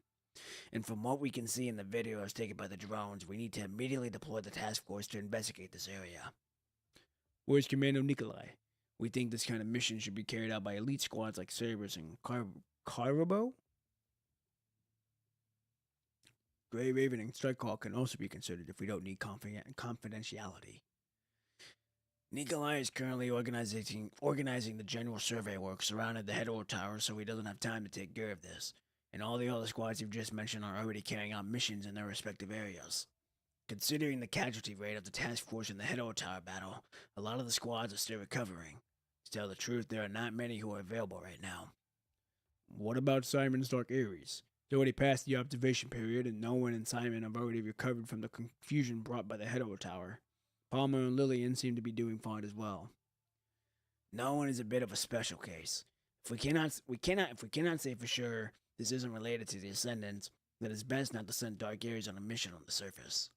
And from what we can see in the videos taken by the drones, we need to immediately deploy the task force to investigate this area. Where's Commando Nikolai? We think this kind of mission should be carried out by elite squads like Cerberus and Carabo? Grey Raven and Strike Hawk can also be considered if we don't need confidentiality. Nikolai is currently organizing the general survey work surrounding the Hetero Tower, so he doesn't have time to take care of this. And all the other squads you've just mentioned are already carrying out missions in their respective areas. Considering the casualty rate of the task force in the Hetero Tower battle, a lot of the squads are still recovering. To tell the truth, there are not many who are available right now. What about Simon's Dark Ares? It's already past the observation period, and Nolan and Simon have already recovered from the confusion brought by the Hetero Tower. Palmer and Lillian seem to be doing fine as well. Nolan is a bit of a special case. If we cannot say for sure this isn't related to the Ascendants, then it's best not to send Dark Ares on a mission on the surface.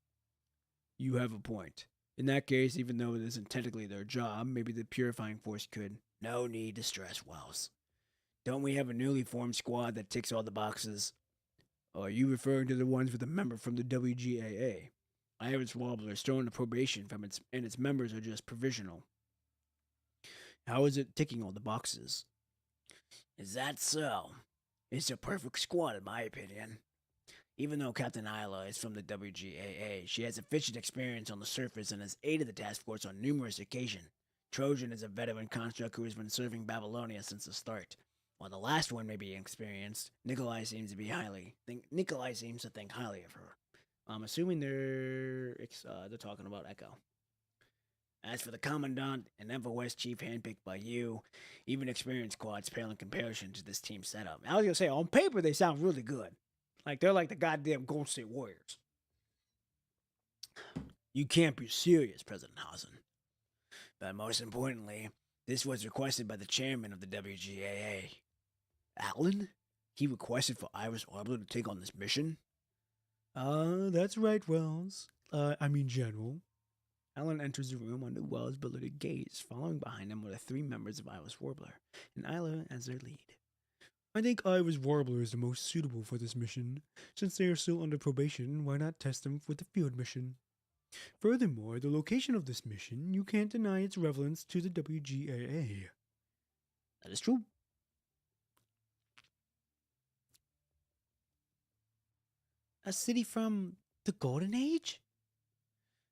You have a point. In that case, even though it isn't technically their job, maybe the Purifying Force could. No need to stress, Wells. Don't we have a newly formed squad that ticks all the boxes? Or are you referring to the ones with a member from the WGAA? Iris Wobbler is still under probation and its members are just provisional. How is it ticking all the boxes? Is that so? It's a perfect squad in my opinion. Even though Captain Alya is from the WGAA, she has sufficient experience on the surface and has aided the task force on numerous occasions. Trojan is a veteran construct who has been serving Babylonia since the start. While the last one may be experienced, Nikolai seems to think highly of her. I'm assuming they're talking about Echo. As for the Commandant and EnvoWest Chief handpicked by you, even experienced squads pale in comparison to this team setup. I was gonna say, on paper they sound really good. Like they're like the goddamn Golden State Warriors. You can't be serious, President Hazen. But most importantly, this was requested by the chairman of the WGAA. Alan? He requested for Iris Arbler to take on this mission? That's right, Wells. General. Alan enters the room under Wells' belated gaze, following behind him were the three members of Iris Warbler, and Isla as their lead. I think Iris Warbler is the most suitable for this mission. Since they are still under probation, why not test them with the field mission? Furthermore, the location of this mission, you can't deny its relevance to the WGAA. That is true. A city from the Golden Age?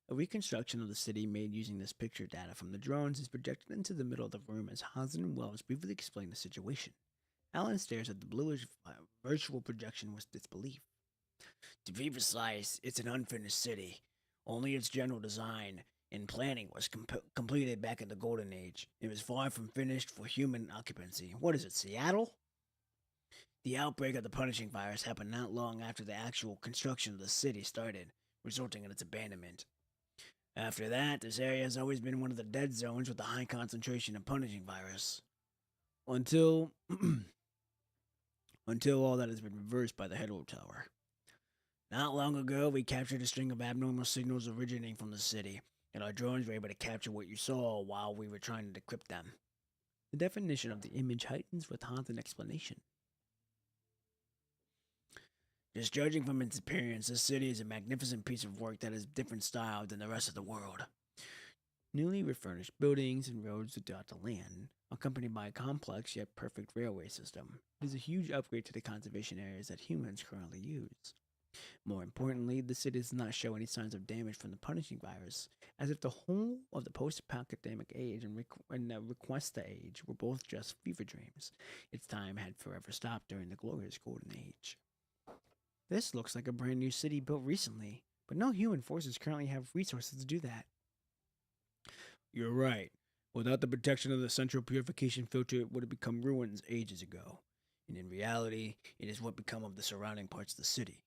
A reconstruction of the city made using this picture data from the drones is projected into the middle of the room as Hazen and Wells briefly explain the situation. Alan stares at the bluish virtual projection with disbelief. To be precise, it's an unfinished city. Only its general design and planning was completed back in the Golden Age. It was far from finished for human occupancy. What is it, Seattle? The outbreak of the punishing virus happened not long after the actual construction of the city started, resulting in its abandonment. After that, this area has always been one of the dead zones with a high concentration of punishing virus. Until all that has been reversed by the Hetero Tower. Not long ago, we captured a string of abnormal signals originating from the city, and our drones were able to capture what you saw while we were trying to decrypt them. The definition of the image heightens with Han's explanation. Just judging from its appearance, this city is a magnificent piece of work that is different style than the rest of the world. Newly refurnished buildings and roads dot the land, accompanied by a complex yet perfect railway system. It is a huge upgrade to the conservation areas that humans currently use. More importantly, the city does not show any signs of damage from the punishing virus, as if the whole of the post-apocalyptic age and the Requesta age were both just fever dreams. Its time had forever stopped during the glorious golden age. This looks like a brand new city built recently, but no human forces currently have resources to do that. You're right. Without the protection of the central purification filter, it would have become ruins ages ago. And in reality, it is what become of the surrounding parts of the city.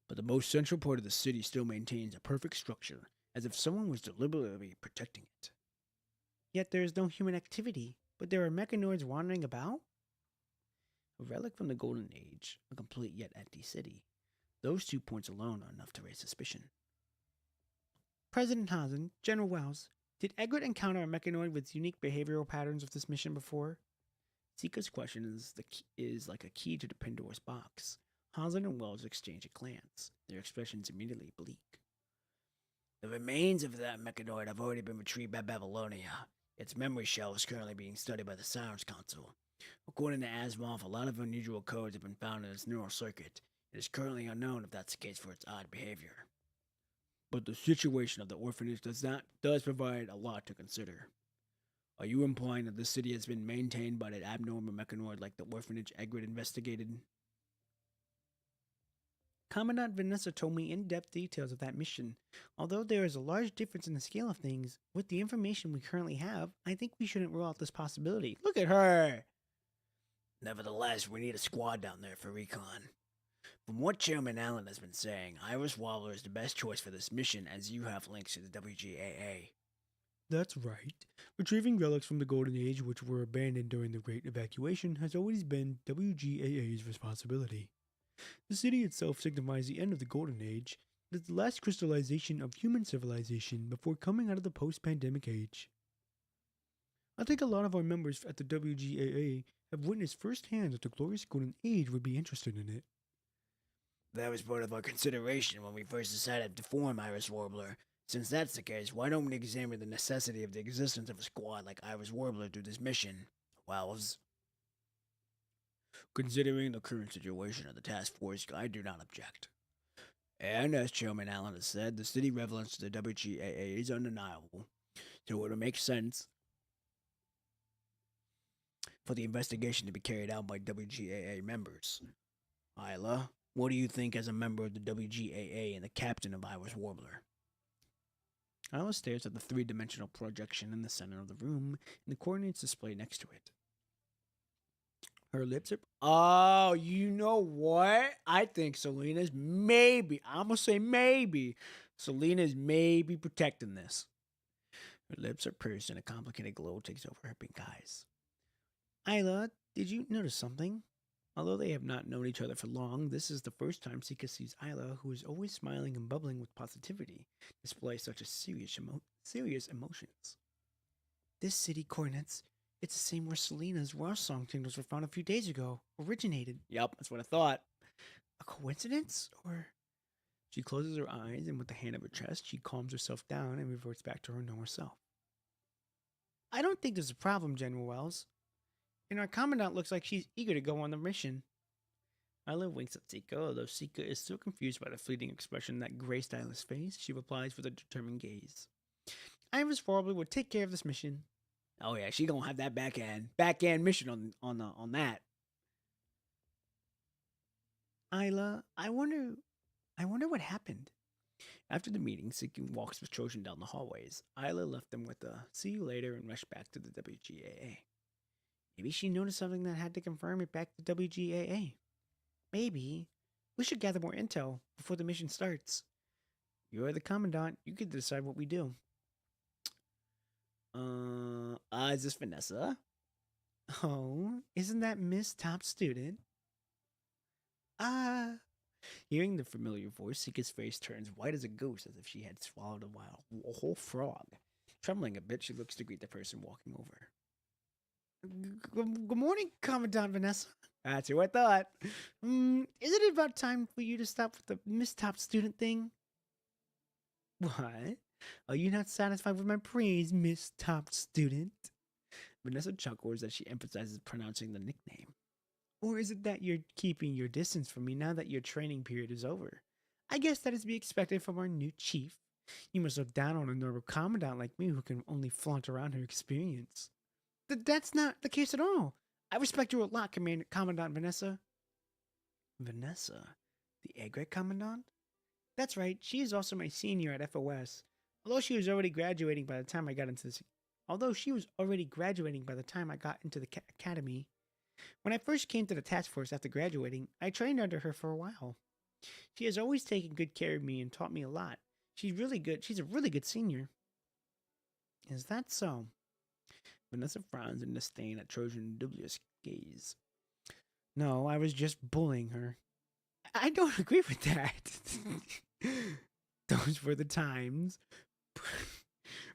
But the most central part of the city still maintains a perfect structure, as if someone was deliberately protecting it. Yet there is no human activity, but there are mechanoids wandering about? A relic from the Golden Age, a complete yet empty city. Those 2 points alone are enough to raise suspicion. President Hazen, General Wells, did Egret encounter a mechanoid with unique behavioral patterns of this mission before? Sika's question is like a key to the Pandora's box. Hazen and Wells exchange a glance, their expressions immediately bleak. The remains of that mechanoid have already been retrieved by Babylonia. Its memory shell is currently being studied by the Science Council. According to Asimov, a lot of unusual codes have been found in its neural circuit. It is currently unknown if that's the case for its odd behavior. But the situation of the orphanage does provide a lot to consider. Are you implying that this city has been maintained by an abnormal mechanoid like the orphanage Egret investigated? Commandant Vanessa told me in-depth details of that mission. Although there is a large difference in the scale of things, with the information we currently have, I think we shouldn't rule out this possibility. Look at her! Nevertheless, we need a squad down there for recon. From what Chairman Allen has been saying, Iris Wobbler is the best choice for this mission as you have links to the WGAA. That's right. Retrieving relics from the Golden Age which were abandoned during the Great Evacuation has always been WGAA's responsibility. The city itself signifies the end of the Golden Age. It is the last crystallization of human civilization before coming out of the post-pandemic age. I think a lot of our members at the WGAA have witnessed firsthand that the glorious Golden Age would be interested in it. That was part of our consideration when we first decided to form Iris Warbler. Since that's the case, why don't we examine the necessity of the existence of a squad like Iris Warbler through this mission? Wells. Considering the current situation of the task force, I do not object. And as Chairman Allen has said, the city relevance to the WGAA is undeniable, so it would make sense for the investigation to be carried out by WGAA members. Isla, what do you think as a member of the WGAA and the captain of Iris Warbler? Isla stares at the three-dimensional projection in the center of the room and the coordinates displayed next to it. Her lips are... Oh, you know what? I think Selena's maybe... I'm going to say maybe. Selena's maybe protecting this. Her lips are pursed and a complicated glow takes over her pink eyes. Isla, did you notice something? Although they have not known each other for long, this is the first time Sika sees Isla, who is always smiling and bubbling with positivity, display such a serious emotions. This city coordinates... It's the same where Selena's Welsh song tingles were found a few days ago. Originated. Yep, that's what I thought. A coincidence? Or... She closes her eyes and with the hand of her chest, she calms herself down and reverts back to her normal self. I don't think there's a problem, General Wells. And our commandant looks like she's eager to go on the mission. Isla winks at Sika, although Sika is still confused by the fleeting expression that graced Isla's face. She replies with a determined gaze. Iris Warbler would take care of this mission. Oh yeah, she gonna have that backhand mission on that. Isla, I wonder what happened. After the meeting, Sika walks with Trojan down the hallways. Isla left them with a see you later and rushed back to the WGAA. Maybe she noticed something that had to confirm it back to WGAA. Maybe. We should gather more intel before the mission starts. You're the commandant. You can decide what we do. Is this Vanessa? Oh, isn't that Miss Top Student? Hearing the familiar voice, Sika's face turns white as a ghost as if she had swallowed a whole frog. Trembling a bit, she looks to greet the person walking over. Good morning, Commandant Vanessa. That's who I thought. Isn't it about time for you to stop with the Miss Top Student thing? What? Are you not satisfied with my praise, Miss Top Student? Vanessa chuckles as she emphasizes pronouncing the nickname. Or is it that you're keeping your distance from me now that your training period is over? I guess that is to be expected from our new chief. You must look down on a normal commandant like me who can only flaunt around her experience. That's not the case at all. I respect you a lot, Commandant Vanessa. Vanessa? The egret commandant? That's right, she is also my senior at FOS. Although she was already graduating by the time I got into this Although she was already graduating by the time I got into the academy. When I first came to the task force after graduating, I trained under her for a while. She has always taken good care of me and taught me a lot. She's really good. She's a really good senior. Is that so? Vanessa frowns in disdain at Trojan dubious gaze. No, I was just bullying her. I don't agree with that. Those were the times.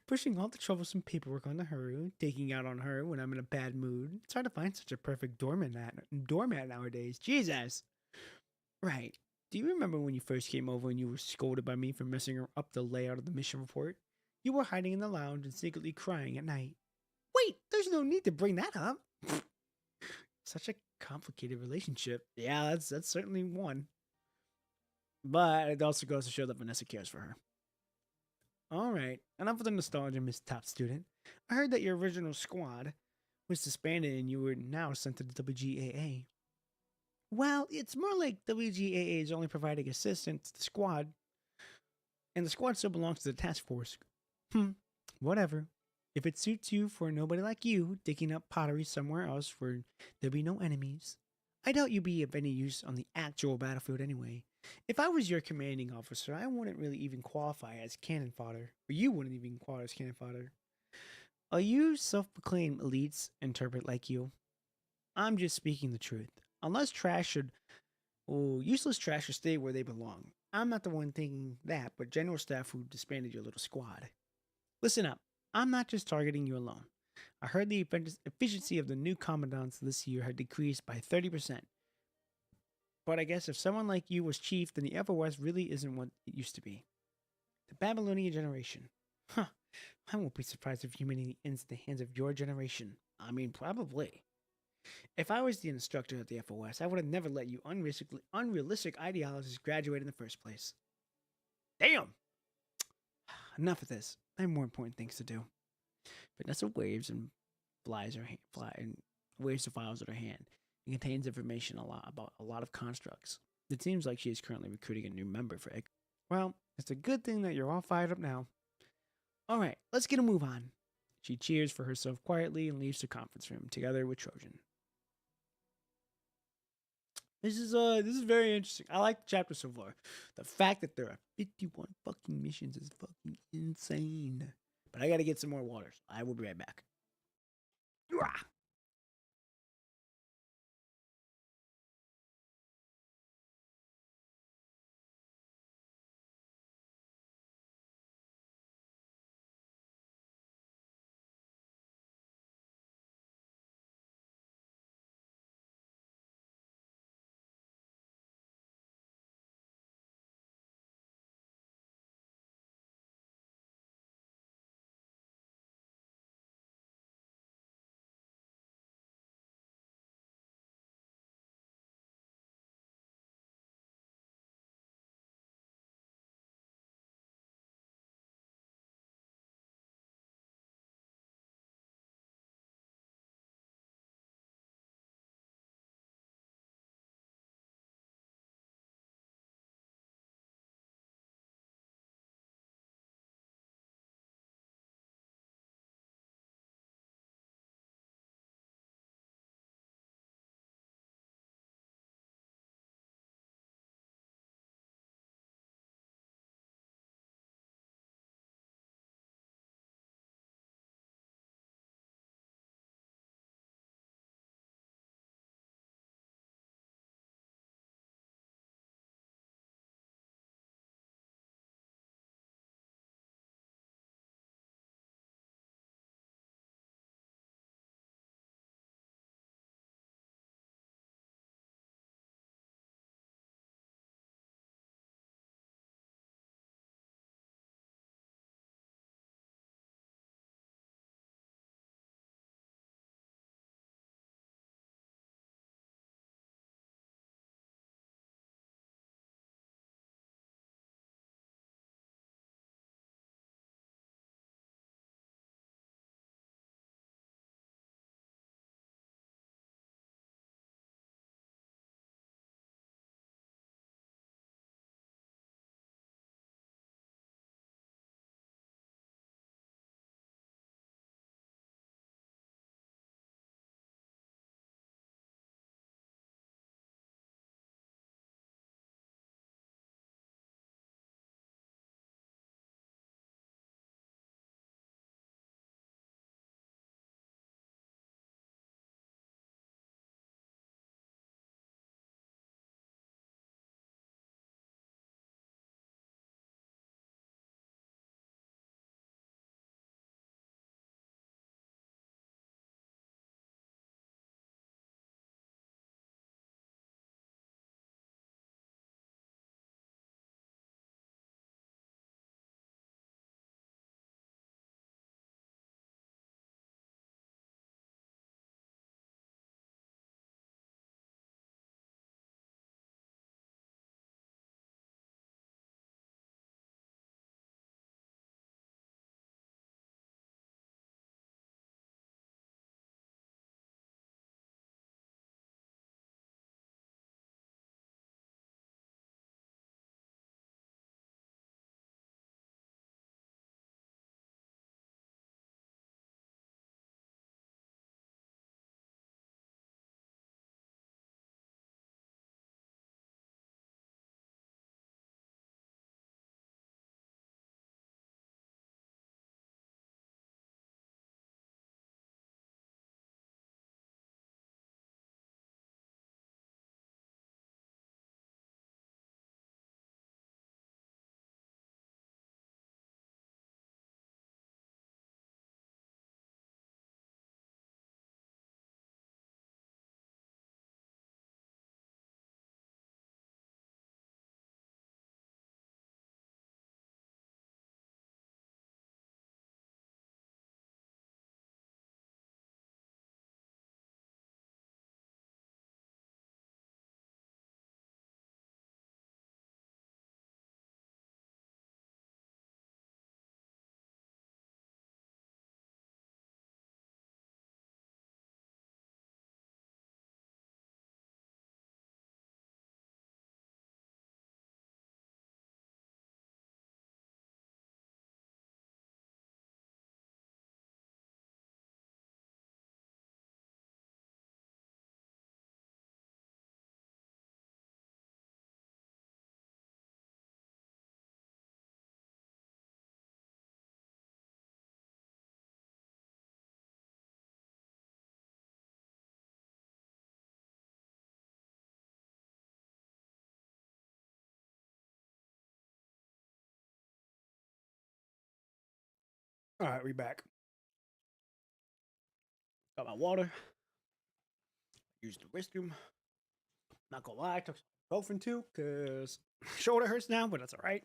Pushing all the troublesome paperwork onto her, taking out on her when I'm in a bad mood. It's hard to find such a perfect doormat nowadays. Jesus. Right. Do you remember when you first came over and you were scolded by me for messing up the layout of the mission report? You were hiding in the lounge and secretly crying at night. Wait, there's no need to bring that up. Such a complicated relationship. Yeah, that's certainly one. But it also goes to show that Vanessa cares for her. Alright, enough of the nostalgia, Miss Top Student. I heard that your original squad was disbanded and you were now sent to the WGAA. Well, it's more like WGAA is only providing assistance to the squad, and the squad still belongs to the task force. Whatever. If it suits you for nobody like you digging up pottery somewhere else where there'll be no enemies, I doubt you'd be of any use on the actual battlefield anyway. If I was your commanding officer, I wouldn't really even qualify as cannon fodder. Or you wouldn't even qualify as cannon fodder. Are you self-proclaimed elites interpret like you? I'm just speaking the truth. Useless trash should stay where they belong. I'm not the one thinking that, but general staff who disbanded your little squad. Listen up. I'm not just targeting you alone. I heard the efficiency of the new commandants this year had decreased by 30%. But I guess if someone like you was chief, then the FOS really isn't what it used to be. The Babylonian generation. Huh. I won't be surprised if humanity ends in the hands of your generation. I mean, probably. If I was the instructor at the FOS, I would have never let you unrealistic ideologies graduate in the first place. Damn! Enough of this. I have more important things to do. Vanessa waves and waves the files in her hand. It contains information about a lot of constructs. It seems like she is currently recruiting a new member for Egg. Well, it's a good thing that you're all fired up now. Alright, let's get a move on. She cheers for herself quietly and leaves the conference room together with Trojan. This is very interesting. I like the chapter so far. The fact that there are 51 fucking missions is fucking insane. But I gotta get some more waters. I will be right back. All right, we back. Got my water. Used the restroom. Not gonna lie, I took some ibuprofen too, cause shoulder hurts now, but that's all right.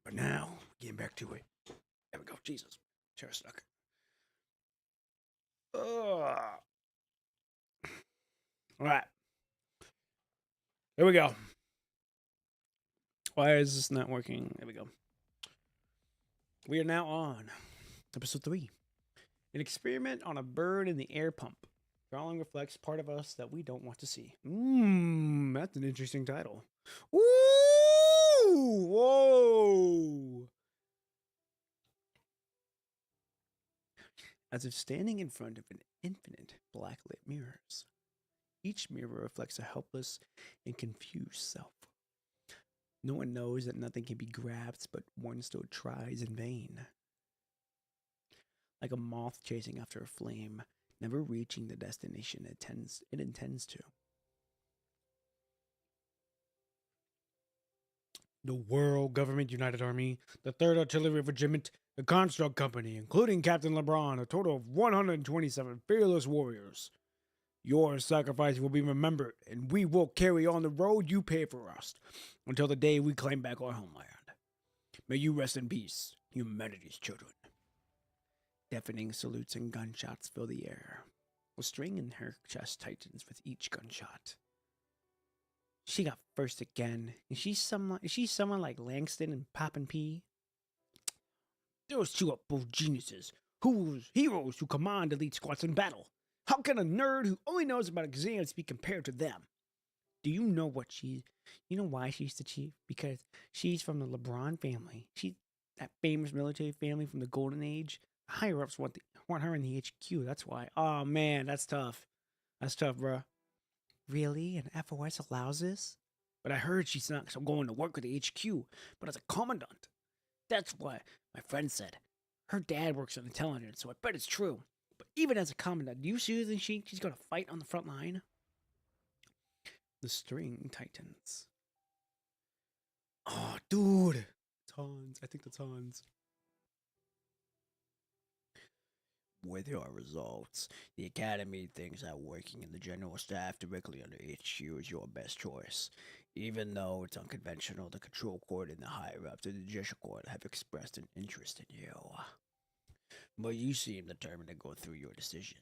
But now, getting back to it. There we go. Jesus, chair stuck. Ugh. All right, here we go. Why is this not working? There we go. We are now on episode 3. An experiment on a bird in the air pump. Drawing reflects part of us that we don't want to see. That's an interesting title. Ooh, whoa. As if standing in front of an infinite blacklit mirrors. Each mirror reflects a helpless and confused self. No one knows that nothing can be grasped, but one still tries in vain. Like a moth chasing after a flame, never reaching the destination it intends to. The World Government United Army, the 3rd Artillery Regiment, the Construct Company, including Captain LeBron, a total of 127 fearless warriors. Your sacrifice will be remembered, and we will carry on the road you paved for us until the day we claim back our homeland. May you rest in peace, humanity's children. Deafening salutes and gunshots fill the air. A string in her chest tightens with each gunshot. She got first again. Is she someone like Langston and Poppin' P? Those two are both geniuses. Heroes who command elite squads in battle. How can a nerd who only knows about exams be compared to them? Do you know why she's the chief? Because she's from the LeBron family. She's that famous military family from the Golden Age. Higher ups want her in the HQ. That's why. Oh man, that's tough. That's tough, bro. Really? And FOS allows this? But I heard she's not going to work with the HQ, but as a commandant. That's what my friend said. Her dad works in intelligence, so I bet it's true. But even as a commandant, do you seriously think she's going to fight on the front line? The string tightens. Oh, dude. It's Hans. I think that's Hans. With your results, the Academy thinks that working in the General Staff directly under HQ is your best choice. Even though it's unconventional, the Control Court and the higher-ups of the Judicial Court have expressed an interest in you. But you seem determined to go through your decision.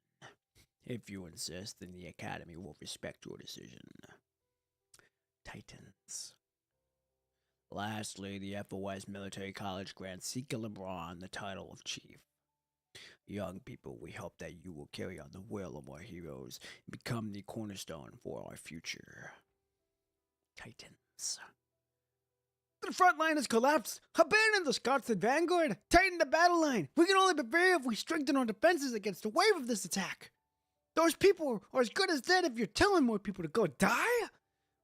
If you insist, then the Academy will respect your decision. Titans. Lastly, the FOS Military College grants Sika LeBron the title of Chief. Young people, we hope that you will carry on the will of our heroes and become the cornerstone for our future. Titans. The front line has collapsed. Abandon the Scots and vanguard. Tighten the battle line. We can only prepare if we strengthen our defenses against the wave of this attack. Those people are as good as dead if you're telling more people to go die?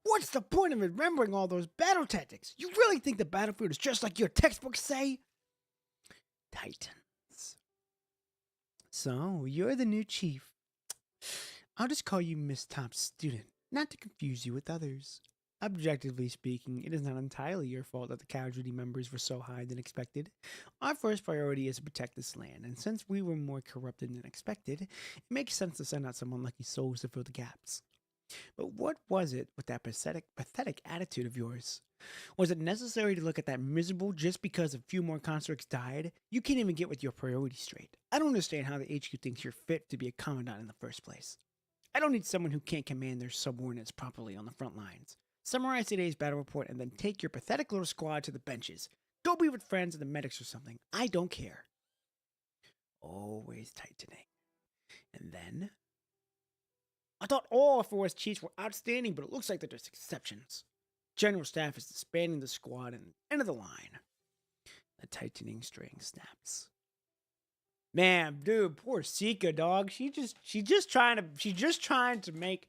What's the point of remembering all those battle tactics? You really think the battlefield is just like your textbooks say? Titans. So, you're the new chief. I'll just call you Miss Top Student, not to confuse you with others. Objectively speaking, it is not entirely your fault that the casualty numbers were so high than expected. Our first priority is to protect this land, and since we were more corrupted than expected, it makes sense to send out some unlucky souls to fill the gaps. But what was it with that pathetic attitude of yours? Was it necessary to look at that miserable just because a few more constructs died? You can't even get with your priorities straight. I don't understand how the HQ thinks you're fit to be a commandant in the first place. I don't need someone who can't command their subordinates properly on the front lines. Summarize today's battle report and then take your pathetic little squad to the benches. Go be with friends and the medics or something. I don't care. Always tightening. And then? I thought all FOS chiefs were outstanding, but it looks like there's exceptions. General Staff is disbanding the squad and end of the line. The tightening string snaps. Man, dude, poor Sika, dog. She's just trying to make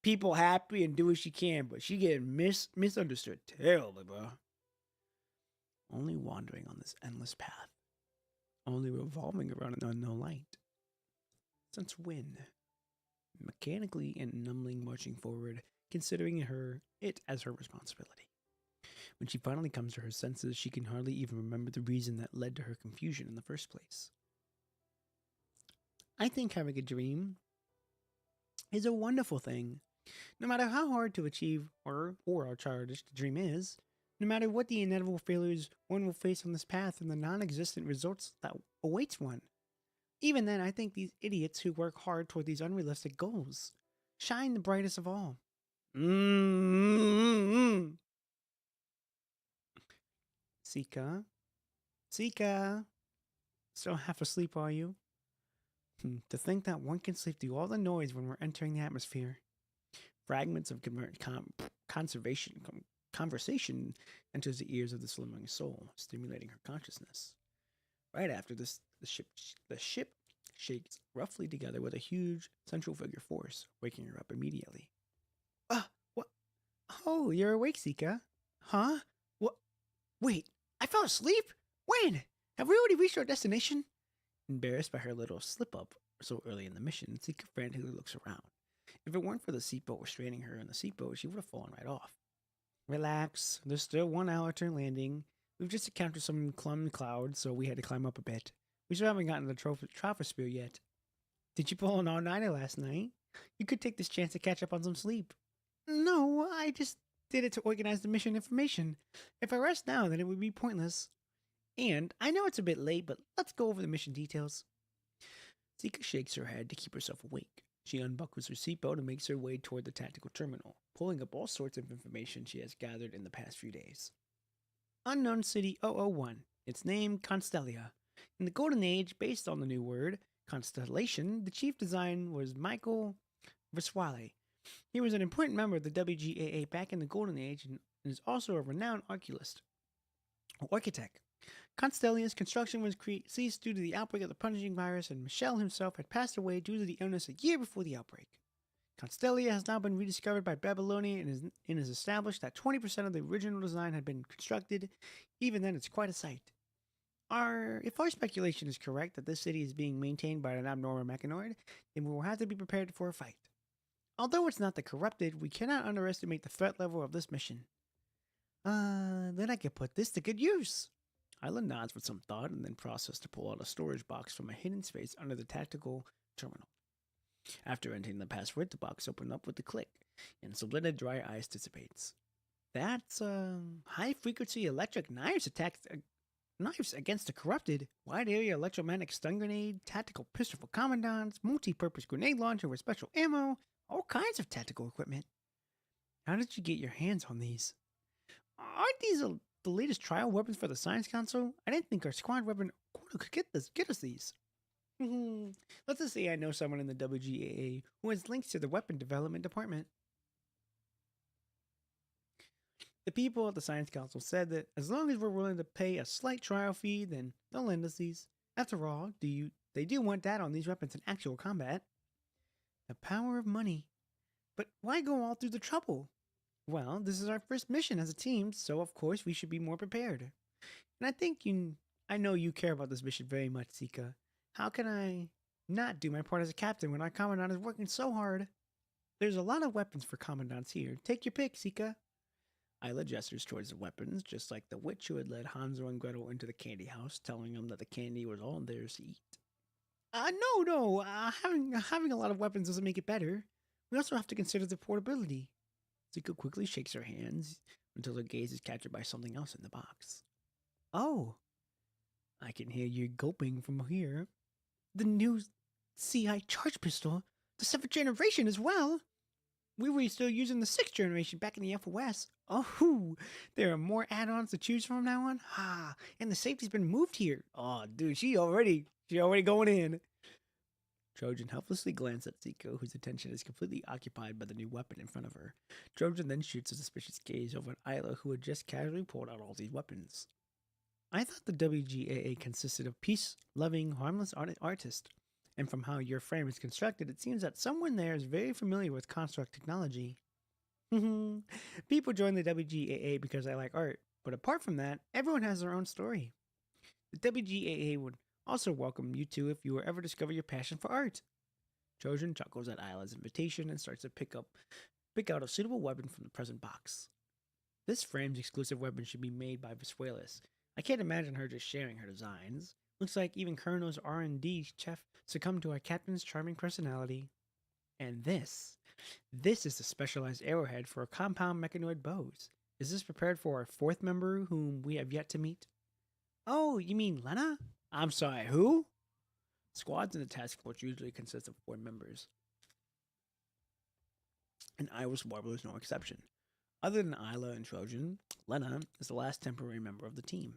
people happy and do what she can, but she getting misunderstood terribly, bro. Only wandering on this endless path. Only revolving around an unknown light. Since when? Mechanically and numbly marching forward, considering it as her responsibility. When she finally comes to her senses, she can hardly even remember the reason that led to her confusion in the first place. I think having a dream is a wonderful thing. No matter how hard to achieve or how childish the dream is, no matter what the inevitable failures one will face on this path and the non-existent results that awaits one. Even then, I think these idiots who work hard toward these unrealistic goals shine the brightest of all. Mm-hmm. Sika? Sika? Still half asleep, are you? To think that one can sleep through all the noise when we're entering the atmosphere. Fragments of conversation enters the ears of the slumbering soul, stimulating her consciousness. Right after this, the ship shakes roughly together with a huge central figure force, waking her up immediately. What? Oh, you're awake, Sika. Huh? What? Wait, I fell asleep? When? Have we already reached our destination? Embarrassed by her little slip-up so early in the mission, Sika frantically looks around. If it weren't for the seatbelt restraining her in the seatbelt, she would have fallen right off. Relax, there's still 1 hour to landing. We've just encountered some clouds, so we had to climb up a bit. We still haven't gotten to the troposphere yet. Did you pull an all-nighter last night? You could take this chance to catch up on some sleep. No, I just did it to organize the mission information. If I rest now, then it would be pointless. And I know it's a bit late, but let's go over the mission details. Sika shakes her head to keep herself awake. She unbuckles her seatbelt and makes her way toward the tactical terminal, pulling up all sorts of information she has gathered in the past few days. Unknown City 001. Its name, Constellia. In the Golden Age, based on the new word, constellation, the chief design was Michael Verswale. He was an important member of the WGAA back in the Golden Age and is also a renowned architect. Constellia's construction was ceased due to the outbreak of the punishing virus, and Michel himself had passed away due to the illness a year before the outbreak. Constellia has now been rediscovered by Babylonia and is established that 20% of the original design had been constructed. Even then, it's quite a sight. If our speculation is correct that this city is being maintained by an abnormal mechanoid, then we will have to be prepared for a fight. Although it's not the corrupted, we cannot underestimate the threat level of this mission. Then I could put this to good use. Isla nods with some thought and then proceeds to pull out a storage box from a hidden space under the tactical terminal. After entering the password, the box opened up with a click, and some little dry ice dissipates. That's high-frequency electric knives against the corrupted, wide-area electromagnetic stun grenade, tactical pistol for commandants, multi-purpose grenade launcher with special ammo, all kinds of tactical equipment. How did you get your hands on these? Aren't these the latest trial weapons for the Science Council? I didn't think our squad weapon quota could get us these. Let's just say I know someone in the WGAA who has links to the weapon development department. The people at the Science Council said that as long as we're willing to pay a slight trial fee, then they'll lend us these. After all, they do want that on these weapons in actual combat. The power of money. But why go all through the trouble? Well, this is our first mission as a team, so of course we should be more prepared. And I know you care about this mission very much, Sika. How can I not do my part as a captain when our commandant is working so hard? There's a lot of weapons for commandants here. Take your pick, Sika. Isla gestures towards the weapons, just like the witch who had led Hanzo and Gretel into the candy house, telling them that the candy was all theirs to eat. No. Having a lot of weapons doesn't make it better. We also have to consider the portability. Sika quickly shakes her hands until her gaze is captured by something else in the box. Oh, I can hear you gulping from here. The new CI charge pistol, the 7th generation as well. We were still using the 6th generation back in the FOS. Oh, there are more add-ons to choose from now on. And the safety's been moved here. Oh, dude, she already going in. Trojan helplessly glances at Zico, whose attention is completely occupied by the new weapon in front of her. Trojan then shoots a suspicious gaze over at Isla, who had just casually pulled out all these weapons. I thought the WGAA consisted of peace-loving, harmless artists, and from how your frame is constructed, it seems that someone there is very familiar with construct technology. People join the WGAA because I like art, but apart from that, everyone has their own story. The WGAA would also welcome you two if you ever discover your passion for art. Trojan chuckles at Isla's invitation and starts to pick out a suitable weapon from the present box. This frame's exclusive weapon should be made by Visuelis. I can't imagine her just sharing her designs. Looks like even Colonel's R&D chef succumbed to our captain's charming personality. And this is the specialized arrowhead for compound mechanoid bows. Is this prepared for our fourth member whom we have yet to meet? Oh, you mean Lena? I'm sorry, who? Squads in the task force usually consist of 4 members, and Iris Warbler is no exception. Other than Isla and Trojan, Lena is the last temporary member of the team.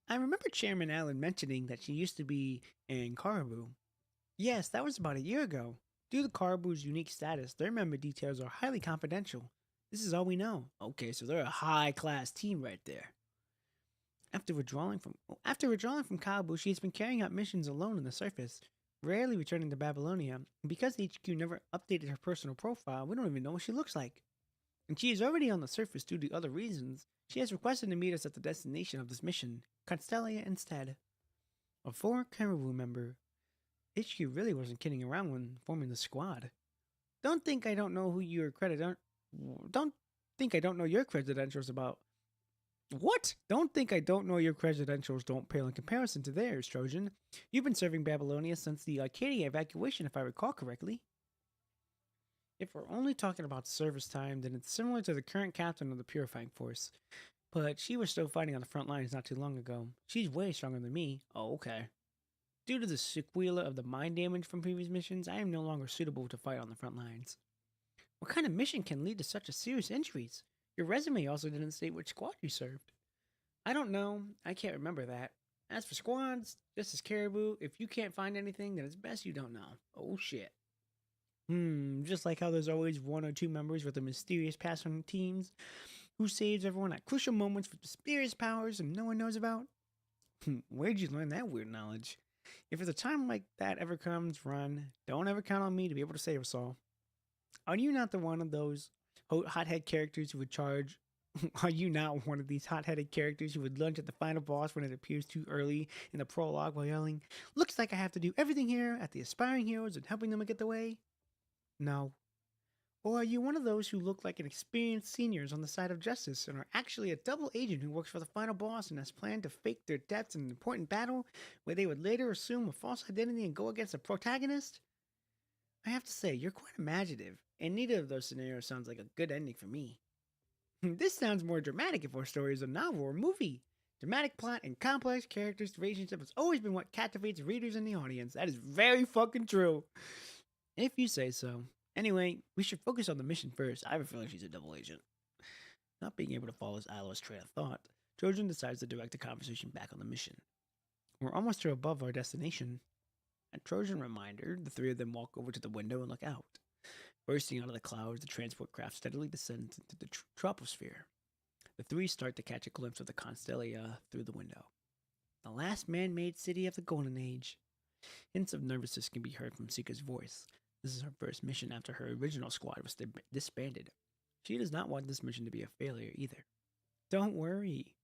I remember Chairman Allen mentioning that she used to be in Caribou. Yes, that was about a year ago. Due to Caribou's unique status, their member details are highly confidential. This is all we know. Okay, so they're a high-class team right there. After withdrawing from Caribou, she has been carrying out missions alone on the surface, rarely returning to Babylonia. And because HQ never updated her personal profile, we don't even know what she looks like. And she is already on the surface due to other reasons. She has requested to meet us at the destination of this mission, Constellia instead. A former Caribou member, HQ really wasn't kidding around when forming the squad. Don't think I don't know your credentials about. What? Don't think I don't know your credentials don't pale in comparison to theirs, Trojan. You've been serving Babylonia since the Arcadia evacuation, if I recall correctly. If we're only talking about service time, then it's similar to the current captain of the Purifying Force. But she was still fighting on the front lines not too long ago. She's way stronger than me. Oh, okay. Due to the sequela of the mind damage from previous missions, I am no longer suitable to fight on the front lines. What kind of mission can lead to such a serious injuries? Your resume also didn't state which squad you served. I don't know. I can't remember that. As for squads, just as Caribou, if you can't find anything, then it's best you don't know. Oh shit. Just like how there's always 1 or 2 members with a mysterious past on teams who saves everyone at crucial moments with mysterious powers and no one knows about. Where'd you learn that weird knowledge? If a time like that ever comes, run. Don't ever count on me to be able to save us all. Are you not one of these hotheaded characters who would lunge at the final boss when it appears too early in the prologue while yelling, "Looks like I have to do everything here at the aspiring heroes and helping them get the way"? No. Or are you one of those who look like an experienced seniors on the side of justice and are actually a double agent who works for the final boss and has planned to fake their deaths in an important battle where they would later assume a false identity and go against the protagonist? I have to say, you're quite imaginative, and neither of those scenarios sounds like a good ending for me. This sounds more dramatic if our story is a novel or movie. Dramatic plot and complex characters' relationship has always been what captivates readers and the audience. That is very fucking true. If you say so. Anyway, we should focus on the mission first. I have a feeling she's a double agent. Not being able to follow Isla's train of thought, Trojan decides to direct the conversation back on the mission. We're almost to above our destination. At Trojan reminder, the 3 of them walk over to the window and look out. Bursting out of the clouds, the transport craft steadily descends into the troposphere. The 3 start to catch a glimpse of the Constellia through the window. The last man-made city of the Golden Age. Hints of nervousness can be heard from Sika's voice. This is her first mission after her original squad was disbanded. She does not want this mission to be a failure either. Don't worry.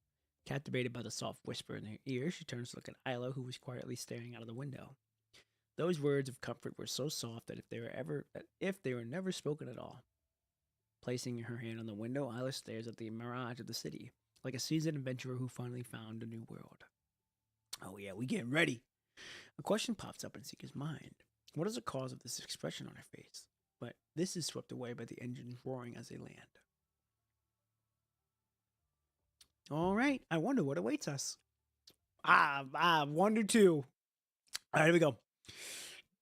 Captivated by the soft whisper in her ear, she turns to look at Isla, who was quietly staring out of the window. Those words of comfort were so soft that if they were never spoken at all. Placing her hand on the window, Isla stares at the mirage of the city, like a seasoned adventurer who finally found a new world. Oh yeah, we getting ready. A question pops up in Sika's mind. What is the cause of this expression on her face? But this is swept away by the engines roaring as they land. All right, I wonder what awaits us. Wonder too. All right, here we go.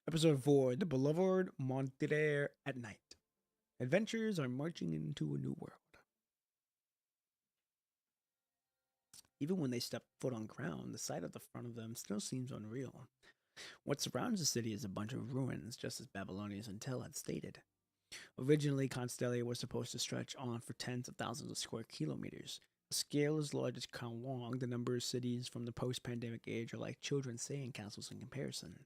Episode 4, The Beloved Montier at Night. Adventurers are marching into a new world. Even when they step foot on ground, the sight of the front of them still seems unreal. What surrounds the city is a bunch of ruins, just as Babylonia's Intel had stated. Originally, Constellia was supposed to stretch on for tens of thousands of square kilometers. A scale as large as Kowloon, the number of cities from the post-pandemic age are like children's sand castles in comparison.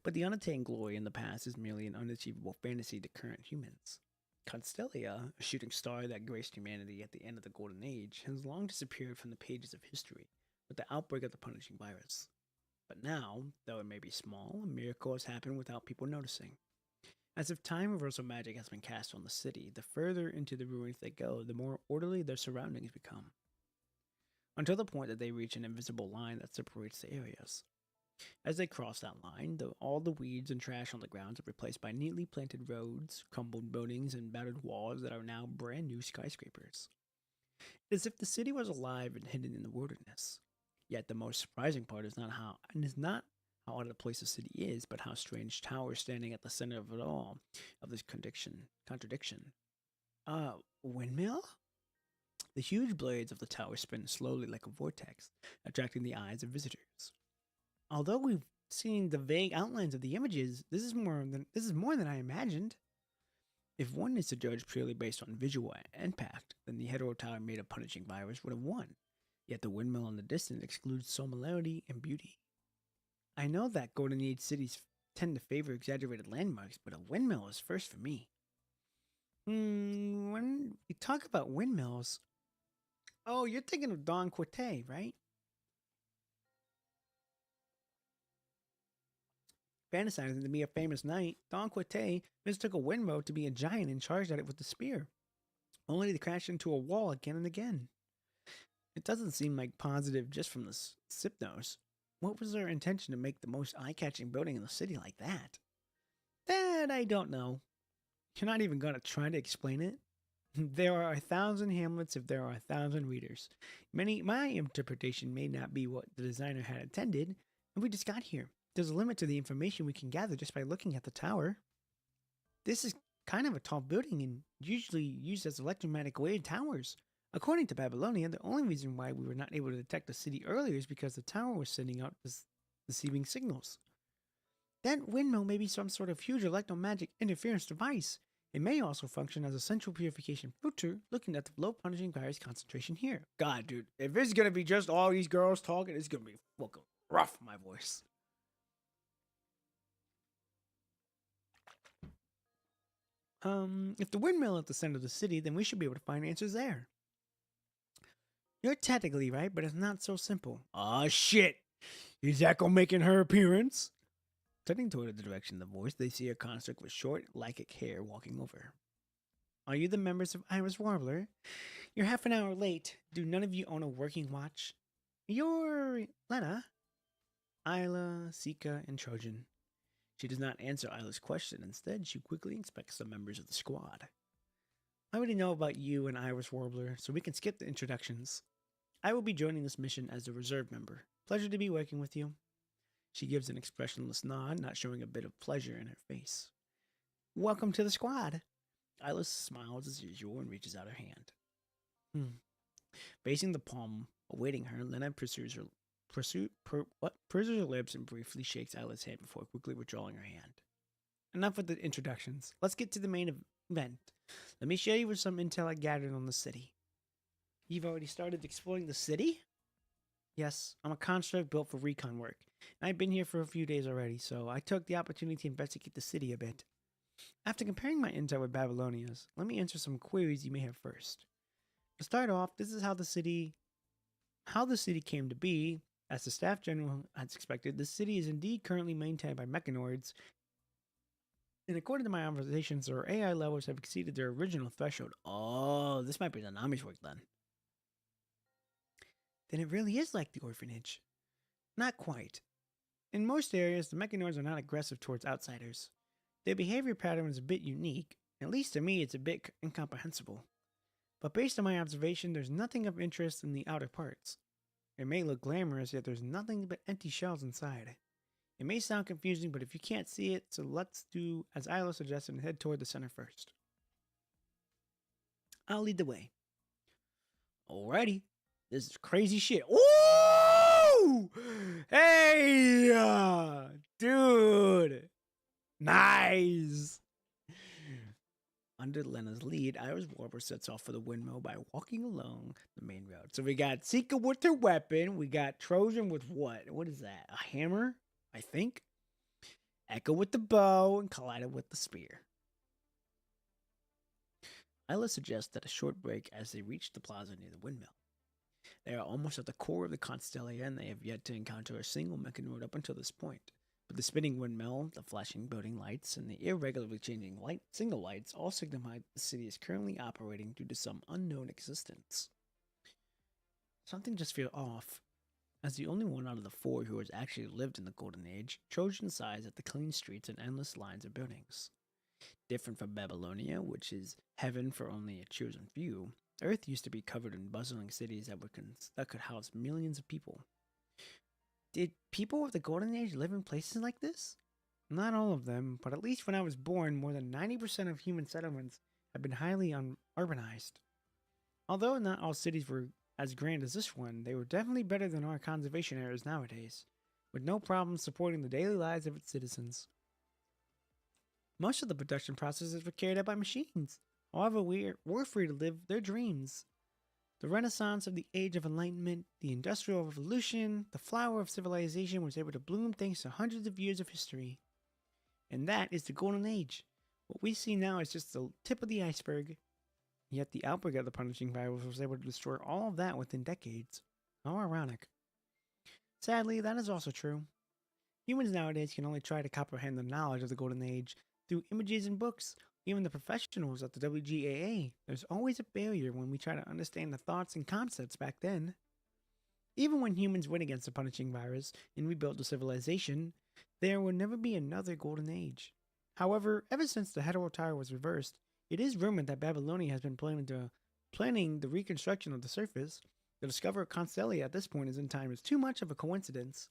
But the unattained glory in the past is merely an unachievable fantasy to current humans. Constellia, a shooting star that graced humanity at the end of the Golden Age, has long disappeared from the pages of history with the outbreak of the punishing virus. But now, though it may be small, a miracle has happened without people noticing. As if time reversal magic has been cast on the city, the further into the ruins they go, the more orderly their surroundings become, until the point that they reach an invisible line that separates the areas. As they cross that line, all the weeds and trash on the grounds are replaced by neatly planted roads, crumbled buildings, and battered walls that are now brand new skyscrapers. It's as if the city was alive and hidden in the wilderness. Yet the most surprising part is not how out of place the city is, but how strange towers standing at the center of it all, of this contradiction. Windmill? The huge blades of the tower spin slowly like a vortex, attracting the eyes of visitors. Although we've seen the vague outlines of the images, this is more than I imagined. If one is to judge purely based on visual impact, then the hetero tower made of punishing virus would have won. Yet the windmill in the distance excludes similarity and beauty. I know that Golden Age cities tend to favor exaggerated landmarks, but a windmill is first for me. When we talk about windmills, oh, you're thinking of Don Quixote, right? Fantasizing to be a famous knight, Don Quixote mistook a windmill to be a giant and charged at it with a spear, only to crash into a wall again and again. It doesn't seem like positive just from the Sipnos. What was their intention to make the most eye-catching building in the city like that? That I don't know. You're not even gonna try to explain it? There are 1,000 hamlets if there are 1,000 readers. My interpretation may not be what the designer had intended, and we just got here. There's a limit to the information we can gather just by looking at the tower. This is kind of a tall building and usually used as electromagnetic wave towers. According to Babylonia, the only reason why we were not able to detect the city earlier is because the tower was sending out deceiving signals. That windmill may be some sort of huge electromagnetic interference device. It may also function as a central purification filter, looking at the low punishing virus concentration here. God, dude, if it's gonna be just all these girls talking, it's gonna be fucking rough, my voice. If the windmill is at the center of the city, then we should be able to find answers there. You're technically right, but it's not so simple. Aw, shit! Is Echo making her appearance? Turning toward the direction of the voice, they see a construct with short, lycic hair walking over. Are you the members of Iris Warbler? You're half an hour late. Do none of you own a working watch? You're Lena, Isla, Sika, and Trojan. She does not answer Isla's question. Instead, she quickly inspects the members of the squad. I already know about you and Iris Warbler, so we can skip the introductions. I will be joining this mission as a reserve member. Pleasure to be working with you. She gives an expressionless nod, not showing a bit of pleasure in her face. Welcome to the squad. Isla smiles as usual and reaches out her hand. Facing the palm, awaiting her, Lena pursues her lips and briefly shakes Isla's hand before quickly withdrawing her hand. Enough with the introductions. Let's get to the main event. Let me share you with some intel I gathered on the city. You've already started exploring the city? Yes, I'm a construct built for recon work. I've been here for a few days already, so I took the opportunity to investigate the city a bit. After comparing my intel with Babylonia's, let me answer some queries you may have first. To start off, this is how the city came to be. As the staff general has expected, the city is indeed currently maintained by mechanoids, and according to my observations, their AI levels have exceeded their original threshold. Oh, this might be the Nami's work then. Then it really is like the orphanage. Not quite. In most areas, the mechanoids are not aggressive towards outsiders. Their behavior pattern is a bit unique. At least to me, it's a bit incomprehensible. But based on my observation, there's nothing of interest in the outer parts. It may look glamorous, yet there's nothing but empty shells inside. It may sound confusing, but if you can't see it, so let's do as Isla suggested and head toward the center first. I'll lead the way. Alrighty. This is crazy shit. Ooh! Hey! Dude! Nice! Under Lena's lead, Iris Warbler sets off for the windmill by walking along the main road. So we got Sika with her weapon. We got Trojan with what? What is that? A hammer? I think. Echo with the bow and Collider with the spear. Isla suggests that a short break as they reach the plaza near the windmill. They are almost at the core of the Constellia and they have yet to encounter a single mechanoid up until this point. But the spinning windmill, the flashing building lights, and the irregularly changing signal lights all signify the city is currently operating due to some unknown existence. Something just feels off. As the only one out of the four who has actually lived in the Golden Age, Trojan sighs at the clean streets and endless lines of buildings. Different from Babylonia, which is heaven for only a chosen few, Earth used to be covered in bustling cities that could house millions of people. Did people of the Golden Age live in places like this? Not all of them, but at least when I was born, more than 90% of human settlements have been highly urbanized. Although not all cities were as grand as this one, they were definitely better than our conservation areas nowadays, with no problems supporting the daily lives of its citizens. Most of the production processes were carried out by machines. However, we're free to live their dreams. The Renaissance of the Age of Enlightenment, the Industrial Revolution, the flower of civilization was able to bloom thanks to hundreds of years of history. And that is the Golden Age. What we see now is just the tip of the iceberg. Yet the outbreak of the punishing virus was able to destroy all of that within decades. How ironic. Sadly, that is also true. Humans nowadays can only try to comprehend the knowledge of the Golden Age through images and books. Even the professionals at the WGAA, there's always a barrier when we try to understand the thoughts and concepts back then. Even when humans win against the punishing virus and rebuild the civilization, there will never be another Golden Age. However, ever since the Hetero Tower was reversed, it is rumored that Babylonia has been planning the reconstruction of the surface. The discovery of Constellia at this point in time is too much of a coincidence.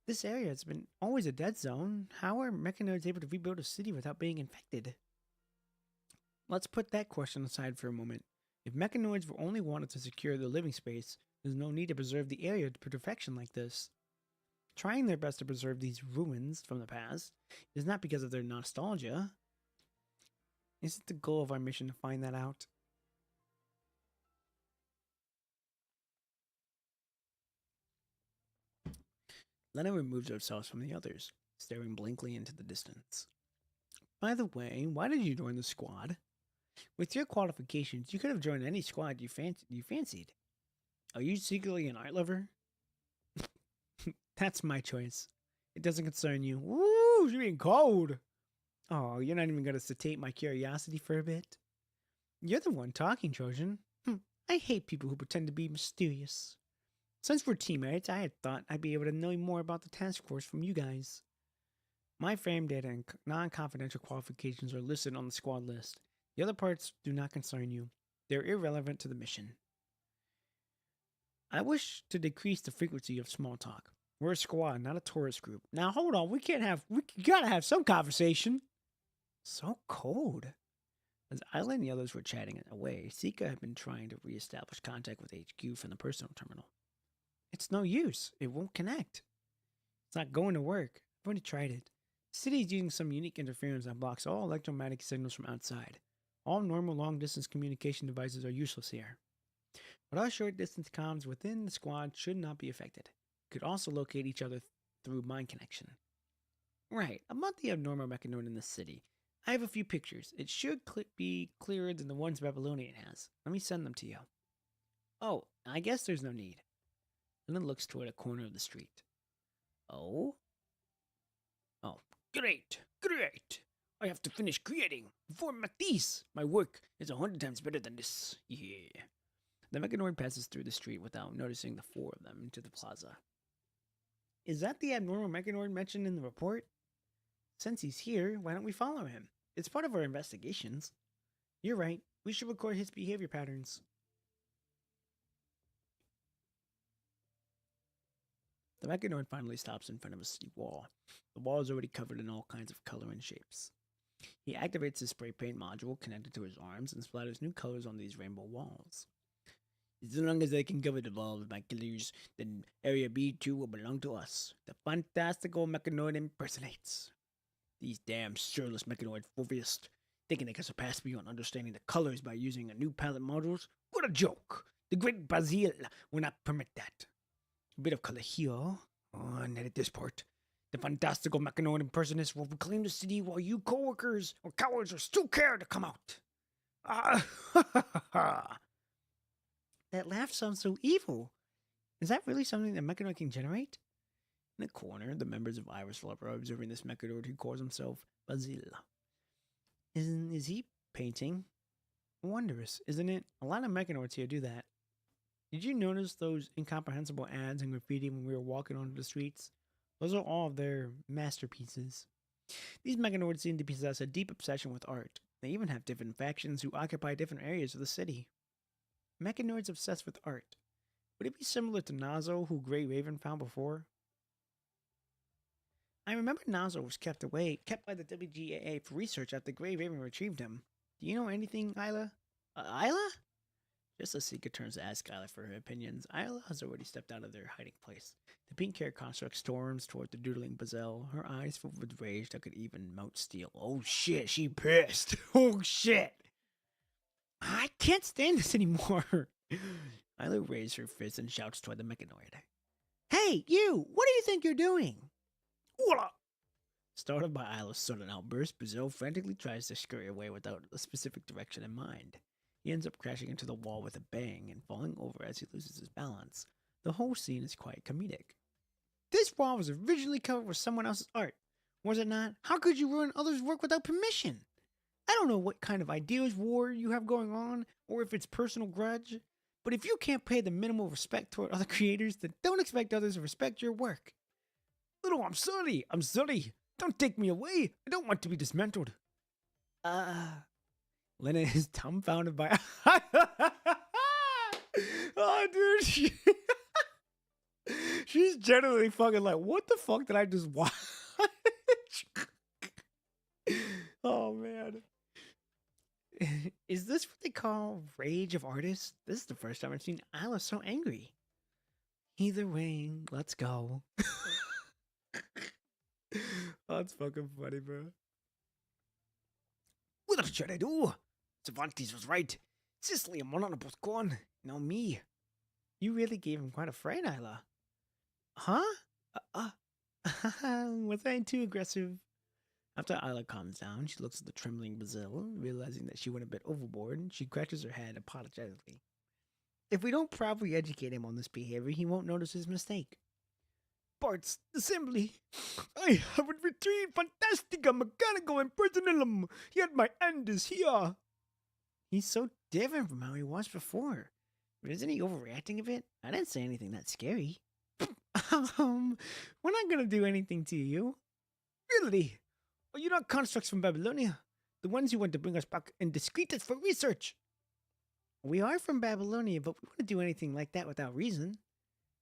This area has been always a dead zone. How are mechanoids able to rebuild a city without being infected? Let's put that question aside for a moment. If mechanoids were only wanted to secure their living space, there's no need to preserve the area to perfection like this. Trying their best to preserve these ruins from the past is not because of their nostalgia. Isn't the goal of our mission to find that out? Lena removes herself from the others, staring blankly into the distance. By the way, why did you join the squad? With your qualifications, you could have joined any squad you fancied. Are you secretly an art lover? That's my choice. It doesn't concern you. Woo, you're being cold. Oh, you're not even going to satiate my curiosity for a bit? You're the one talking, Trojan. I hate people who pretend to be mysterious. Since we're teammates, I had thought I'd be able to know more about the task force from you guys. My frame data and non-confidential qualifications are listed on the squad list. The other parts do not concern you. They're irrelevant to the mission. I wish to decrease the frequency of small talk. We're a squad, not a tourist group. Now hold on, we gotta have some conversation. So cold. As Isla and the others were chatting away, Sika had been trying to re-establish contact with HQ from the personal terminal. It's no use. It won't connect. It's not going to work. I've already tried it. The city is using some unique interference that blocks all electromagnetic signals from outside. All normal long-distance communication devices are useless here. But our short-distance comms within the squad should not be affected. Could also locate each other through mind connection. Right, about the abnormal mechanoid in the city. I have a few pictures. It should be clearer than the ones Babylonian has. Let me send them to you. Oh, I guess there's no need. And then looks toward a corner of the street. Oh? Oh, great. I have to finish creating. For Matisse, my work is 100 times better than this. Yeah. The mechanoid passes through the street without noticing the four of them into the plaza. Is that the abnormal mechanoid mentioned in the report? Since he's here, why don't we follow him? It's part of our investigations. You're right. We should record his behavior patterns. The mechanoid finally stops in front of a city wall. The wall is already covered in all kinds of color and shapes. He activates his spray paint module connected to his arms and splatters new colors on these rainbow walls. As long as I can cover the walls with my colors, then Area B2 will belong to us. The fantastical mechanoid impersonates. These damn sureless mechanoid phobists, thinking they can surpass me on understanding the colors by using a new palette modules? What a joke! The great Basile will not permit that. A bit of color here. Oh, and edit this part. The fantastical mechanoid impersonators will reclaim the city while you co-workers or cowards are still care to come out. Ah, ha ha ha. That laugh sounds so evil. Is that really something that mechanoid can generate? In a corner, the members of Iris Club are observing this mechanoid who calls himself Basil. Is he painting? Wondrous, isn't it? A lot of mechanoids here do that. Did you notice those incomprehensible ads and graffiti when we were walking onto the streets? Those are all of their masterpieces. These mechanoids seem to possess a deep obsession with art. They even have different factions who occupy different areas of the city. Mechanoids obsessed with art. Would it be similar to Nazo, who Grey Raven found before? I remember Nazo was kept by the WGAA for research after Grey Raven retrieved him. Do you know anything, Isla? Isla? Just as Sika turns to ask Isla for her opinions, Isla has already stepped out of their hiding place. The pink-haired construct storms toward the doodling Bazel, her eyes filled with rage that could even melt steel. Oh shit, she pissed. Oh shit. I can't stand this anymore. Isla raises her fist and shouts toward the mechanoid. Hey, you! What do you think you're doing? Voila! Startled by Isla's sudden outburst, Bazel frantically tries to scurry away without a specific direction in mind. He ends up crashing into the wall with a bang and falling over as he loses his balance. The whole scene is quite comedic. This wall was originally covered with someone else's art, was it not? How could you ruin others' work without permission? I don't know what kind of ideas war you have going on, or if it's personal grudge, but if you can't pay the minimal respect toward other creators, then don't expect others to respect your work. Little, I'm sorry. Don't take me away. I don't want to be dismantled. Lena is dumbfounded by... Oh, dude. She's generally fucking like, what the fuck did I just watch? Oh, man. Is this what they call rage of artists? This is the first time I've seen Isla so angry. Either way, let's go. Oh, that's fucking funny, bro. What should I do? Cervantes was right. Sicily and Monana both gone. Now me. You really gave him quite a fright, Isla. Huh? Was I too aggressive? After Isla calms down, she looks at the trembling Basil, realizing that she went a bit overboard. She scratches her head apologetically. If we don't properly educate him on this behavior, he won't notice his mistake. Parts, assembly. I haven't retrieved Fantastica, Mechanical, and Personalum, yet my end is here. He's so different from how he was before. But isn't he overreacting a bit? I didn't say anything that scary. We're not gonna do anything to you. Really? Are you not constructs from Babylonia? The ones you want to bring us back in discretus for research? We are from Babylonia, but we wouldn't do anything like that without reason.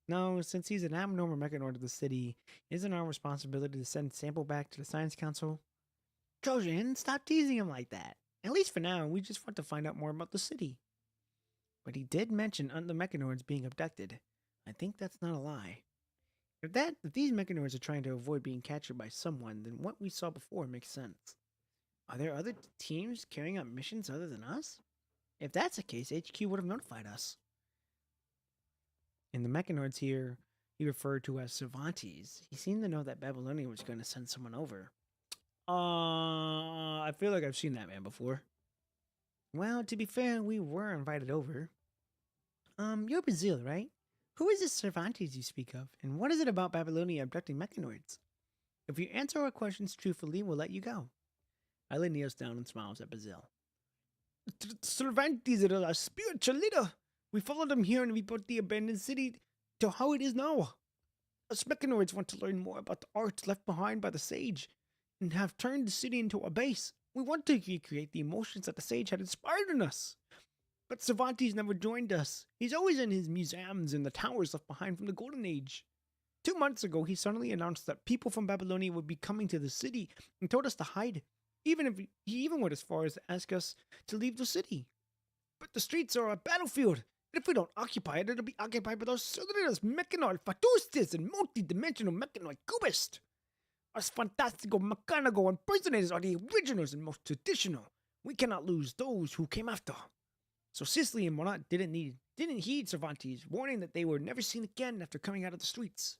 No, since he's an abnormal mechanoid of the city, isn't our responsibility to send sample back to the Science Council? Trojan, stop teasing him like that. At least for now, we just want to find out more about the city. But he did mention the mechanoids being abducted. I think that's not a lie. If these mechanoids are trying to avoid being captured by someone, then what we saw before makes sense. Are there other teams carrying out missions other than us? If that's the case, HQ would have notified us. In the mechanoids here, he referred to as Cervantes. He seemed to know that Babylonia was going to send someone over. I feel like I've seen that man before. Well, to be fair, we were invited over. You're Brazil, right? Who is this Cervantes you speak of, and what is it about Babylonia abducting mechanoids? If you answer our questions truthfully, we'll let you go. Isla kneels down and smiles at Basil. Cervantes is a spiritual leader. We followed him here and we brought the abandoned city to how it is now. Us mechanoids want to learn more about the art left behind by the sage and have turned the city into a base. We want to recreate the emotions that the sage had inspired in us. But Cervantes never joined us. He's always in his museums and the towers left behind from the Golden Age. 2 months ago, he suddenly announced that people from Babylonia would be coming to the city and told us to hide. He even went as far as to ask us to leave the city. But the streets are a battlefield, and if we don't occupy it, it'll be occupied by those Southerners, mechanoid fatustes, and multi-dimensional mechanoid cubists. Us fantastical, mechanical impersonators are the originals and most traditional. We cannot lose those who came after. So Sicily and Monat didn't heed Cervantes' warning that they were never seen again after coming out of the streets.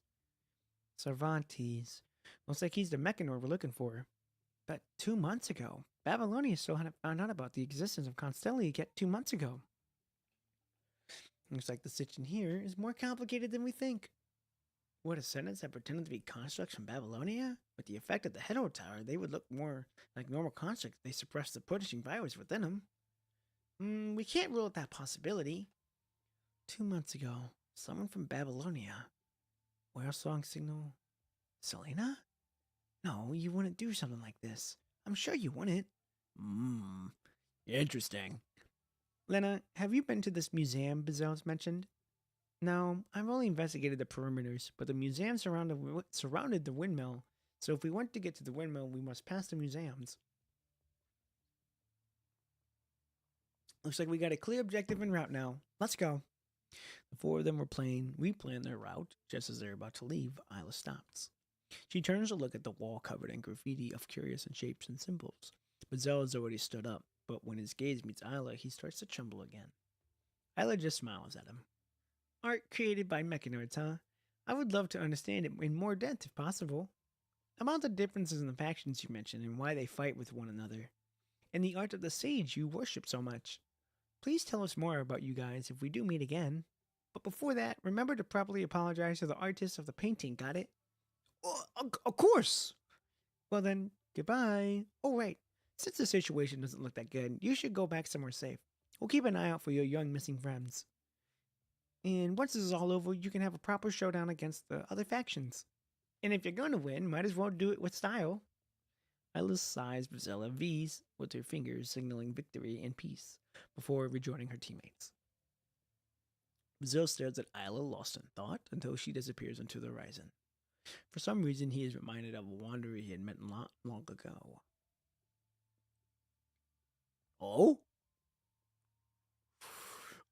Cervantes. Looks like he's the mechanoid we're looking for. But 2 months ago, Babylonia still hadn't found out about the existence of Constellia yet 2 months ago. Looks like the situation here is more complicated than we think. What, descendants that pretended to be constructs from Babylonia? With the effect of the Hedor Tower, they would look more like normal constructs if they suppressed the punishing virus within them. We can't rule out that possibility. 2 months ago, someone from Babylonia. Whale song signal? Selena? No, you wouldn't do something like this. I'm sure you wouldn't. Interesting. Lena, have you been to this museum Bazell's mentioned? No, I've only investigated the perimeters, but the museum surrounded the windmill, so if we want to get to the windmill, we must pass the museums. Looks like we got a clear objective en route now. Let's go. The four of them were replaying their route. Just as they're about to leave, Isla stops. She turns to look at the wall covered in graffiti of curious shapes and symbols. Bazell has already stood up, but when his gaze meets Isla, he starts to tremble again. Isla just smiles at him. Art created by mechanoids, huh? I would love to understand it in more depth if possible. About the differences in the factions you mentioned and why they fight with one another. And the art of the sage you worship so much. Please tell us more about you guys if we do meet again. But before that, remember to properly apologize to the artist of the painting, got it? Of course! Well then, goodbye. Oh right, since the situation doesn't look that good, you should go back somewhere safe. We'll keep an eye out for your young missing friends. And once this is all over, you can have a proper showdown against the other factions. And if you're going to win, might as well do it with style. Isla sighs Bazella V's with her fingers signaling victory and peace before rejoining her teammates. Bazell stares at Isla lost in thought until she disappears into the horizon. For some reason, he is reminded of a wanderer he had met long ago. Oh?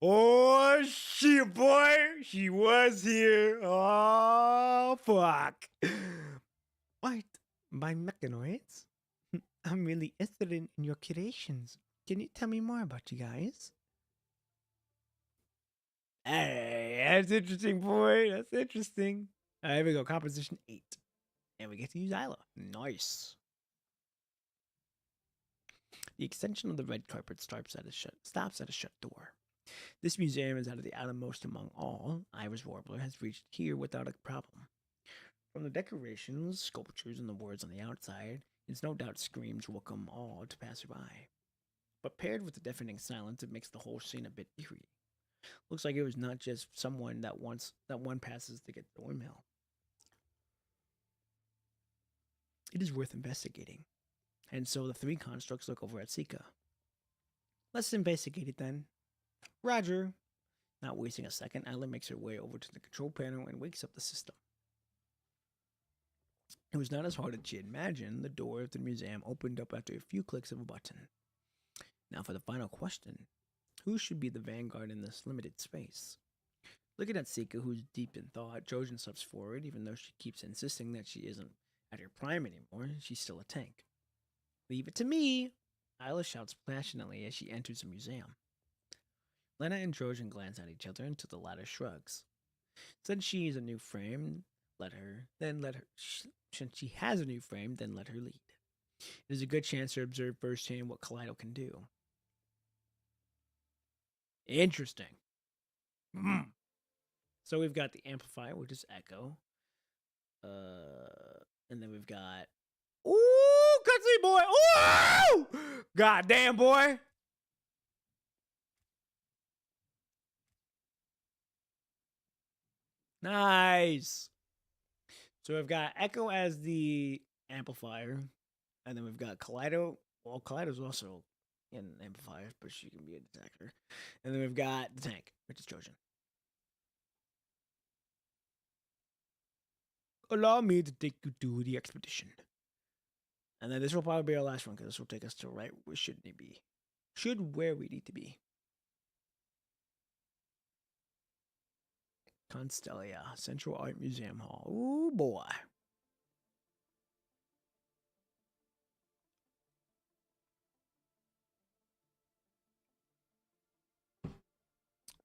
Oh, shit, boy! She was here! Oh, fuck! What? By mechanoids? I'm really interested in your creations. Can you tell me more about you guys? Hey, that's interesting, boy. That's interesting. Here we go. Composition 8. And we get to use Isla. Nice. The extension of the red carpet stops at a shut door. This museum is out of the outermost among all. Iris Warbler has reached here without a problem. From the decorations, sculptures, and the words on the outside, it no doubt screams welcome all to passerby. But paired with the deafening silence, it makes the whole scene a bit eerie. Looks like it was not just someone that one passes to get to the windmill. It is worth investigating. And so the three constructs look over at Sika. Let's investigate it then. Roger. Not wasting a second, Alya makes her way over to the control panel and wakes up the system. It was not as hard as she had imagined. The door of the museum opened up after a few clicks of a button. Now for the final question. Who should be the vanguard in this limited space? Looking at Sika, who's deep in thought, Trojan steps forward, even though she keeps insisting that she isn't at her prime anymore. She's still a tank. Leave it to me! Isla shouts passionately as she enters the museum. Lena and Trojan glance at each other until the latter shrugs. Since she has a new frame, let her lead. It is a good chance to observe firsthand what Kaleido can do. Interesting. So we've got the amplifier, which is Echo. And then we've got... Ooh, cutscene boy! Ooh! Goddamn, boy! Nice! So we've got Echo as the amplifier. And then we've got Kaleido. Well, Kaleido's also an amplifier, but she can be a detector. And then we've got the tank, which is Trojan. Allow me to take you to the expedition. And then this will probably be our last one, because this will take us to right where where we need to be. Constellia, Central Art Museum Hall. Ooh, boy.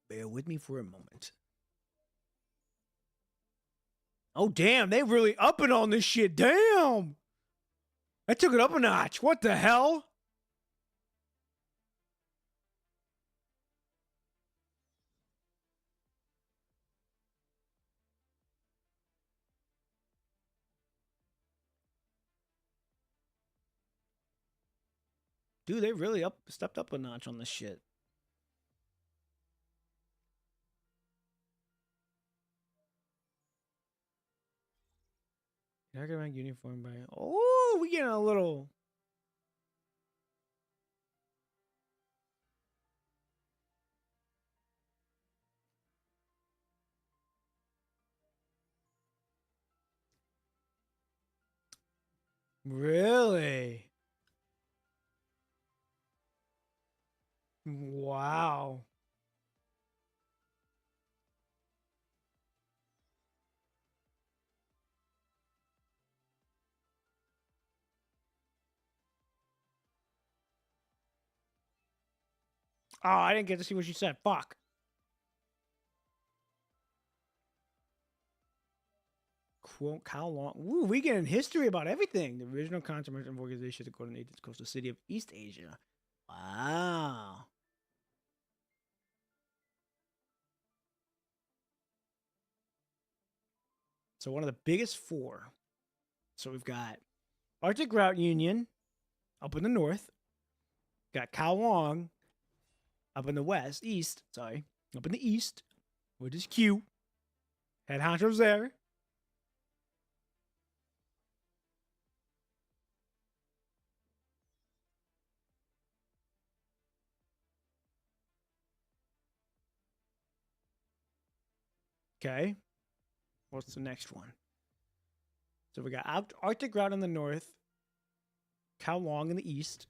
Bear with me for a moment. Oh, damn, they really upping on this shit. Damn! I took it up a notch. What the hell? Dude, they really stepped up a notch on this shit. Academic uniform by. Oh, we getting a little. Really? Wow. Oh, I didn't get to see what she said. Fuck. Quote, how long? Ooh, we getting history about everything. The original consummation of organization, the Golden Age, coast the city of East Asia. Wow. So one of the biggest four. So we've got Arctic Route Union up in the north. Got Kowloon up in the east. Sorry, up in the east, which is Q. Head honchos there. Okay. What's the next one? So we got Arctic Route in the north, Kowloon in the east.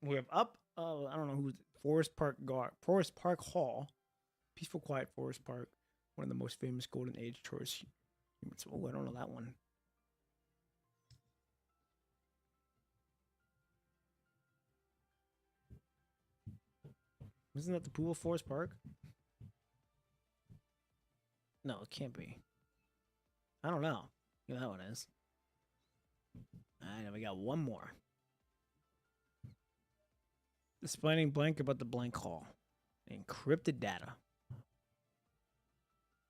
We have up, I don't know who's Forest Park Hall, peaceful, quiet Forest Park, one of the most famous Golden Age tourist. Oh, I don't know that one. Isn't that the pool of Forest Park? No, it can't be. I don't know. Yeah, that one is. All right, we got one more. Explaining blank about the blank hall. Encrypted data.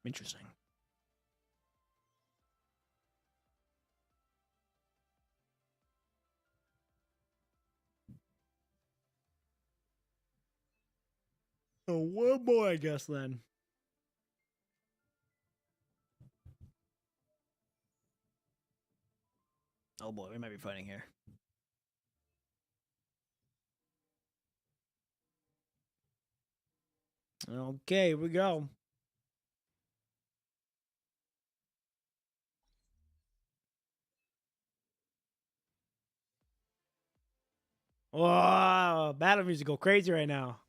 Interesting. Oh, one more, I guess, then. Oh boy, we might be fighting here. Okay, here we go. Wow, battle music go crazy right now.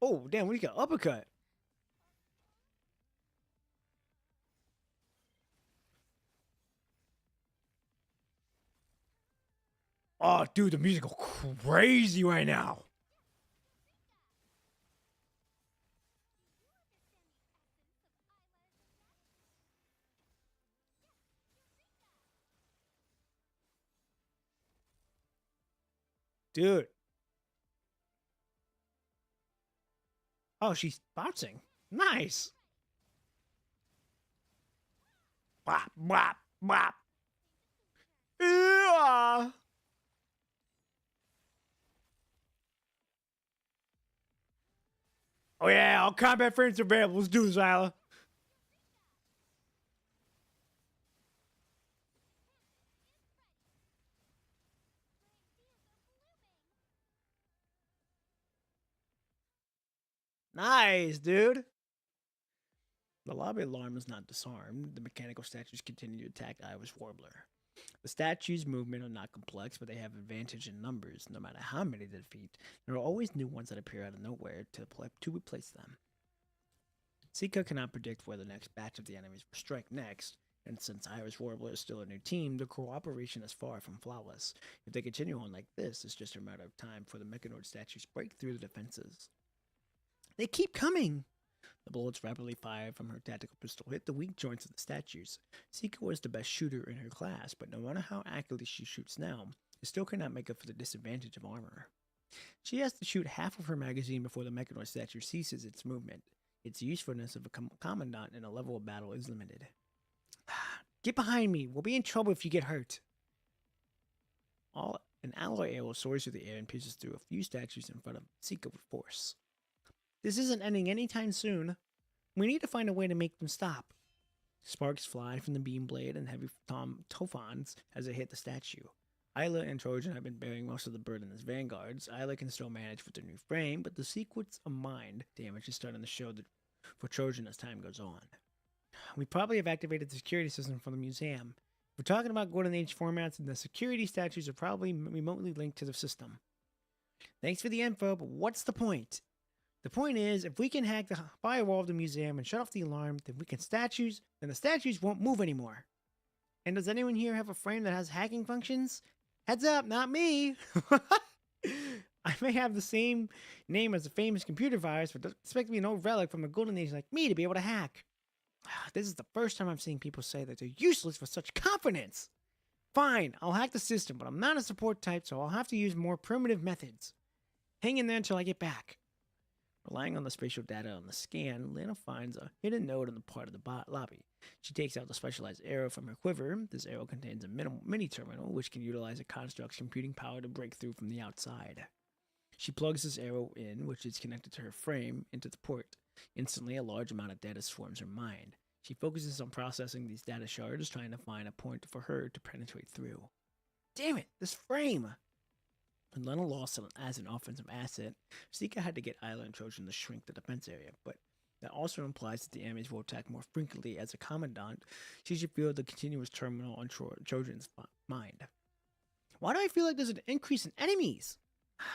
Oh, damn, we got uppercut. Oh, dude, the music go crazy right now. Dude. Oh, she's bouncing. Nice. Bop, bop, bop. Yeah. Oh, yeah, all combat frames are available. Let's do this, Alya. Nice, dude. The lobby alarm is not disarmed. The mechanical statues continue to attack Iowa's Warbler. The statues' movement are not complex, but they have advantage in numbers. No matter how many they defeat, there are always new ones that appear out of nowhere to replace them. Sika cannot predict where the next batch of the enemies will strike next, and since Irish Warbler is still a new team, the cooperation is far from flawless. If they continue on like this, it's just a matter of time for the Mechanoid statues break through the defenses. They keep coming! The bullets rapidly fired from her tactical pistol hit the weak joints of the statues. Sika was the best shooter in her class, but no matter how accurately she shoots now, it still cannot make up for the disadvantage of armor. She has to shoot half of her magazine before the Mechanoid statue ceases its movement. Its usefulness of a commandant in a level of battle is limited. Get behind me. We'll be in trouble if you get hurt. An alloy arrow soars through the air and pierces through a few statues in front of Sika with force. This isn't ending anytime soon. We need to find a way to make them stop. Sparks fly from the beam blade and heavy tofans as they hit the statue. Alya and Trojan have been bearing most of the burden as vanguards. Alya can still manage with their new frame, but the sequence of mind damage is starting to show for Trojan as time goes on. We probably have activated the security system for the museum. If we're talking about Golden Age formats, and the security statues are probably remotely linked to the system. Thanks for the info, but what's the point? The point is, if we can hack the firewall of the museum and shut off the alarm, then the statues won't move anymore. And does anyone here have a frame that has hacking functions? Heads up, not me! I may have the same name as a famous computer virus, but don't expect me an old relic from the Golden Age like me to be able to hack. This is the first time I'm seeing people say that they're useless with such confidence. Fine, I'll hack the system, but I'm not a support type, so I'll have to use more primitive methods. Hang in there until I get back. Relying on the spatial data on the scan, Lana finds a hidden node in the part of the lobby. She takes out the specialized arrow from her quiver. This arrow contains a mini-terminal, which can utilize a construct's computing power to break through from the outside. She plugs this arrow in, which is connected to her frame, into the port. Instantly, a large amount of data swarms her mind. She focuses on processing these data shards, trying to find a point for her to penetrate through. Damn it, this frame! When Lena lost it as an offensive asset, Sika had to get Alya and Trojan to shrink the defense area, but that also implies that the enemies will attack more frequently. As a commandant, she should feel the continuous terminal on Trojan's mind. Why do I feel like there's an increase in enemies?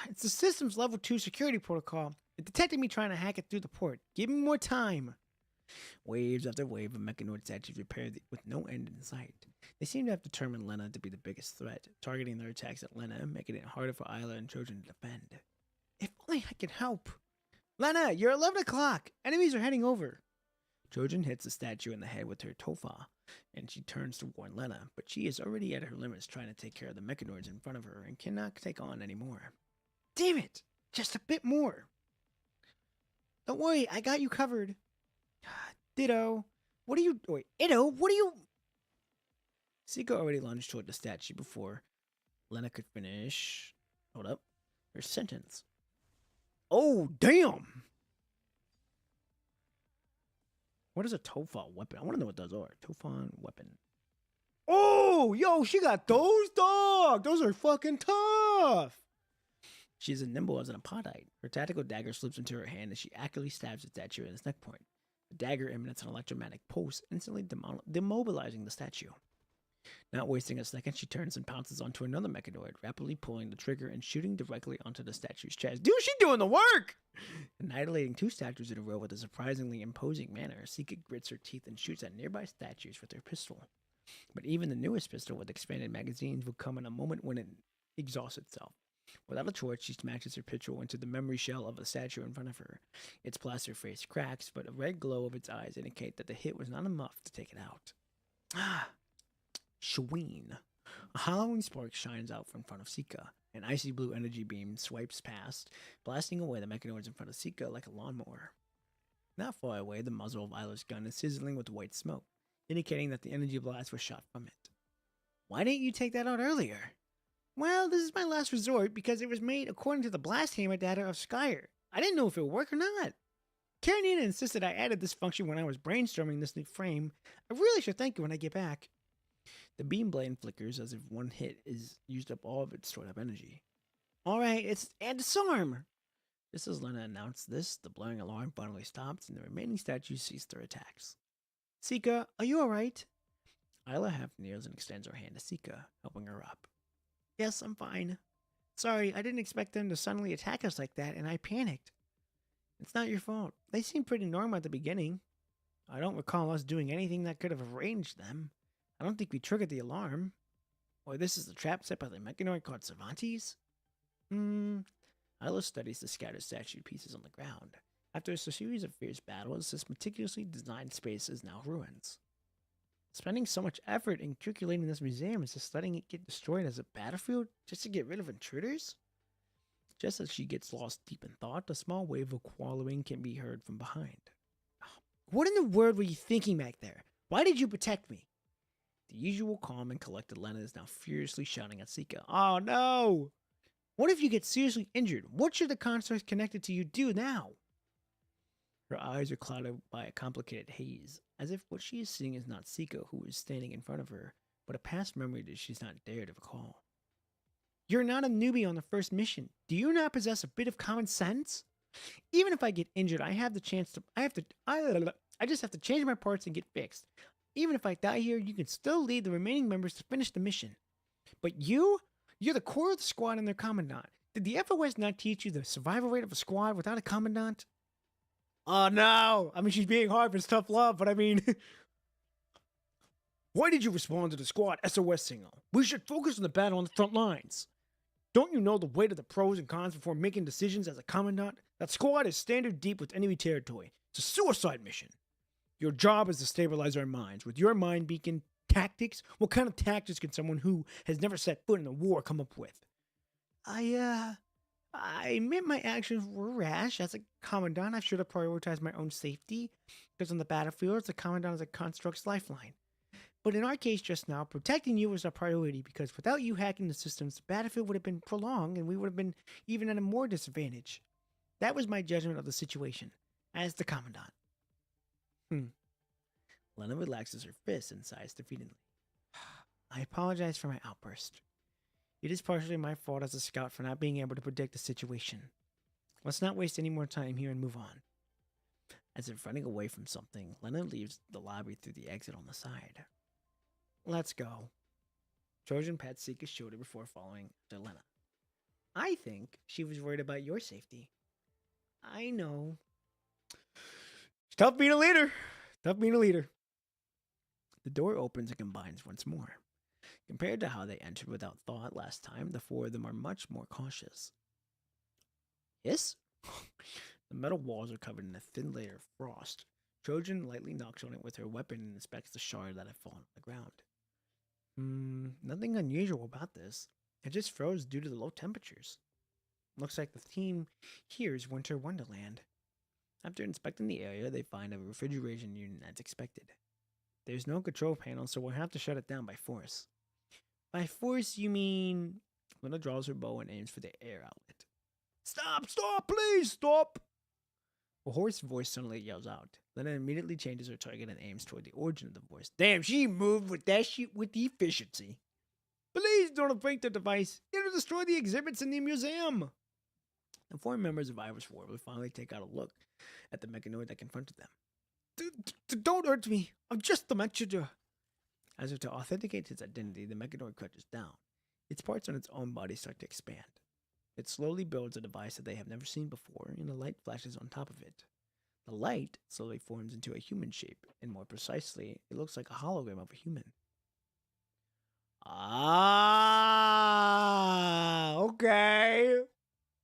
It's the system's level 2 security protocol. It detected me trying to hack it through the port. Give me more time. Waves after wave of mechanoid statues appear with no end in sight. They seem to have determined Lena to be the biggest threat, targeting their attacks at Lena, making it harder for Alya and Trojan to defend. If only I could help. Lena, you're 11 o'clock. Enemies are heading over. Trojan hits the statue in the head with her tofa, and she turns to warn Lena, but she is already at her limits trying to take care of the mechanoids in front of her and cannot take on any more. Damn it! Just a bit more. Don't worry, I got you covered. Ditto. What are you... Wait, Itto, what are you... Sika already lunged toward the statue before Lena could finish... Hold up. Her sentence. Oh, damn! What is a Tofa weapon? I want to know what those are. Tofan weapon. Oh, yo, she got those, dog! Those are fucking tough! She is as nimble as an apodite. Her tactical dagger slips into her hand as she accurately stabs the statue in its neck point. The dagger emits an electromagnetic pulse, instantly demobilizing the statue. Not wasting a second, she turns and pounces onto another mechanoid, rapidly pulling the trigger and shooting directly onto the statue's chest. Dude, she doing the work! Annihilating 2 statues in a row with a surprisingly imposing manner, Sika grits her teeth and shoots at nearby statues with her pistol. But even the newest pistol with expanded magazines will come in a moment when it exhausts itself. Without a torch, she smashes her pistol into the memory shell of a statue in front of her. Its plaster face cracks, but a red glow of its eyes indicate that the hit was not enough to take it out. Ah! Shween. A halloween spark shines out from front of Sika. An icy blue energy beam swipes past, blasting away the mechanoids in front of Sika like a lawnmower. Not far away, the muzzle of Isla's gun is sizzling with white smoke, indicating that the energy blast was shot from it. Why didn't you take that out earlier? Well, this is my last resort because it was made according to the blast hammer data of Skyer. I didn't know if it would work or not. Karenina insisted I added this function when I was brainstorming this new frame. I really should thank you when I get back. The beam blade flickers as if one hit is used up all of its stored up energy. Alright, it's add disarm! Just as Lena announced this, the blaring alarm finally stops and the remaining statues cease their attacks. Sika, are you alright? Alya half kneels and extends her hand to Sika, helping her up. Yes, I'm fine. Sorry, I didn't expect them to suddenly attack us like that, and I panicked. It's not your fault. They seemed pretty normal at the beginning. I don't recall us doing anything that could have arranged them. I don't think we triggered the alarm. Or this is the trap set by the mechanoid called Cervantes? Isla studies the scattered statue pieces on the ground. After a series of fierce battles, this meticulously designed space is now ruins. Spending so much effort in calculating this museum is just letting it get destroyed as a battlefield just to get rid of intruders? Just as she gets lost deep in thought, a small wave of quarreling can be heard from behind. What in the world were you thinking back there? Why did you protect me? The usual calm and collected Lena is now furiously shouting at Sika. Oh no! What if you get seriously injured? What should the constructs connected to you do now? Her eyes are clouded by a complicated haze, as if what she is seeing is not Sika who is standing in front of her, but a past memory that she's not dared to recall. You're not a newbie on the first mission. Do you not possess a bit of common sense? Even if I get injured, I have the chance to. I just have to change my parts and get fixed. Even if I die here, you can still lead the remaining members to finish the mission. But you're the core of the squad and their commandant. Did the FOS not teach you the survival rate of a squad without a commandant? Oh no! I mean, she's being hard for tough love, but I mean. Why did you respond to the squad SOS signal? We should focus on the battle on the front lines. Don't you know the weight of the pros and cons before making decisions as a commandant? That squad is standard deep with enemy territory. It's a suicide mission. Your job is to stabilize our minds. With your mind beacon tactics, what kind of tactics can someone who has never set foot in a war come up with? I admit my actions were rash. As a commandant, I should have prioritized my own safety. Because on the battlefield, the commandant is a construct's lifeline. But in our case just now, protecting you was a priority because without you hacking the systems, the battlefield would have been prolonged and we would have been even at a more disadvantage. That was my judgment of the situation, as the commandant. Lena relaxes her fist and sighs defeatedly. I apologize for my outburst. It is partially my fault as a scout for not being able to predict the situation. Let's not waste any more time here and move on. As if running away from something, Lena leaves the lobby through the exit on the side. Let's go. Trojan pats Sika's shoulder before following after Lena. I think she was worried about your safety. I know. It's tough being a leader. Tough being a leader. The door opens and combines once more. Compared to how they entered without thought last time, the four of them are much more cautious. Yes? The metal walls are covered in a thin layer of frost. Trojan lightly knocks on it with her weapon and inspects the shard that had fallen on the ground. Nothing unusual about this. It just froze due to the low temperatures. Looks like the theme here is Winter Wonderland. After inspecting the area, they find a refrigeration unit as expected. There's no control panel, so we'll have to shut it down by force. By force, you mean... Lena draws her bow and aims for the air outlet. Stop! Stop! Please stop! A hoarse voice suddenly yells out. Lena immediately changes her target and aims toward the origin of the voice. Damn, she moved with that shit with efficiency. Please don't break the device. It'll destroy the exhibits in the museum. The four members of Iris War will finally take out a look at the mechanoid that confronted them. Don't hurt me. I'm just the messenger. As if to authenticate his identity, the mechanoid crouches down. Its parts on its own body start to expand. It slowly builds a device that they have never seen before, and a light flashes on top of it. The light slowly forms into a human shape, and more precisely, it looks like a hologram of a human. Ah, okay.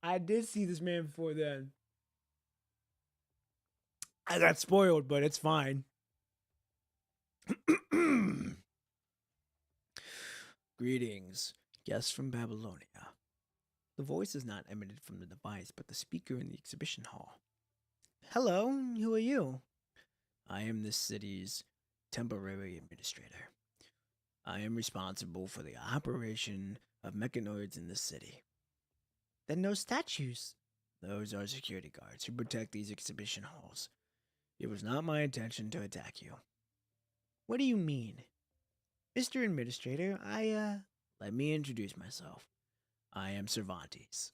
I did see this man before then. I got spoiled, but it's fine. Greetings, guests from Babylonia. The voice is not emitted from the device, but the speaker in the exhibition hall. Hello, who are you? I am this city's temporary administrator. I am responsible for the operation of mechanoids in this city. Then no statues. Those are security guards who protect these exhibition halls. It was not my intention to attack you. What do you mean? Mr. Administrator, Let me introduce myself. I am Cervantes.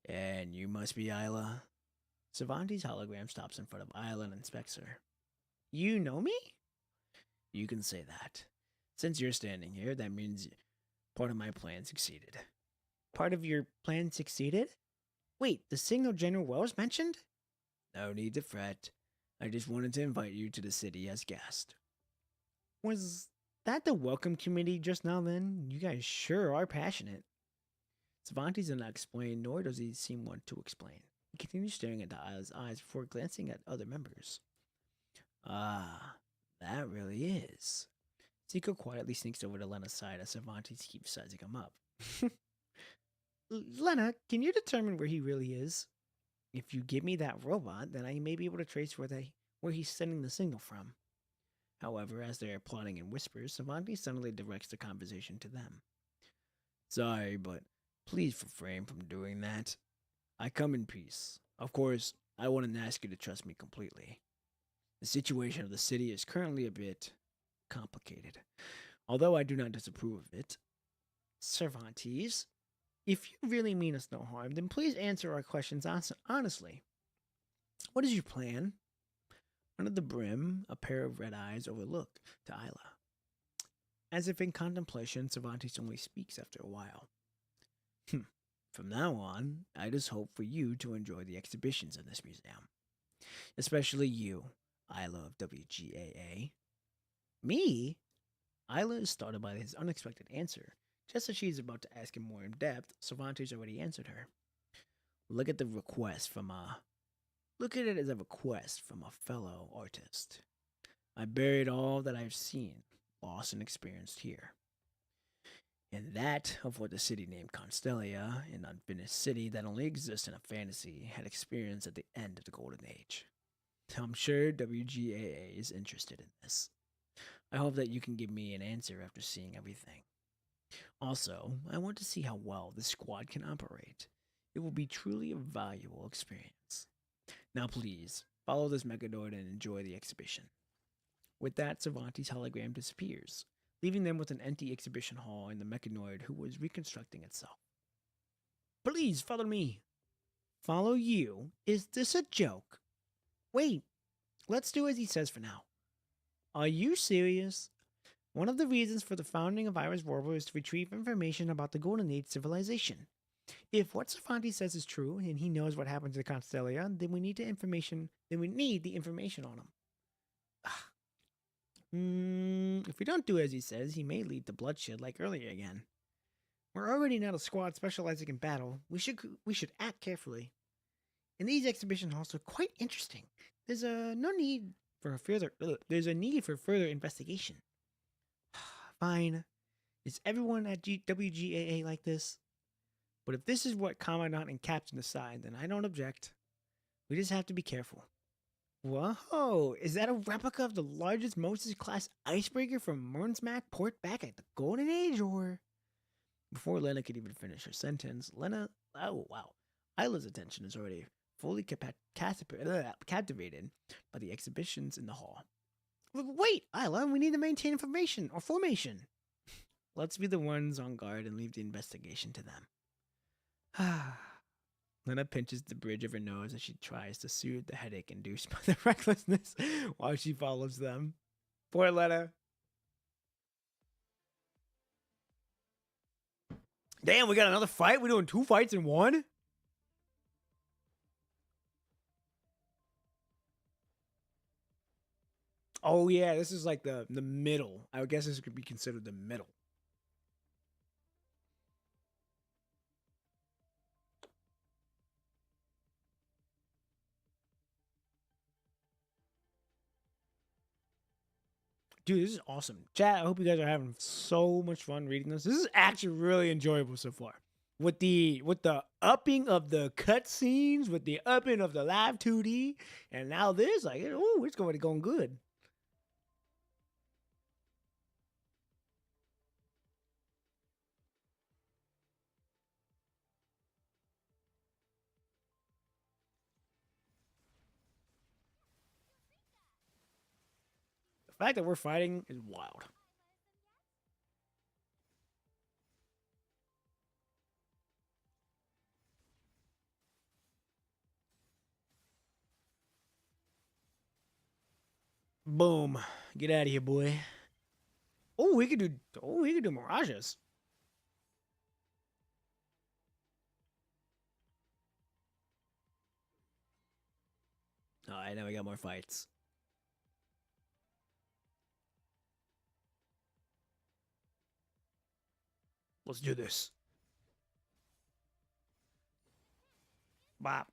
And you must be Isla? Cervantes' hologram stops in front of Isla and inspects her. You know me? You can say that. Since you're standing here, that means part of my plan succeeded. Part of your plan succeeded? Wait, the Signal General Wells mentioned? No need to fret. I just wanted to invite you to the city as guest. Was that the welcome committee just now then? You guys sure are passionate. Cervantes did not explain, nor does he seem one to explain. He continues staring into Isla's eyes before glancing at other members. Ah, that really is. Zico quietly sneaks over to Lena's side as Cervantes keeps sizing him up. Lena, can you determine where he really is? If you give me that robot, then I may be able to trace where he's sending the signal from. However, as they are plotting in whispers, Savanti suddenly directs the conversation to them. Sorry, but please refrain from doing that. I come in peace. Of course, I wouldn't ask you to trust me completely. The situation of the city is currently a bit complicated, although I do not disapprove of it. Cervantes, if you really mean us no harm, then please answer our questions honestly. What is your plan? Under the brim, a pair of red eyes overlook to Isla. As if in contemplation, Cervantes only speaks after a while. From now on, I just hope for you to enjoy the exhibitions in this museum. Especially you, Isla of WGAA. Me? Isla is startled by his unexpected answer. Just as she is about to ask him more in depth, Cervantes already answered her. Look at it as a request from a fellow artist. I buried all that I've seen, lost, and experienced here. And that of what the city named Constellia, an unfinished city that only exists in a fantasy, had experienced at the end of the Golden Age. I'm sure WGAA is interested in this. I hope that you can give me an answer after seeing everything. Also, I want to see how well this squad can operate. It will be truly a valuable experience. Now please, follow this Megadord and enjoy the exhibition. With that, Cervantes' hologram disappears, leaving them with an empty exhibition hall and the mechanoid who was reconstructing itself. Please follow me. Follow you? Is this a joke? Wait, let's do as he says for now. Are you serious? One of the reasons for the founding of Iris Warbler is to retrieve information about the Golden Age civilization. If what Cervantes says is true, and he knows what happened to the Constellia, then we need the information on him. If we don't do as he says, he may lead to bloodshed like earlier again. We're already not a squad specializing in battle. We should act carefully. And these exhibition halls are quite interesting. There's a need for further investigation. Fine. Is everyone at WGAA like this? But if this is what Commandant and Captain decide, then I don't object. We just have to be careful. Whoa, is that a replica of the largest Moses-class icebreaker from Murnsmack port back at the Golden Age, or...? Before Lena could even finish her sentence, Isla's attention is already fully captivated by the exhibitions in the hall. Wait, Isla, we need to maintain formation. Let's be the ones on guard and leave the investigation to them. Lena pinches the bridge of her nose as she tries to soothe the headache induced by the recklessness while she follows them. Poor Lena. Damn, we got another fight? We're doing 2 fights in 1? Oh yeah, this is like the middle. I guess this could be considered the middle. Dude, this is awesome. Chat, I hope you guys are having so much fun reading this. This is actually really enjoyable so far. With the upping of the cutscenes, with the upping of the live 2D, and now this, like, oh, it's going good. The fact that we're fighting is wild. Boom. Get out of here, boy. Oh, we could do mirages. Alright, now we got more fights. Let's do this. Bop.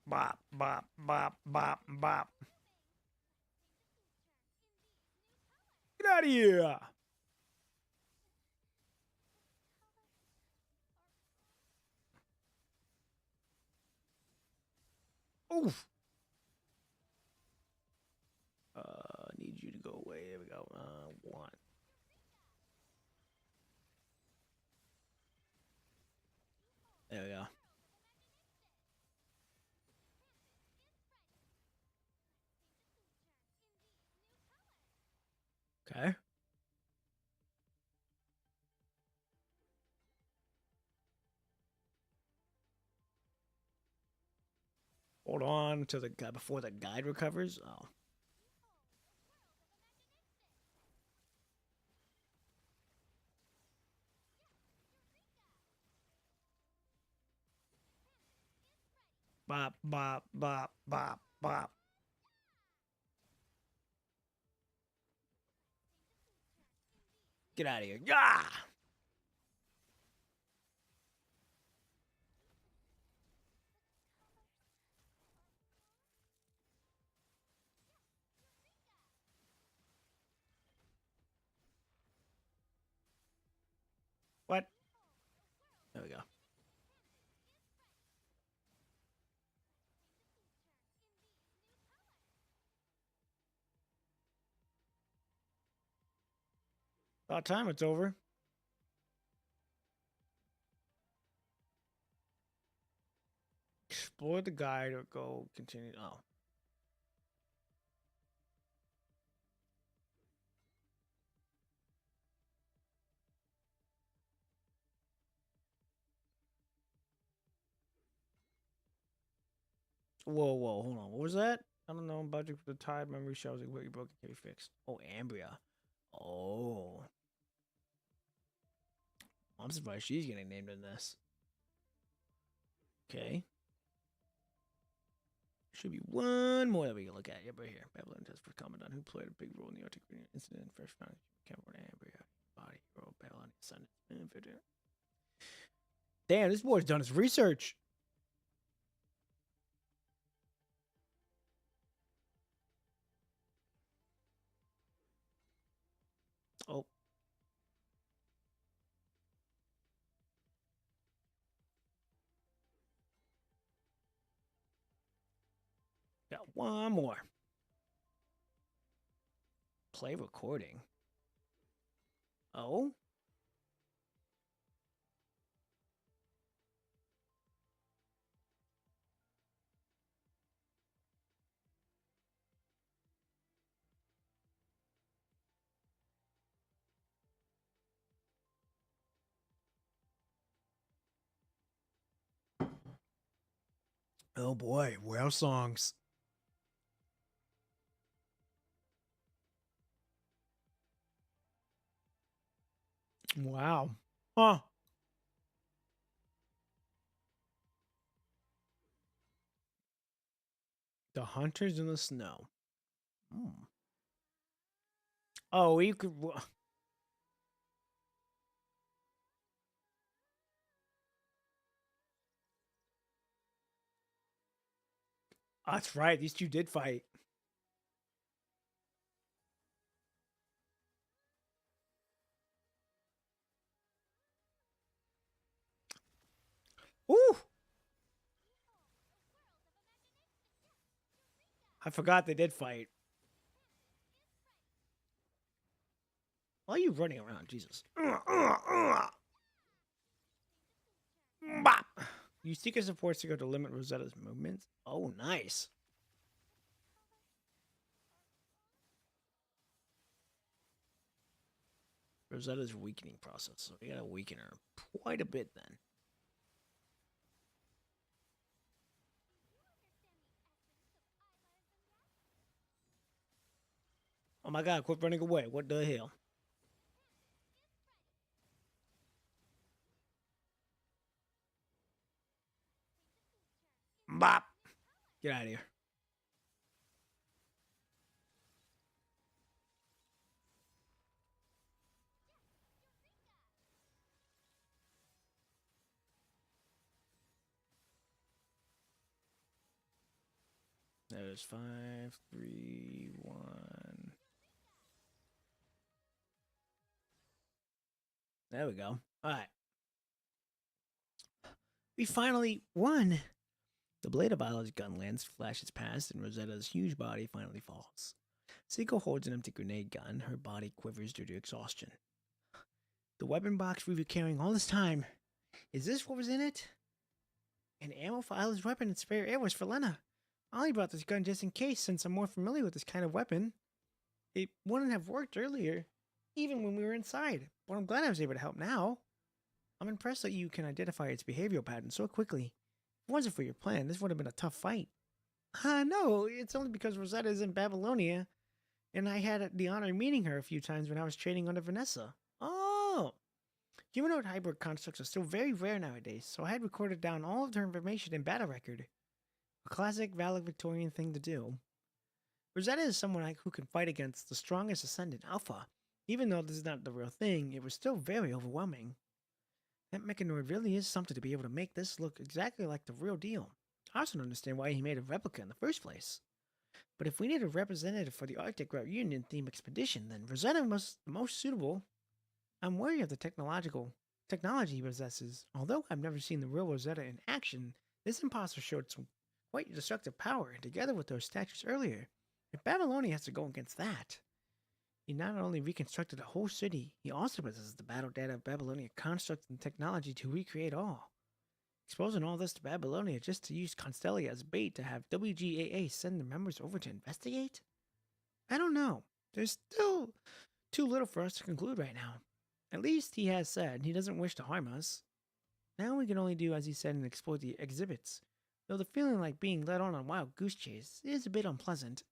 Bop, bop, bop, bop, bop. Get out of here. Oof. Need you to go away. There we go. One. There we go. Okay. Hold on to the guy before the guide recovers. Oh. Bop, bop, bop, bop, bop. Get out of here. Yeah! What? There we go. About time it's over. Explore the guide or go continue. Oh. Whoa, whoa, hold on. What was that? I don't know. Budget for the tide. Memory shows like what you broke can be fixed. Oh, Ambria. Oh. I'm surprised she's getting named in this. Okay. Should be one more that we can look at. Yep, right here. Babylon test for Commandant, who played a big role in the Arctic incident. Fresh found Cameron Ambria. Body hero. Babylon Sun. Damn, this boy's done his research. Oh. Got one more. Play recording. Oh? Oh boy, whale songs. Wow. Huh. The Hunters in the Snow. Hmm. Oh, you could. That's right. These two did fight. Ooh. I forgot they did fight. Why are you running around? Jesus. Bop. Use seeker supports to go to limit Rosetta's movements. Oh, nice. Rosetta's weakening process. So we gotta weaken her quite a bit then. Oh my god, quit running away. What the hell? Bop. Get out of here. There's 5, 3, 1. There we go. All right. We finally won The blade of Isla's gun lands, flashes past, and Rosetta's huge body finally falls. Seiko holds an empty grenade gun. Her body quivers due to exhaustion. The weapon box we were carrying all this time. Is this what was in it? An ammo for Isla's weapon and spare air was for Lena. I only brought this gun just in case, since I'm more familiar with this kind of weapon. It wouldn't have worked earlier, even when we were inside, but I'm glad I was able to help now. I'm impressed that you can identify its behavioral patterns so quickly. If it wasn't for your plan, this would have been a tough fight. No, it's only because Rosetta is in Babylonia, and I had the honor of meeting her a few times when I was training under Vanessa. Oh! Humanoid hybrid constructs are still very rare nowadays, so I had recorded down all of her information in battle record. A classic valedictorian thing to do. Rosetta is someone who can fight against the strongest Ascendant Alpha. Even though this is not the real thing, it was still very overwhelming. That mechanoid really is something to be able to make this look exactly like the real deal. I also don't understand why he made a replica in the first place. But if we need a representative for the Arctic Route Union theme expedition, then Rosetta was the most suitable. I'm wary of the technology he possesses. Although I've never seen the real Rosetta in action, this imposter showed some quite destructive power, and together with those statues earlier, if Babylonia has to go against that, he not only reconstructed a whole city, he also possesses the battle data of Babylonia constructs and technology to recreate all. Exposing all this to Babylonia just to use Constellia as bait to have WGAA send their members over to investigate? I don't know. There's still too little for us to conclude right now. At least he has said he doesn't wish to harm us. Now we can only do as he said and explore the exhibits, though the feeling like being led on a wild goose chase is a bit unpleasant.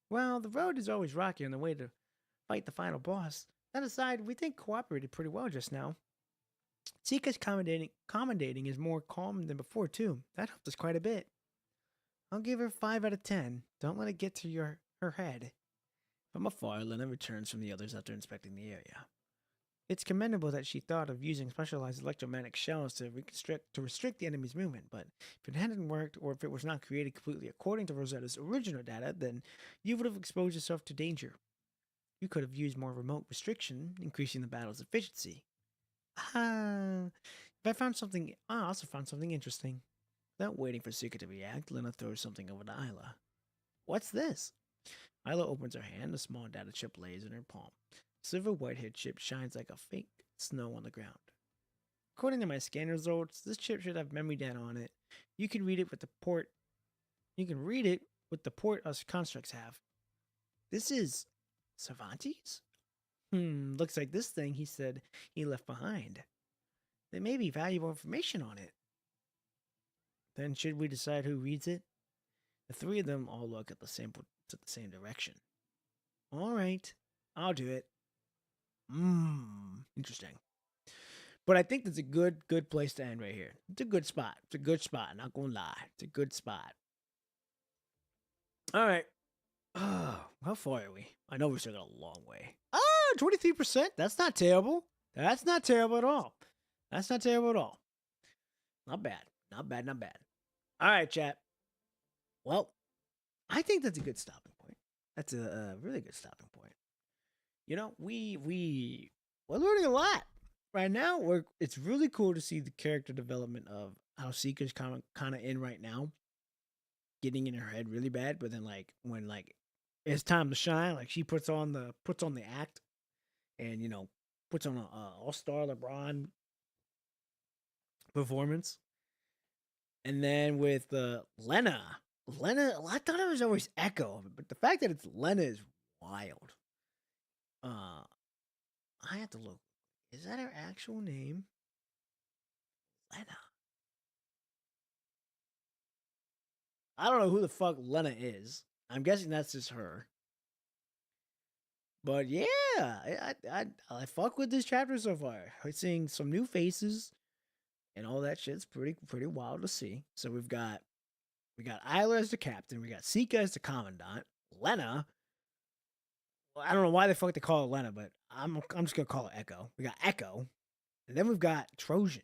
Well, the road is always rocky on the way to fight the final boss. That aside, we think cooperated pretty well just now. Sika's commendating is more calm than before, too. That helped us quite a bit. I'll give her 5 out of 10. Don't let it get to her head. From afar, Lena returns from the others after inspecting the area. It's commendable that she thought of using specialized electromagnetic shells to restrict the enemy's movement, but if it hadn't worked, or if it was not created completely according to Rosetta's original data, then you would have exposed yourself to danger. You could have used more remote restriction, increasing the battle's efficiency. I also found something interesting. Without waiting for Sika to react, Lena throws something over to Isla. What's this? Isla opens her hand, a small data chip lays in her palm. Silver whitehead chip shines like a fake snow on the ground. According to my scan results, this chip should have memory data on it. You can read it with the port us constructs have. This is Cervantes? Looks like this thing he said he left behind. There may be valuable information on it. Then should we decide who reads it? The three of them all look at the same direction. All right, I'll do it. Interesting. But I think that's a good place to end right here. It's a good spot. Not gonna lie. It's a good spot. All right. How far are we? I know we still got a long way. 23%. That's not terrible. That's not terrible at all. Not bad. All right, chat. Well, I think that's a good stopping point. That's a really good stopping point. You know, we're learning a lot right now. It's really cool to see the character development of how Sika's kind of in right now, getting in her head really bad. But then when it's time to shine, she puts on the act, and puts on an all-star LeBron performance. And then with Lena, I thought it was always Echo, but the fact that it's Lena is wild. I have to look. Is that her actual name? Lena. I don't know who the fuck Lena is. I'm guessing that's just her. But yeah, I fuck with this chapter so far. Seeing some new faces and all that shit's pretty wild to see. So we got Isla as the captain, we got Sika as the commandant, Lena. Well, I don't know why the fuck they call it Lena, but I'm just gonna call it Echo. We got Echo, and then we've got Trojan.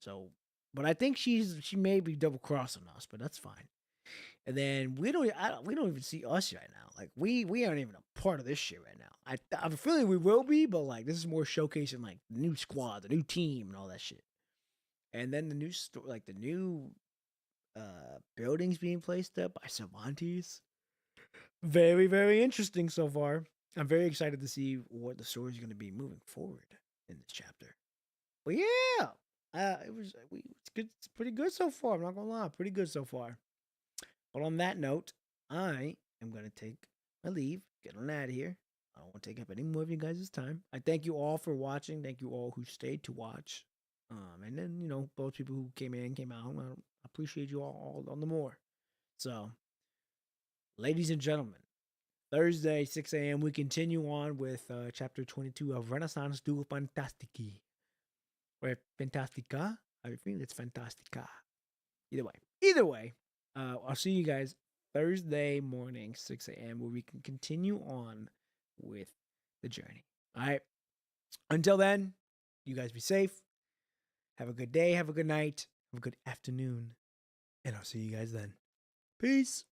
So, but I think she may be double crossing us, but that's fine. And then we don't even see us right now. We aren't even a part of this shit right now. I'm feeling we will be, but this is more showcasing the new squad, the new team, and all that shit. And then the new buildings being placed up by Cervantes. Very, very interesting so far. I'm very excited to see what the story is going to be moving forward in this chapter. But yeah, it's good. It's pretty good so far. I'm not gonna lie, pretty good so far. But on that note, I am gonna take my leave, get on out of here. I don't want to take up any more of you guys' time. I thank you all for watching. Thank you all who stayed to watch. And then both people who came in, came out. I appreciate you all on the more. So, ladies and gentlemen, Thursday, 6 a.m. We continue on with chapter 22 of Renaissance Duo Fantastique. Or Fantastica. I think it's Fantastica. Either way, I'll see you guys Thursday morning, 6 a.m., where we can continue on with the journey. All right. Until then, you guys be safe. Have a good day. Have a good night. Have a good afternoon. And I'll see you guys then. Peace.